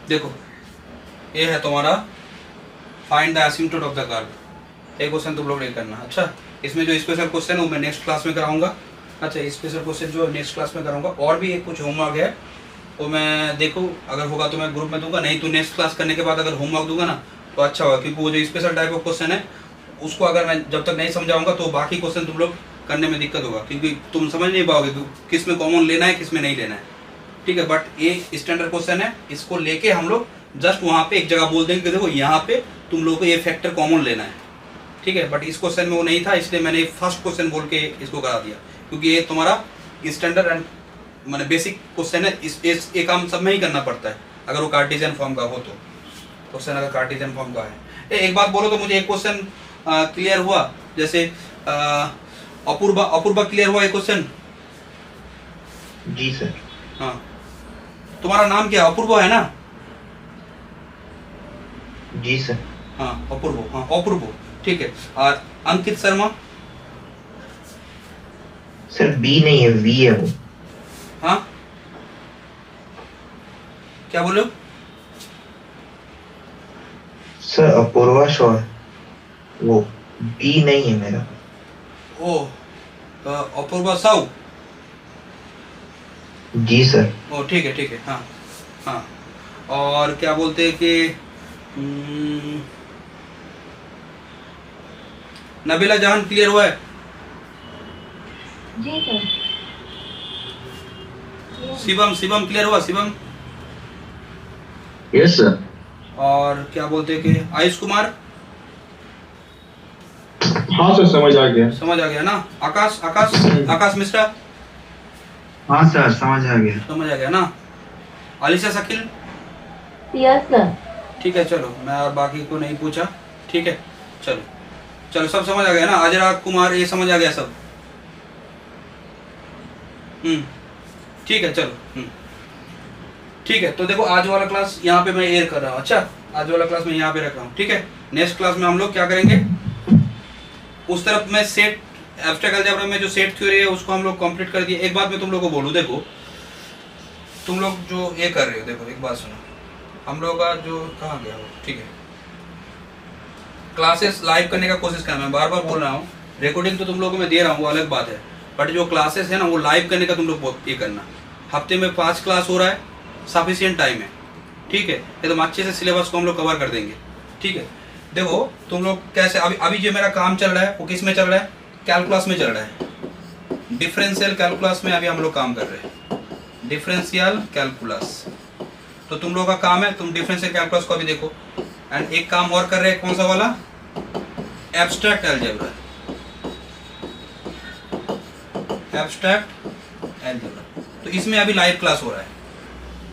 देखो ये है तुम्हारा find the asymptote of the curve. एक question तुम लोग नहीं करना। अच्छा, इसमें जो स्पेशल क्वेश्चन है वो मैं नेक्स्ट क्लास में कराऊंगा। अच्छा, स्पेशल क्वेश्चन जो नेक्स्ट क्लास में कराऊंगा, और भी एक कुछ होमवर्क है वो मैं देखो अगर होगा तो मैं ग्रुप में दूंगा, नहीं तो नेक्स्ट क्लास करने के बाद अगर होमवर्क दूंगा ना तो अच्छा होगा, क्योंकि वो जो स्पेशल टाइप ऑफ क्वेश्चन है उसको अगर मैं जब तक नहीं समझाऊंगा तो बाकी क्वेश्चन तुम लोग करने में दिक्कत होगा, क्योंकि तुम समझ नहीं पाओगे किस में कॉमन लेना है किस में नहीं लेना है। ठीक है, बट ये स्टैंडर्ड क्वेश्चन है, इसको लेके हम लोग जस्ट वहाँ पे एक जगह बोल देंगे कि देखो यहाँ पे तुम लोगों को ये फैक्टर कॉमन लेना है। ठीक है, बट इस क्वेश्चन में वो नहीं था, इसलिए मैंने फर्स्ट क्वेश्चन बोल के इसको करा दिया, क्योंकि ये तुम्हारा स्टैंडर्ड एंड मैंने बेसिक क्वेश्चन है। इस एक काम सब में ही करना पड़ता है अगर वो कार्टेशियन फॉर्म का हो तो। क्वेश्चन अगर कार्टेशियन फॉर्म का है, एक बात बोलो तो मुझे एक क्वेश्चन क्लियर हुआ, जैसे अपूर्वा क्लियर हुआ एक क्वेश्चन? जी सर। हाँ, तुम्हारा नाम क्या अपूर्वा है ना? जी सर। हाँ अपूर्व, हाँ अपूर्व, ठीक है। और अंकित शर्मा? सर बी नहीं है, वी है वो। हाँ क्या बोले हो? सर अपूर्वा श्योर, वो बी नहीं है मेरा। ओ अपूर्वा साहू? जी सर। ओ ठीक है, हाँ हाँ। और क्या बोलते हैं कि नबीला जहान क्लियर हुआ है? जी सर। शिवम क्लियर हुआ? शिवम? Yes sir. और क्या बोलते हैं कि आयुष कुमार? हाँ सर, समझ आ गया ना? आकाश मिश्रा? हाँ सर, समझ आ गया ना? अलीशा शकील? Yes sir. ठीक है, चलो मैं और बाकी को नहीं पूछा। ठीक है, चलो सब समझ आ गया ना? अजरा कुमार ये समझ आ गया सब? ठीक है, चलो ठीक है। तो देखो आज वाला क्लास यहाँ पे मैं एयर कर रहा हूँ। अच्छा, आज वाला क्लास मैं यहाँ पे रख रहा हूँ। ठीक है, नेक्स्ट क्लास में हम लोग क्या करेंगे, उस तरफ में सेट एब्स्ट्रैक्ट अलजेब्रा में जो सेट थ्योरी है उसको हम लोग कंप्लीट कर दिए। एक बात मैं तुम लोग को बोलूँ, देखो तुम लोग जो ये कर रहे हो, देखो एक बात सुनो, हम लोग का जो कहाँ गया वो, ठीक है, क्लासेस लाइव करने का कोशिश करना। मैं बार बार बोल रहा हूँ, रिकॉर्डिंग तो तुम लोगों को मैं दे रहा हूँ वो अलग बात है, बट जो क्लासेस है ना वो लाइव करने का तुम लोग ये करना। हफ्ते में 5 क्लास हो रहा है, सफिशिएंट टाइम है। ठीक है, एकदम अच्छे से सिलेबस को हम लोग कवर कर देंगे। ठीक है, देखो तुम लोग कैसे अभी जो मेरा काम चल रहा है वो किस में चल रहा है, कैलकुलस में चल रहा है। डिफरेंशियल कैलकुलस में अभी हम लोग काम कर रहे हैं, डिफरेंशियल कैलकुलस। तो तुम लोगों का काम है, तुम डिफरेंशियल कैलकुलस को अभी देखो। एंड एक काम और कर रहे हैं, कौन सा वाला, एब्स्ट्रैक्ट अलजेब्रा। तो इसमें अभी लाइव क्लास हो रहा है।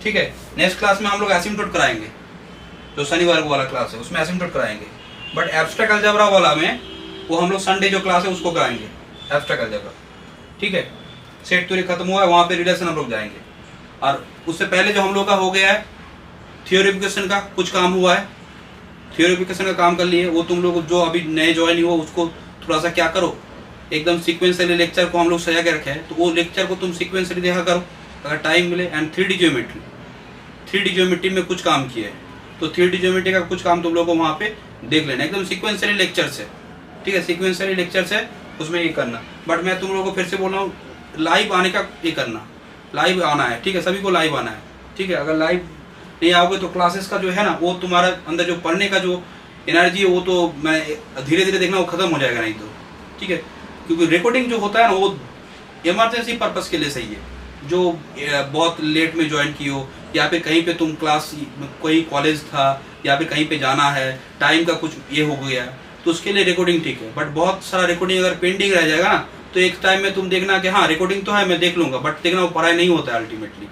ठीक है, नेक्स्ट क्लास में हम लोग एसिम्पटोट कराएंगे, जो शनिवार को वाला क्लास है उसमें एसिम्पटोट कराएंगे। बट एब्स्ट्रैक्ट अलजेब्रा वाला में वो हम लोग संडे जो क्लास है उसको कराएंगे, एब्स्ट्रैक्ट अलजेब्रा। ठीक है, सेट थ्योरी खत्म हुआ है, वहाँ पे रिलेशन हम लोग जाएंगे। और उससे पहले जो हम लोग का हो गया है थियोरिफिकेशन का कुछ काम हुआ है, थियोरिफिकेशन का काम कर लिए। वो तुम लोग जो अभी नए ज्वाइन हो उसको थोड़ा सा क्या करो, एकदम सीक्वेंसली लेक्चर को हम लोग सजा के रखे हैं, तो वो लेक्चर को तुम सीक्वेंसली देखा करो अगर टाइम मिले। एंड 3D ज्योमेट्री में कुछ काम किए हैं, तो 3D ज्योमेट्री का कुछ काम तुम लोग को वहाँ पे देख लेना, एकदम सीक्वेंसली लेक्चर से। ठीक है, सीक्वेंसली लेक्चर से उसमें ये करना। बट मैं तुम लोगों को फिर से बोल रहा हूँ, लाइव आने का ये करना, लाइव आना है, ठीक है, सभी को लाइव आना है, ठीक है। अगर लाइव नहीं आओगे तो क्लासेस का जो है ना वो तुम्हारा अंदर जो पढ़ने का जो एनर्जी है वो तो मैं धीरे धीरे देखना वो खत्म हो जाएगा नहीं तो, ठीक है। क्योंकि रिकॉर्डिंग जो होता है ना वो इमरजेंसी पर्पस के लिए सही है, जो बहुत लेट में ज्वाइन की हो या फिर कहीं पे तुम क्लास कोई कॉलेज था या फिर कहीं पे जाना है, टाइम का कुछ ये हो गया तो उसके लिए रिकॉर्डिंग ठीक है। बट बहुत सारा रिकॉर्डिंग अगर पेंडिंग रह जाएगा ना तो एक टाइम में तुम देखना कि हाँ रिकॉर्डिंग तो है मैं देख लूंगा, बट देखना वो पढ़ाई नहीं होता है अल्टीमेटली,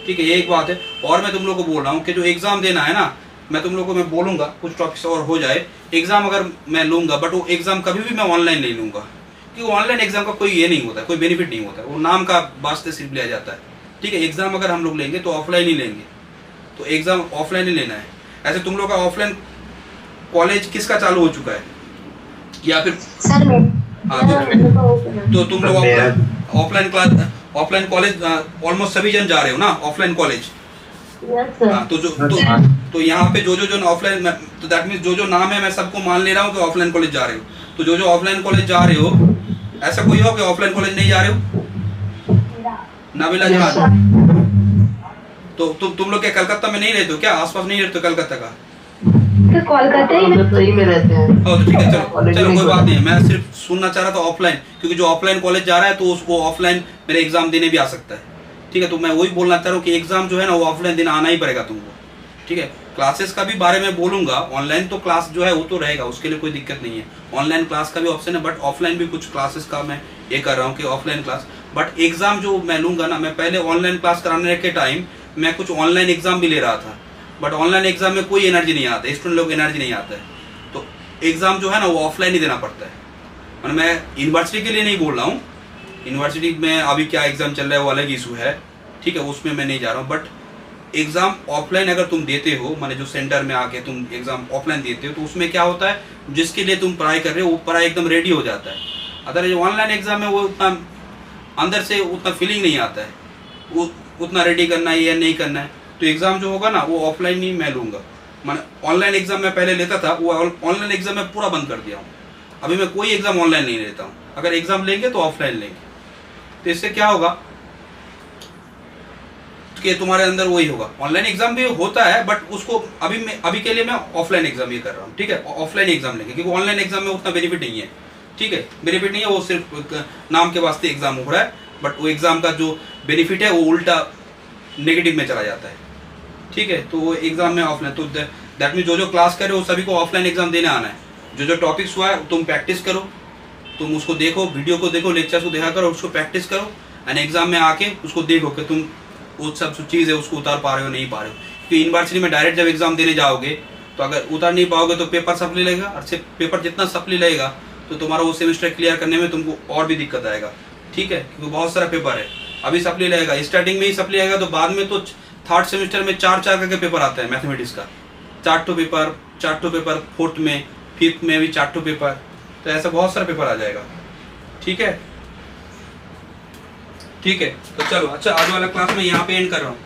ठीक है। ये एक बात है। और मैं तुम लोग को बोल रहा हूँ कि जो एग्जाम देना है ना, मैं तुम लोग को मैं बोलूंगा कुछ टॉपिक्स और हो जाए, एग्जाम अगर मैं लूंगा बट वो एग्जाम कभी भी मैं ऑनलाइन नहीं लूंगा, क्योंकि ऑनलाइन एग्जाम का कोई ये नहीं होता है, कोई बेनिफिट नहीं होता है, वो नाम का वास्ते सिर्फ लिया जाता है, ठीक है। एग्जाम अगर हम लोग लेंगे तो ऑफलाइन ही लेंगे, तो एग्जाम ऑफलाइन ही लेना है। ऐसे तुम लोग का ऑफलाइन कॉलेज किसका चालू हो चुका है या फिर सर हाँ तो तुम लोग offline class offline college almost सभी जन जा रहे हो ना ऑफलाइन कॉलेज? हाँ तो यहाँ पे जो ऑफलाइन, तो दैट मीन्स जो नाम है मैं सबको मान ले रहा हूँ कि ऑफलाइन कॉलेज जा रहे हो। तो जो ऑफलाइन कॉलेज जा रहे हो, ऐसा कोई हो कि ऑफलाइन कॉलेज नहीं जा रहे हो? नाबिला जहां तो तुम लोग क्या कलकत्ता में नहीं रहते हो क्या? आसपास नहीं रहते हो कलकत्ता का? तो कोलकाता ही में रहते हैं। तो ठीक है, चलो कोई बात नहीं है। मैं सिर्फ सुनना चाह रहा था ऑफलाइन, क्योंकि जो ऑफलाइन कॉलेज जा रहा है तो उसको ऑफलाइन मेरे एग्जाम देने भी आ सकता है, ठीक है। तो मैं वही बोलना चाह रहा हूँ कि एग्जाम जो है ना वो ऑफलाइन देना आना ही पड़ेगा तुमको, ठीक है। क्लासेस का भी बारे में बोलूंगा, ऑनलाइन तो क्लास जो है वो तो रहेगा, उसके लिए कोई दिक्कत नहीं है। ऑनलाइन क्लास का भी ऑप्शन है, बट ऑफलाइन भी कुछ क्लासेस का मैं ये कर रहा हूँ कि ऑफलाइन क्लास। बट एग्जाम जो मैं लूंगा ना, मैं पहले ऑनलाइन क्लास कराने के टाइम मैं कुछ ऑनलाइन एग्जाम भी ले रहा था, बट ऑनलाइन एग्जाम में कोई एनर्जी नहीं आता है, स्टूडेंट लोग एनर्जी नहीं आता है, तो एग्जाम जो है ना वो ऑफलाइन ही देना पड़ता है। और मैं यूनिवर्सिटी के लिए नहीं बोल रहा हूँ, यूनिवर्सिटी में अभी क्या एग्जाम चल रहा है वो अलग इशू है, ठीक है, उसमें मैं नहीं जा रहा हूँ। बट एग्जाम ऑफलाइन अगर तुम देते हो, माने जो सेंटर में आके तुम एग्जाम ऑफलाइन देते हो, तो उसमें क्या होता है, जिसके लिए तुम पढ़ाई कर रहे हो वो पढ़ाई एकदम रेडी हो जाता है। अगर जो ऑनलाइन एग्जाम है वो उतना अंदर से उतना फीलिंग नहीं आता है, वो उतना रेडी करना है या नहीं करना है। तो एग्जाम जो होगा ना वो ऑफलाइन ही मैं लूंगा। मैंने ऑनलाइन एग्जाम मैं पहले लेता था, वो ऑनलाइन एग्जाम मैं पूरा बंद कर दिया हूँ। अभी मैं कोई एग्जाम ऑनलाइन नहीं लेता हूँ, अगर एग्जाम लेंगे तो ऑफलाइन लेंगे। तो इससे क्या होगा कि तुम्हारे अंदर वही होगा, ऑनलाइन एग्जाम भी होता है बट उसको अभी के लिए मैं ऑफलाइन एग्जाम ये कर रहा हूँ, ठीक है। ऑफलाइन एग्जाम लेंगे, क्योंकि ऑनलाइन एग्जाम में उतना बेनिफिट नहीं है, ठीक है, बेनिफिट नहीं है, वो सिर्फ नाम के वास्ते एग्जाम हो रहा है, बट वो एग्जाम का जो बेनिफिट है वो उल्टा नेगेटिव में चला जाता है, ठीक है। तो वो एग्जाम में ऑफलाइन, तो दैट मीन जो क्लास कर रहे हो सभी को ऑफलाइन एग्जाम देने आना है। जो टॉपिक्स हुआ है तुम प्रैक्टिस करो, तुम उसको देखो, वीडियो को देखो, लेक्चर्स को देखा करो, उसको प्रैक्टिस करो, एंड एग्जाम में आके उसको देखो कि तुम वो सब चीज़ है उसको उतार पा रहे हो नहीं पा रहे हो। क्योंकि यूनिवर्सिटी में डायरेक्ट जब एग्जाम देने जाओगे तो अगर उतार नहीं पाओगे तो पेपर सप्ली लगेगा, और सिर्फ पेपर जितना सप्ली लगेगा तो तुम्हारा वो सेमेस्टर क्लियर करने में तुमको और भी दिक्कत आएगा, ठीक है, क्योंकि बहुत सारा पेपर है। अभी सप्ली लगेगा, स्टार्टिंग में ही सप्ली आएगा, तो बाद में तो थर्ड सेमेस्टर में 4 करके पेपर आता है मैथमेटिक्स का, 4 पेपर, फोर्थ में, फिफ्थ में भी 4 पेपर, तो ऐसा बहुत सारा पेपर आ जाएगा, ठीक है। ठीक है, तो चलो, अच्छा आज वाला क्लास मैं यहाँ पे एंड कर रहा हूँ।